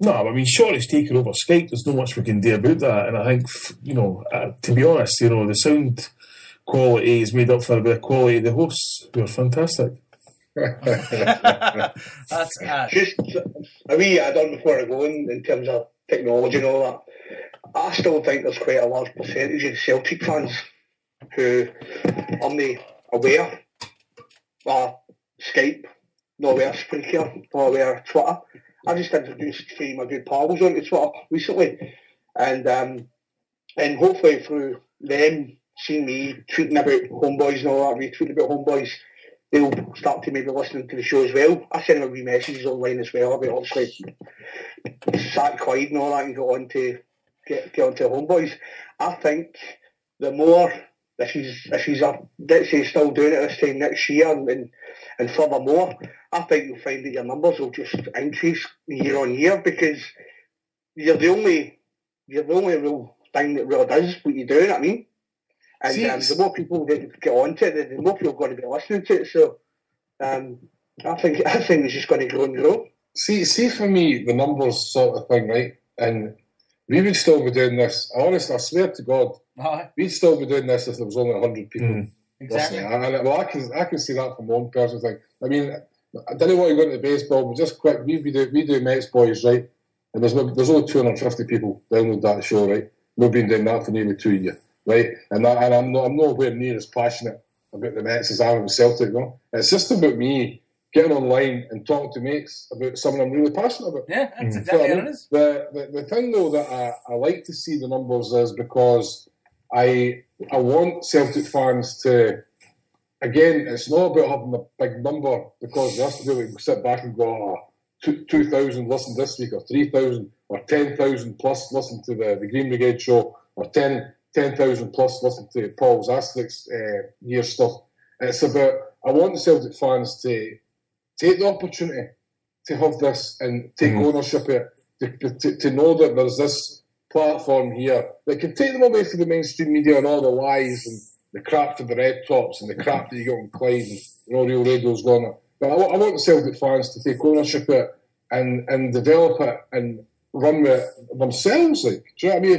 No, I mean, sure, it's taken over Skype. There's not much we can do about that. And I think, to be honest, the sound quality is made up for the quality of the hosts, who are fantastic. That's just a wee add-on before I go in terms of technology and all that. I still think there's quite a large percentage of Celtic fans who are not aware of Skype, not aware of Spreaker, not aware of Twitter. I just introduced 3 of my good pals onto Twitter recently, and hopefully through them seeing me tweeting about HomeBhoys and all that, retweeting about HomeBhoys, they'll start to maybe listening to the show as well. I send them a wee messages online as well about obviously Sack Clyde and all that, and get onto HomeBhoys. I think the more, if she's let's say still doing it this time next year and furthermore, I think you'll find that your numbers will just increase year on year, because you're the only real thing that really does what you do, you know what I mean? And the more people get onto it, the more people are going to be listening to it. So I think it's just going to grow and grow. See, for me, the numbers sort of thing, right? And we would still be doing this. Honestly, I swear to God, we'd still be doing this if there was only 100 people exactly. listening. I can see that from one person thing. I mean, I didn't want to go into baseball, but just quick, we do Mets Boys, right? And there's only 250 people download that show, right? We've been doing that for nearly 2 years. Right, and I'm nowhere near as passionate about the Mets as I am with Celtic. It's just about me getting online and talking to mates about something I'm really passionate about. Yeah, that's exactly what it is. The thing though that I like to see the numbers is because I want Celtic fans to, again, it's not about having a big number, because the rest of people sit back and go, 2,000 listened this week, or 3,000, or 10,000 plus listened to the Green Brigade show, or 10,000 plus listened to Paul's Asterix year stuff. It's about, I want the Celtic fans to take the opportunity to have this and take ownership of it, to know that there's this platform here that can take them away from the mainstream media and all the lies and the crap to the Red Tops and the crap that you get on Clyde and all real radio's going on. But I want the Celtic fans to take ownership of it and develop it and run with it themselves. Like, do you know what I mean?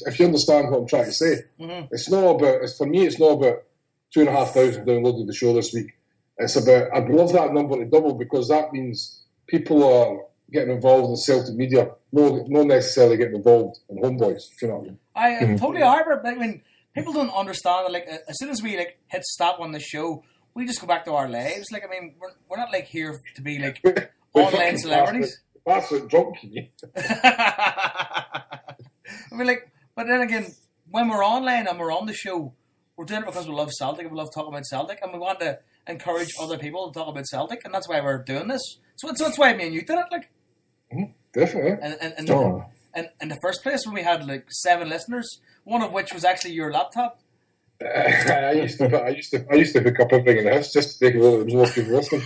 If you understand what I'm trying to say, it's not about. For me, it's not about 2,500 downloaded the show this week. It's about, I'd love that number to double, because that means people are getting involved in Celtic media, not necessarily getting involved in HomeBhoys. Do you know what I mean? I totally agree. I mean, people don't understand that. Like, as soon as we hit stop on the show, we just go back to our lives. Like, I mean, we're not here to be online celebrities. That's what drunk you. I mean, but then again, when we're online and we're on the show, we're doing it because we love Celtic and we love talking about Celtic, and we want to encourage other people to talk about Celtic, and that's why we're doing this. So that's why me and you did it, Definitely. And in the first place, when we had 7 listeners, one of which was actually your laptop. I used to hook up everything in the house just to take a look at there was more people listening.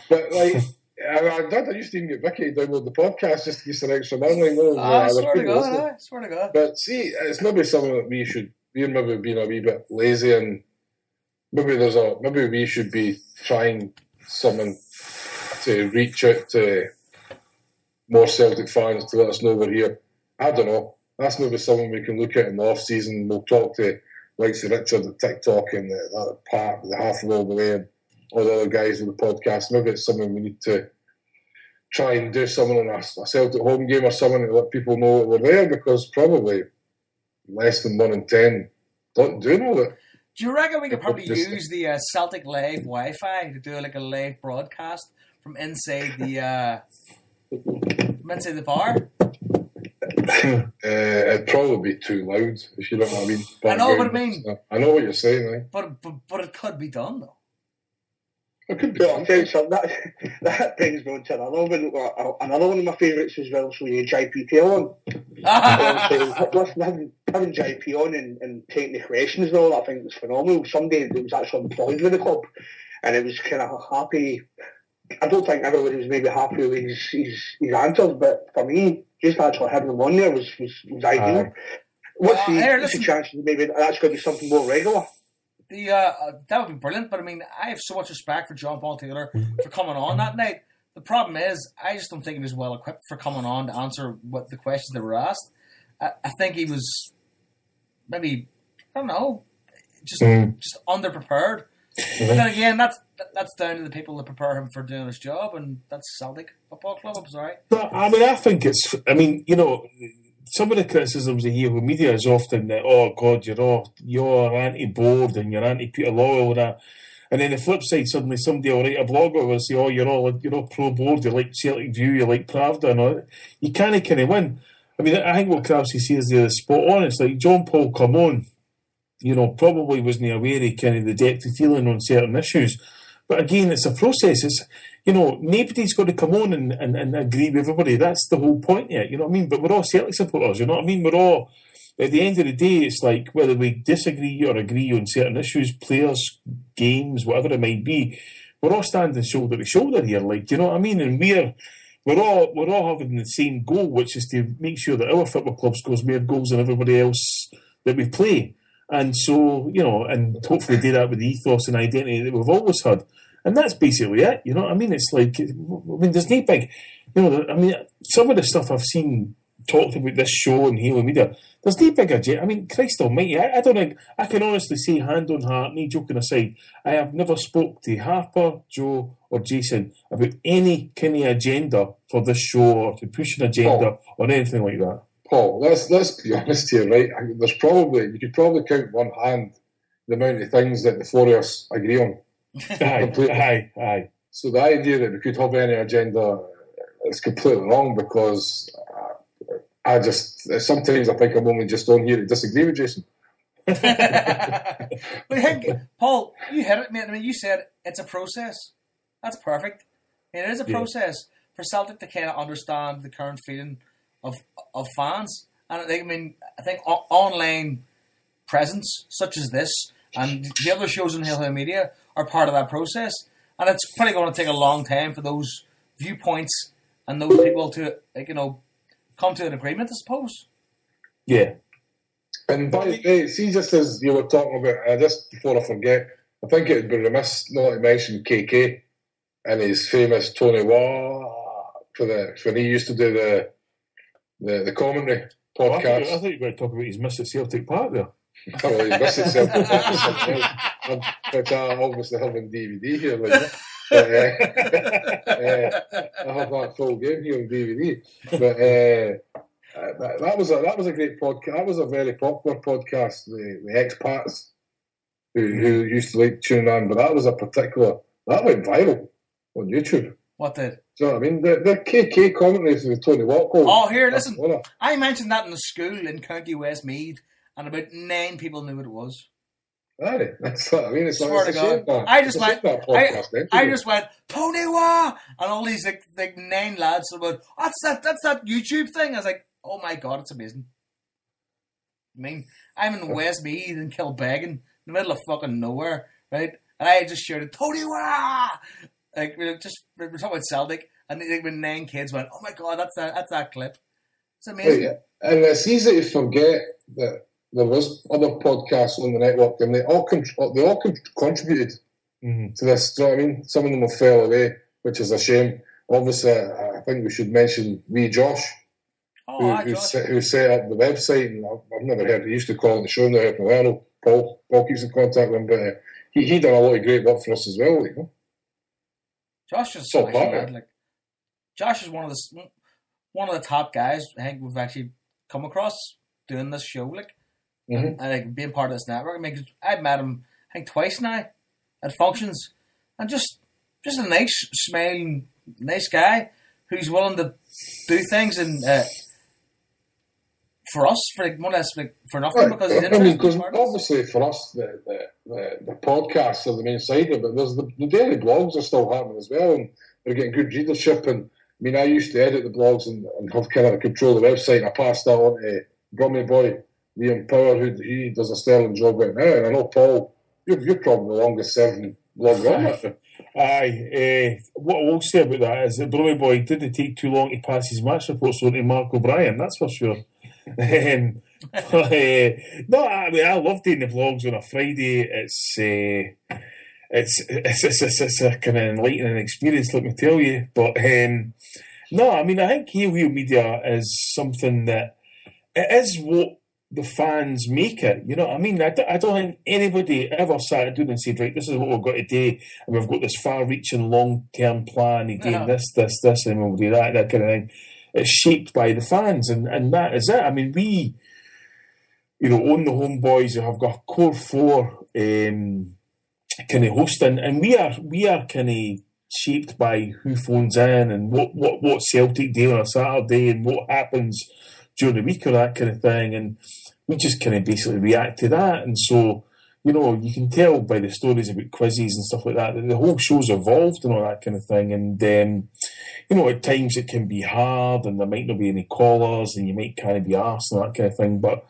But I used to even get Vicky to download the podcast just to get some extra money. I swear to God. But see, it's maybe something that we're maybe being a wee bit lazy, and maybe we should be trying something to reach out to more Celtic fans to let us know we're here. I don't know. That's maybe something we can look at in the off season. We'll talk to likes of Richard at TikTok and the Pat, the half of all the way, and all the other guys in the podcast. Maybe it's something we need to try and do something on a Celtic home game or something to let people know that we're there, because probably less than 1 in 10 don't do know that. Do you reckon we could probably use the Celtic Live Wi-Fi to do a live broadcast from inside the bar? It'd probably be too loud, if you know what I mean. I know what I mean. I know what you're saying, But it could be done, though. It could be done. I'll tell you something, that brings me on to another one of my favourites as well, so you JP Taylor on. Having JP on and taking the questions and all, I think was phenomenal. Somebody that was actually employed with the club, and it was kind of happy. I don't think everybody was maybe happy with his answers, but for me, just actually having him on there was ideal. What's the chance maybe that's going to be something more regular? That would be brilliant, but I mean, I have so much respect for John Paul Taylor for coming on that night. The problem is, I just don't think he was well equipped for coming on to answer what the questions that were asked. I think he was maybe, I don't know, just underprepared. But then again, that's down to the people that prepare him for doing his job, and that's Celtic Football Club. I'm sorry. But I mean, I think it's. I mean, some of the criticisms of HailHailMedia is often that, oh God, you're anti-board and you're anti-Peter Lawwell and that. And then the flip side, suddenly somebody will write a blog or will say, oh, you're all pro-board, you like Celtic View, you like Pravda and all that. You can't kind of win. I mean, I think what Krause says there is spot on. It's like John Paul come on, probably wasn't aware of kind of the depth of feeling on certain issues. But again, it's a process. It's, nobody's got to come on and agree with everybody. That's the whole point here, you know what I mean? But we're all Celtic supporters, you know what I mean? We're all, at the end of the day, it's like whether we disagree or agree on certain issues, players, games, whatever it might be, we're all standing shoulder to shoulder here, like, you know what I mean? And we're all having the same goal, which is to make sure that our football club scores more goals than everybody else that we play. And so, and hopefully do that with the ethos and identity that we've always had. And that's basically it, you know what I mean? It's like, there's no big, some of the stuff I've seen talked about this show and HailHailMedia, there's no big agenda. I mean, Christ almighty, I don't think, I can honestly say, hand on heart, me joking aside, I have never spoke to Harper, Joe or Jason about any kind of agenda for this show or to push an agenda or anything like that. Paul, let's be honest here, right? You could probably count one hand the amount of things that the four of us agree on. Aye. So the idea that we could have any agenda is completely wrong, because I just sometimes I think I'm only just on here to disagree with Jason. But I think, Paul, you hit it, mate. I mean, you said it's a process. That's perfect. And it is a process for Celtic to kind of understand the current feeling of fans. And I think online presence such as this and the other shows on HailHailMedia are part of that process. And it's probably going to take a long time for those viewpoints and those people to, come to an agreement, I suppose. Yeah. And by the way, see, just as you were talking about, just before I forget, I think it would be remiss not to mention KK and his famous Tony Waugh when he used to do the commentary podcast. I thought you were going to talk about his miss at Celtic Park there. Oh, his miss at Celtic Park, which I obviously have on DVD here. I have that full game here on DVD. But that was a great podcast. That was a very popular podcast. The expats who used to like tuning in, but that went viral on YouTube. What did? Do you know what I mean? The KK commentaries with Tony Waugh. Oh, here, listen. I mentioned that in the school in County Westmeath, and about 9 people knew what it was. Aye, that's what I mean. It's Swear like, to God. I just went, Tony Waugh! And all these like 9 lads about, that's that YouTube thing. I was like, oh my God, it's amazing. I mean, I'm in Westmeath in Kilbeggan, in the middle of fucking nowhere, right? And I just shouted, Tony Waugh! Like, we're talking about Celtic, and when 9 kids went, oh my God, that's that clip. It's amazing. Yeah. And it's easy to forget that there was other podcasts on the network, and they all contributed to this. Do you know what I mean? Some of them have fell away, which is a shame. Obviously, I think we should mention wee Josh, who set up the website, and I've never heard. He used to call it the show now. I know Paul keeps in contact with him, but he done a lot of great work for us as well. Josh is so bad. Like, Josh is one of the top guys I think we've actually come across doing this show, like, and like being part of this network. I mean, 'cause I've met him I think twice now at functions, and just a nice, smiling, nice guy who's willing to do things and for us, for like more or less like for nothing, because he's interested. Because obviously for us the podcasts are the main side of it, but there's the daily blogs are still happening as well, and they're getting good readership. And I mean, I used to edit the blogs and have kind of control of the website, and I passed that on to Brummy Boy Liam Power, who he does a sterling job right now. And I know, Paul, you're probably the longest serving blog on it. Aye. What I will say about that is that Brummy Boy didn't take too long to pass his match reports on to Mark O'Brien, that's for sure. No, I mean, I love doing the vlogs on a Friday. It's a kind of enlightening experience, let me tell you. But no, I mean, I think HailHailMedia is something that it is what the fans make it. You know what I mean? I don't think anybody ever sat down and said, right, this is what we've got to do, and we've got this far-reaching long-term plan of doing this, and we'll do that kind of thing. It's shaped by the fans, and that is it. I mean, we, own the HomeBhoys, we have got a core 4 kind of hosting, and we are kind of shaped by who phones in and what Celtic do on a Saturday and what happens during the week or that kind of thing, and we just kind of basically react to that. And so, you can tell by the stories about quizzes and stuff like that the whole show's evolved and all that kind of thing. And at times it can be hard, and there might not be any callers, and you might kind of be asked and that kind of thing. But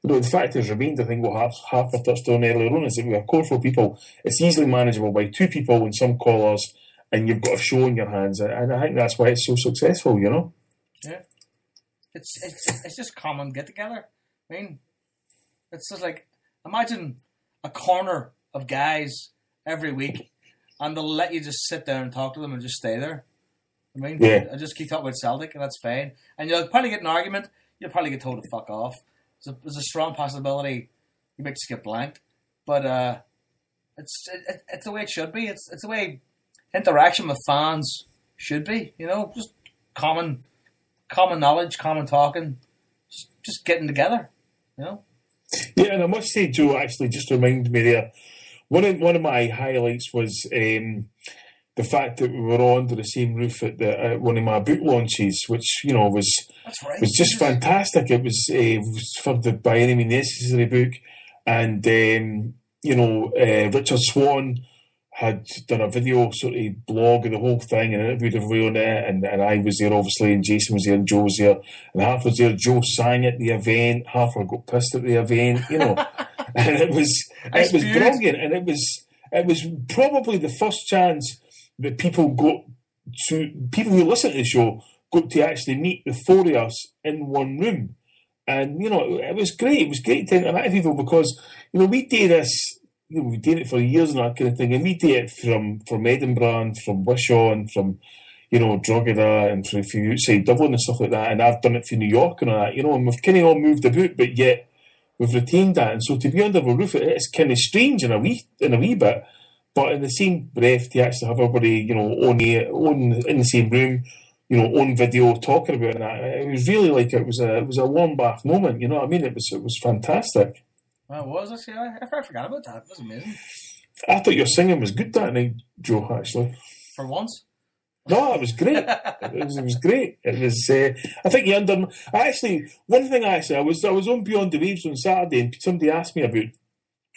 the fact has remained, I think what Harper touched on earlier on, is that we have core 4 people. It's easily manageable by 2 people and some callers, and you've got a show in your hands. And I think that's why it's so successful, Yeah. It's just common get together. I mean, it's just like, imagine a corner of guys every week, and they'll let you just sit down and talk to them and just stay there. I mean, I just keep talking about Celtic, and that's fine. And you'll probably get an argument. You'll probably get told to fuck off. There's a strong possibility you might just get blanked. But it's the way it should be. It's the way interaction with fans should be. Just common knowledge, common talking, just getting together. Yeah, and I must say, Joe, actually just reminded me there, One of my highlights was the fact that we were under the same roof at one of my book launches, which was just fantastic. It was for the By Any Means Necessary book, and Richard Swan had done a video sort of blog of the whole thing and interviewed everybody on it, and I was there obviously, and Jason was there, and Joe was there, and Half was there. Joe sang at the event, Half got pissed at the event, and it was brilliant, and it was probably the first chance that people who listen to the show got to actually meet the four of us in one room, and it was great. It was great to interact with people because we do this. We've done it for years and that kind of thing, and we do it from Edinburgh and from Wishaw and from Drogheda and from outside Dublin and stuff like that, and I've done it for New York and all that, and we've kind of all moved about, but yet we've retained that, and so to be under a roof, it's kind of strange in a wee bit, but in the same breath to actually have everybody on in the same room, on video talking about that, it was really like it was a warm bath moment. You know what I mean? It was fantastic. Well, was this? Yeah, I forgot about that. It was amazing. I thought your singing was good that night, Joe, actually. For once? No, it was great. It was great. It was. I think you under. One thing I was on Beyond the Waves on Saturday, and somebody asked me about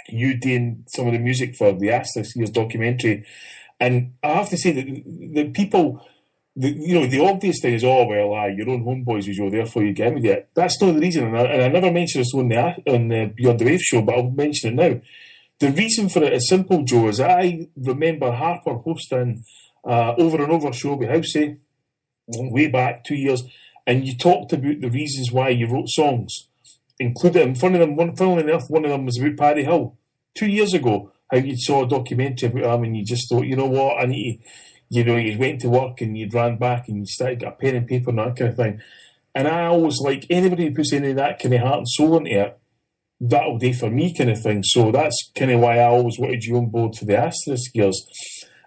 you doing some of the music for the Asterisk Years documentary, and I have to say that the people. The obvious thing is, you're on HomeBhoys, Joe, therefore you get me it. That's not the reason, and I never mentioned this on the Beyond the Wave show, but I'll mention it now. The reason for it is simple, Joe, is I remember Harper hosting Over and Over show with Housey way back 2 years, and you talked about the reasons why you wrote songs, including, funnily enough, one of them was about Paddy Hill 2 years ago, how you saw a documentary about him and you just thought, you know what, I need to... you went to work and you'd ran back and you started got a pen and paper and that kind of thing. And I always like anybody who puts any of that kind of heart and soul into it, that'll do for me kind of thing. So that's kind of why I always wanted you on board for the Asterisk Years.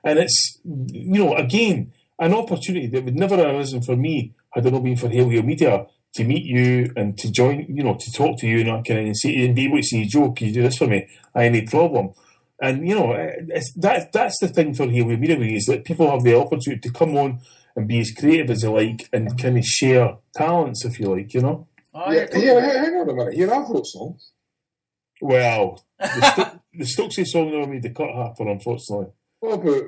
And it's, again, an opportunity that would never have arisen for me had it not been for HailHailMedia to meet you and to join, to talk to you and that kind of thing, and be able to say, Joe, can you do this for me? I have any problem. And, that's the thing for HailHailMedia is that people have the opportunity to come on and be as creative as they like and kind of share talents, if you like, hang on a minute. You're not wrote songs. Well, the Stokesy song never made the cut, Harper, unfortunately. What about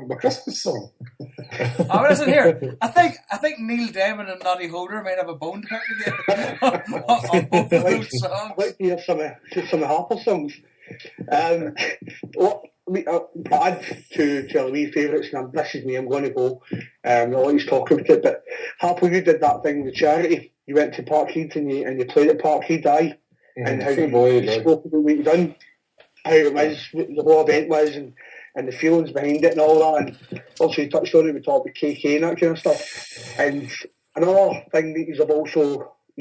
my Christmas song? Listen here. I think Neil Diamond and Noddy Holder might have a bone to pick together on both of those songs. I'd like to hear some of Harper's songs. I'll add to our wee favourites, and this is me, I'm going to go. I'll let you talk about it, but Harper, you did that thing with charity. You went to Parkhead and you played at Parkhead, and how you spoke about what you done. How it was, what the whole event was, and the feelings behind it and all that, and also you touched on it, we talked about KK and that kind of stuff. And another thing that you've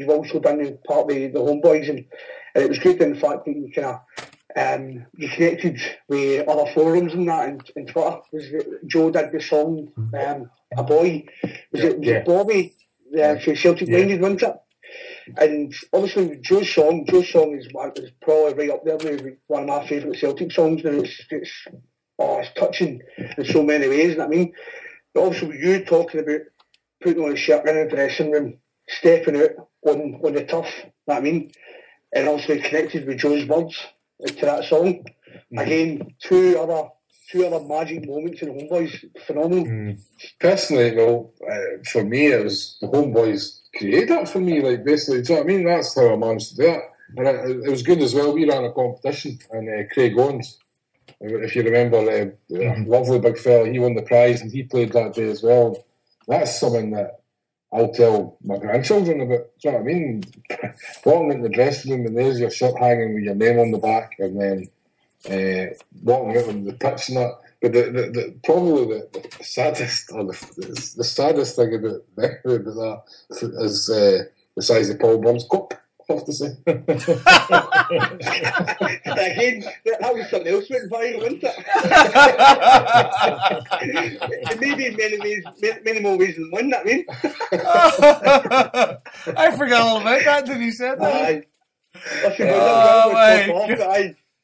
also done in part with the HomeBhoys, and it was good in the fact that you kind of you connected with other forums and that, and Twitter. Joe did the song A Boy. Was it Bobby for Celtic Minded, wasn't it? And obviously Joe's song is probably right up there with one of my favourite Celtic songs. And it's touching in so many ways, you know what I mean? But also with you talking about putting on a shirt in the dressing room, stepping out on the turf, you know what I mean? And also connected with Joe's words to that song. Again, two other magic moments in HomeBhoys, phenomenal. Personally, for me it was the HomeBhoys created that for me, like basically, do you know what I mean? That's how I managed to do it. And it was good as well. We ran a competition, and Craig Owens, if you remember, lovely big fella, he won the prize and he played that day as well. That's something that I'll tell my grandchildren about. Do you know what I mean? Walking into the dressing room and there's your shirt hanging with your name on the back, and then walking out on the pitch and that. But probably the saddest, or the saddest thing about that is the size of Paul Brum's cup, I have to say. Again, that was something else went viral, wasn't it? Maybe many more ways than one, that mean. I forgot all about that until you said that.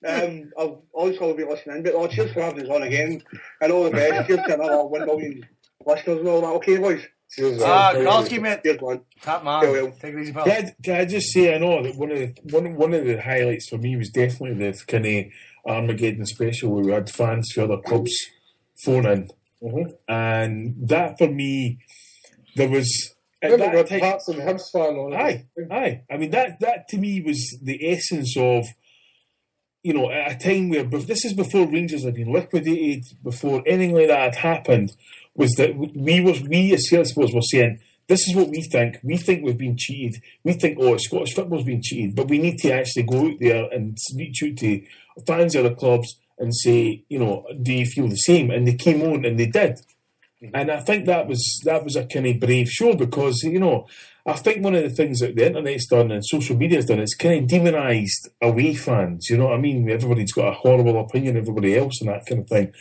I'll always will be listening. But cheers for having us on again. And all the best. Cheers to another 1 million listeners and all that. Okay, boys? Cheers, Kralski, mate. Cheers, man. Top man. Farewell. Take it easy, pal. Can I just say, I know that one of the highlights for me was definitely the kind of Armageddon special where we had fans for other clubs phone in. And that for me, there was... At Remember, that we had time, Hearts and Hibs fan on it. Aye. I mean, that to me was the essence of, you know, at a time where, this is before Rangers had been liquidated, before anything like that had happened, was that we as sales supporters were saying, this is what we think. We think we've been cheated. We think, Scottish football's been cheated. But we need to actually go out there and reach out to fans of the clubs and say, you know, do you feel the same? And they came on and they did. And I think that was a kind of brave show because, you know, I think one of the things that the internet's done and social media's done is kind of demonised away fans, you know what I mean? Everybody's got a horrible opinion of everybody else and that kind of thing.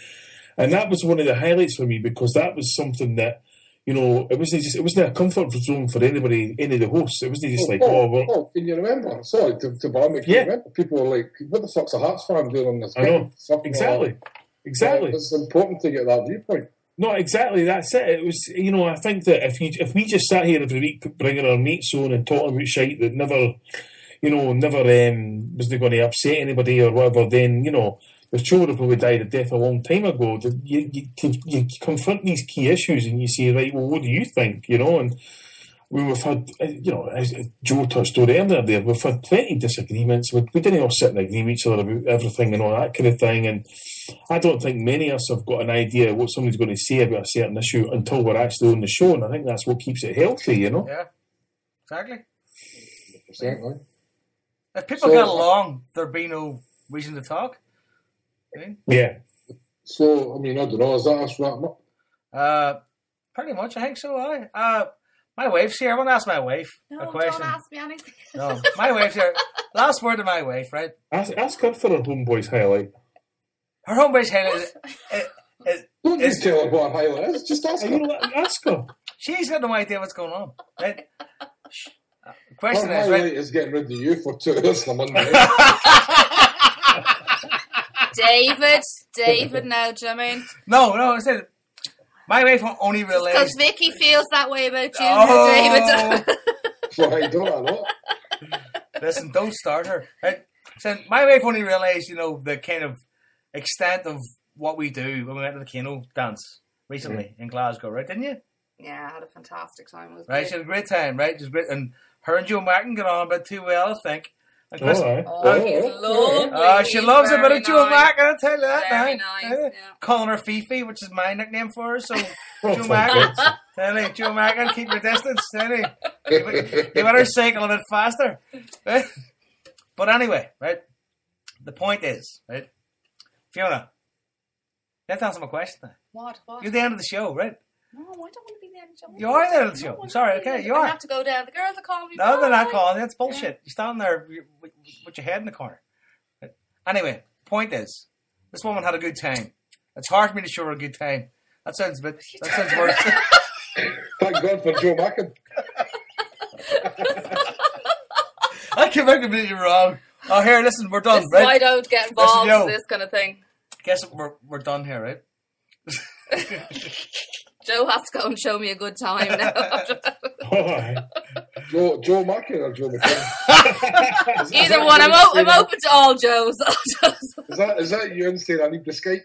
And that was one of the highlights for me because that was something that, you know, it wasn't a comfort zone for anybody, any of the hosts. It wasn't just Paul, can you remember? Sorry to bother me. Can you remember? People were like, what the fuck's a Hearts fan doing on this? I know. Exactly. It's important to get that viewpoint. No, exactly. That's it. It was, you know, I think that if we just sat here every week bringing our mates on and talking about shite that never was going to upset anybody or whatever, then, you know, the show would have probably died a death a long time ago. You confront these key issues and you say, right, well, what do you think? You know, and we've had, you know, as Joe touched on earlier there, we've had plenty of disagreements. We didn't all sit and agree with each other about everything and all that kind of thing. And I don't think many of us have got an idea what somebody's going to say about a certain issue until we're actually on the show. And I think that's what keeps it healthy, you know? Yeah, exactly. Exactly. If people get along, there'd be no reason to talk. Yeah. So, I mean, I don't know, is that us wrapping up? Pretty much, I think so, my wife's here. I want to ask my wife a question. Don't ask me anything. No, my wife's here. Last word to my wife, right? Ask her for her HomeBhoys highlight. Her HomeBhoys highlight Don't just tell her what her highlight is. Just ask her. Ask her. She's got no idea what's going on, right? The question her is, highlight right? is getting rid of you for 2 hours on a Monday. David, now, do you know what I mean? No, I said my wife only realised because Vicky feels that way about you, now, David. Why don't I know? Listen, don't start her. Right? So my wife only realised, you know, the kind of extent of what we do when we went to the Kano dance recently in Glasgow, right? Didn't you? Yeah, I had a fantastic time. It was right, great. she had a great time, right? Just great, and her and Joe Macken got on a bit too well, I think. And Chris, he's lovely. She loves a bit of Joe Macken, I'll tell you that. Very now. nice, yeah. Calling her Fifi, which is my nickname for her. So Joe Macken, tell you, Joe Macken, keep your distance. Tell you, you better cycle a bit faster. Right? But anyway, right? The point is, right? Fiona, you have to answer my question now. What? You're the end of the show, right? No, I don't want to be there. You are the end of the show. I'm sorry, okay, you are. I have to go down. The girls are calling me. No, they're not calling you. That's bullshit. You're standing there with your head in the corner. Anyway, point is, this woman had a good time. It's hard for me to show her a good time. That sounds worse. Thank God for Joe Macken. I came out completely wrong. Oh, here, listen, we're done, This right? is why I don't get involved in this kind of thing. Guess we're done here, right? Joe has to go and show me a good time now. Joe Macken or Joe McKinnon? Either one. I'm open to all Joes. Is that you and saying I need the Skype?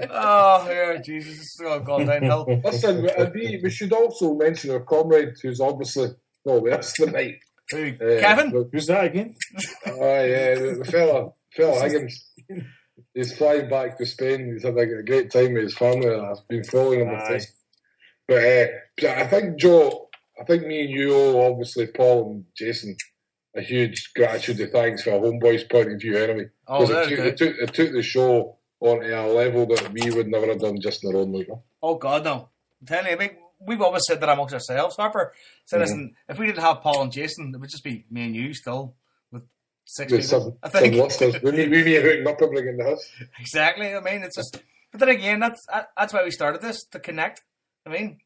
Oh, yeah, Jesus, it's all gone downhill. Listen, we should also mention our comrade who's obviously with us tonight. Kevin? Who's that again? The fella Higgins. He's flying back to Spain. He's had a great time with his family, and I've been following him with this. But I think, Joe, me and you owe, obviously, Paul and Jason, a huge gratitude and thanks for a HomeBhoys point of view, anyway. Because it took the show onto a level that we would never have done just in our own league. Oh, God, no. I'm telling you, I mean, we've always said that amongst ourselves. Harper said, listen, if we didn't have Paul and Jason, it would just be me and you still. 6 people, I think. We may have hooking up everything in the house. Exactly. I mean, it's just. But then again, that's why we started this, to connect. I mean,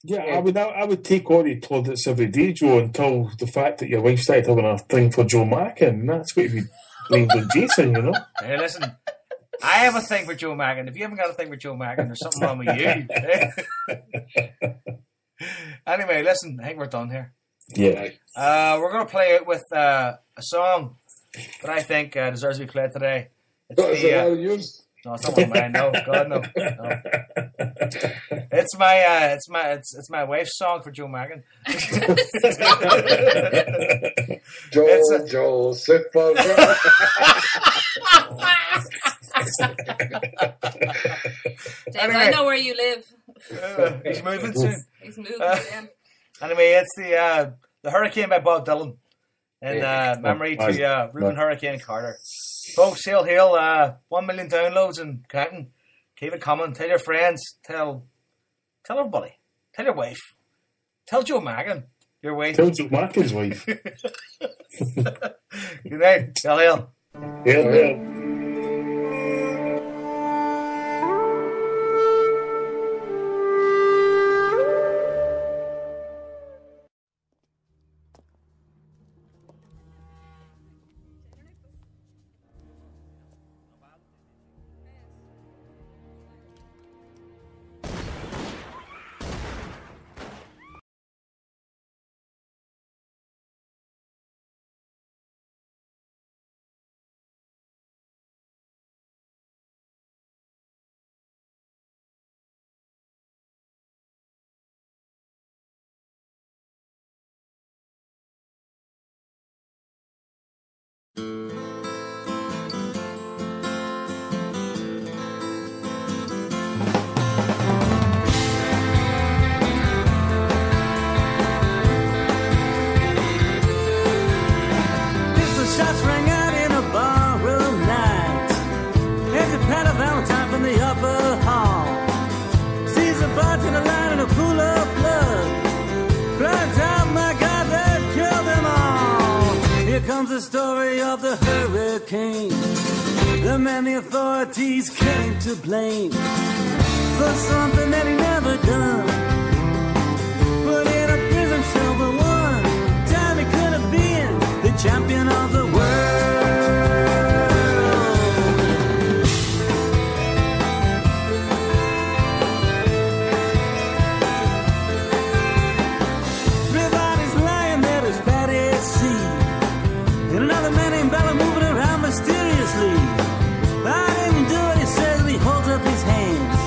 yeah, I would take all your plaudits every day, Joe, until the fact that your wife started having a thing for Joe Macken. That's what we named him Jason, you know. Hey, listen, I have a thing for Joe Magan. If you haven't got a thing for Joe Magan, there's something wrong with you. Anyway, listen, I think we're done here. Yeah. We're going to play it with a song that I think deserves to be played today. It's Is it all yours? No, it's not one of mine. No, God, no. It's my wife's song for Joe Magan. Joe, sit for Dave, I know where you live. He's moving soon. He's moving, yeah. Anyway, it's the Hurricane by Bob Dylan in memory to Reuben Hurricane Carter. Folks, hail, hail, 1 million downloads and counting. Keep it coming. Tell your friends. Tell everybody. Tell your wife. Tell Joe Magan, your wife. Tell Joe Magan's wife. Good night. Hail, hail. Hail, hail. Shots rang out in a barroom night. There's a pat of Valentine from the upper hall. Sees a bartender lying in a pool of blood. Cries out, my God, they killed them all. Here comes the story of the hurricane. The man the authorities came to blame for something that he never done. Put in a prison cell for one time he could have been the champion of the world. Everybody's lying there as bad as sea. And another man named Bella moving around mysteriously. I didn't do it, he says, and he holds up his hands.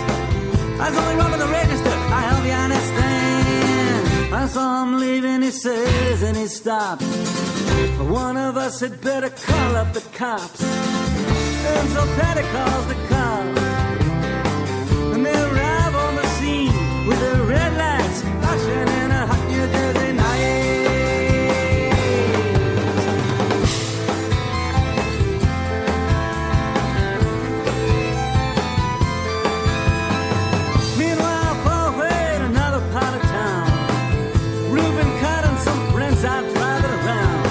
I was only robbing the register, I hope you understand. I saw him leaving, he says, and he stops. One of us had better call up the cops. And so Patty calls the cops. And they arrive on the scene with their red lights flashing in a hot New Jersey night. Meanwhile, far away in another part of town, Reuben Carter and some friends out driving around.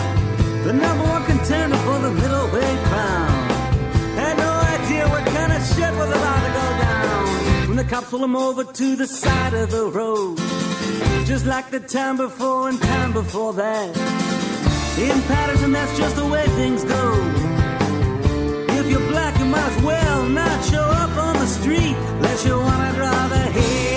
The number one contender for the middleweight crown. Had no idea what kind of shit was about to go down. When the cops pull him over to the side of the road, just like the time before and time before that. In Patterson, that's just the way things go. If you're black, you might as well not show up on the street unless you wanna draw the hate.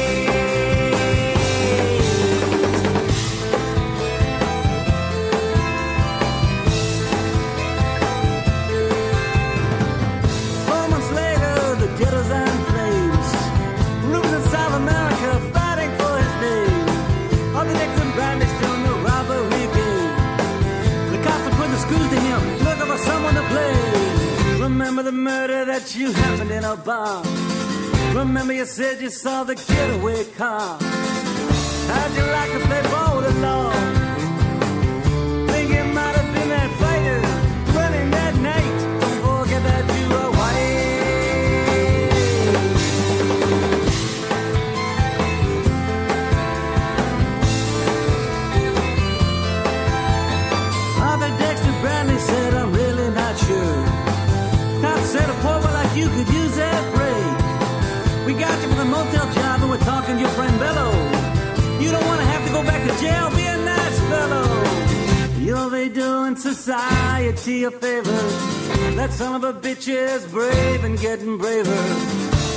Ghettos and flames. Roots in South America fighting for his name. On the Nixon bandage from the robbery game. The cops are putting the screws to him, looking for someone to blame. Remember the murder that you happened in a bar. Remember you said you saw the getaway car. How'd you like to play ball with the law? Think it might have been that fighter running that night. Don't forget that you were white. Bradley said, I'm really not sure. Cop said a poor boy like you could use that break. We got you for the motel job and we're talking to your friend Bello. You don't want to have to go back to jail, be a nice doing society a favor. That son of a bitch is brave and getting braver.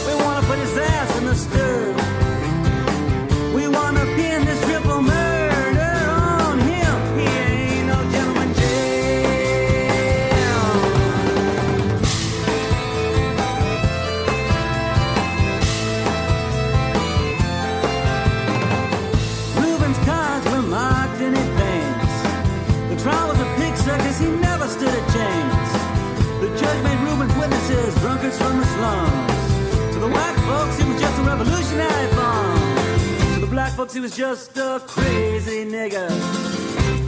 We wanna put his ass in the stir. We wanna pin this triple murder on him. He ain't no gentleman jail. Reuben's cards were marked in advance. The trial was a pig circus, he never stood a chance. The judge made Reuben's witnesses drunkards from the slums. To the white folks, he was just a revolutionary farm. To the black folks, he was just a crazy nigger.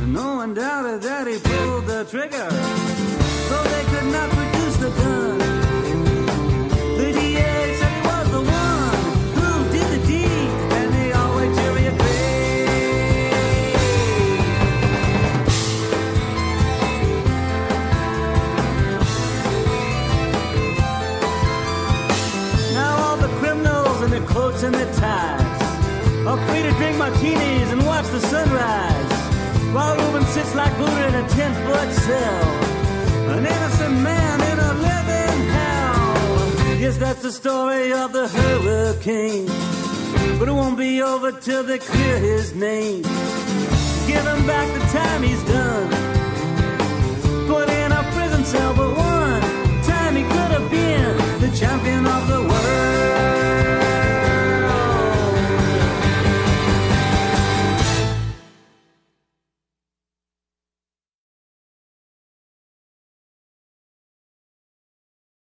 And no one doubted that he pulled the trigger. Though they could not produce the gun. The DA said he was the one who did the deed, and they all wait jury agreed. Now all the criminals in their coats and their ties are free to drink martinis and watch the sunrise, while Reuben sits like Buddha in a 10-foot cell, an innocent man in a living hell. Yes, that's the story of the hurricane, but it won't be over till they clear his name. Give him back the time he's done, put in a prison cell, but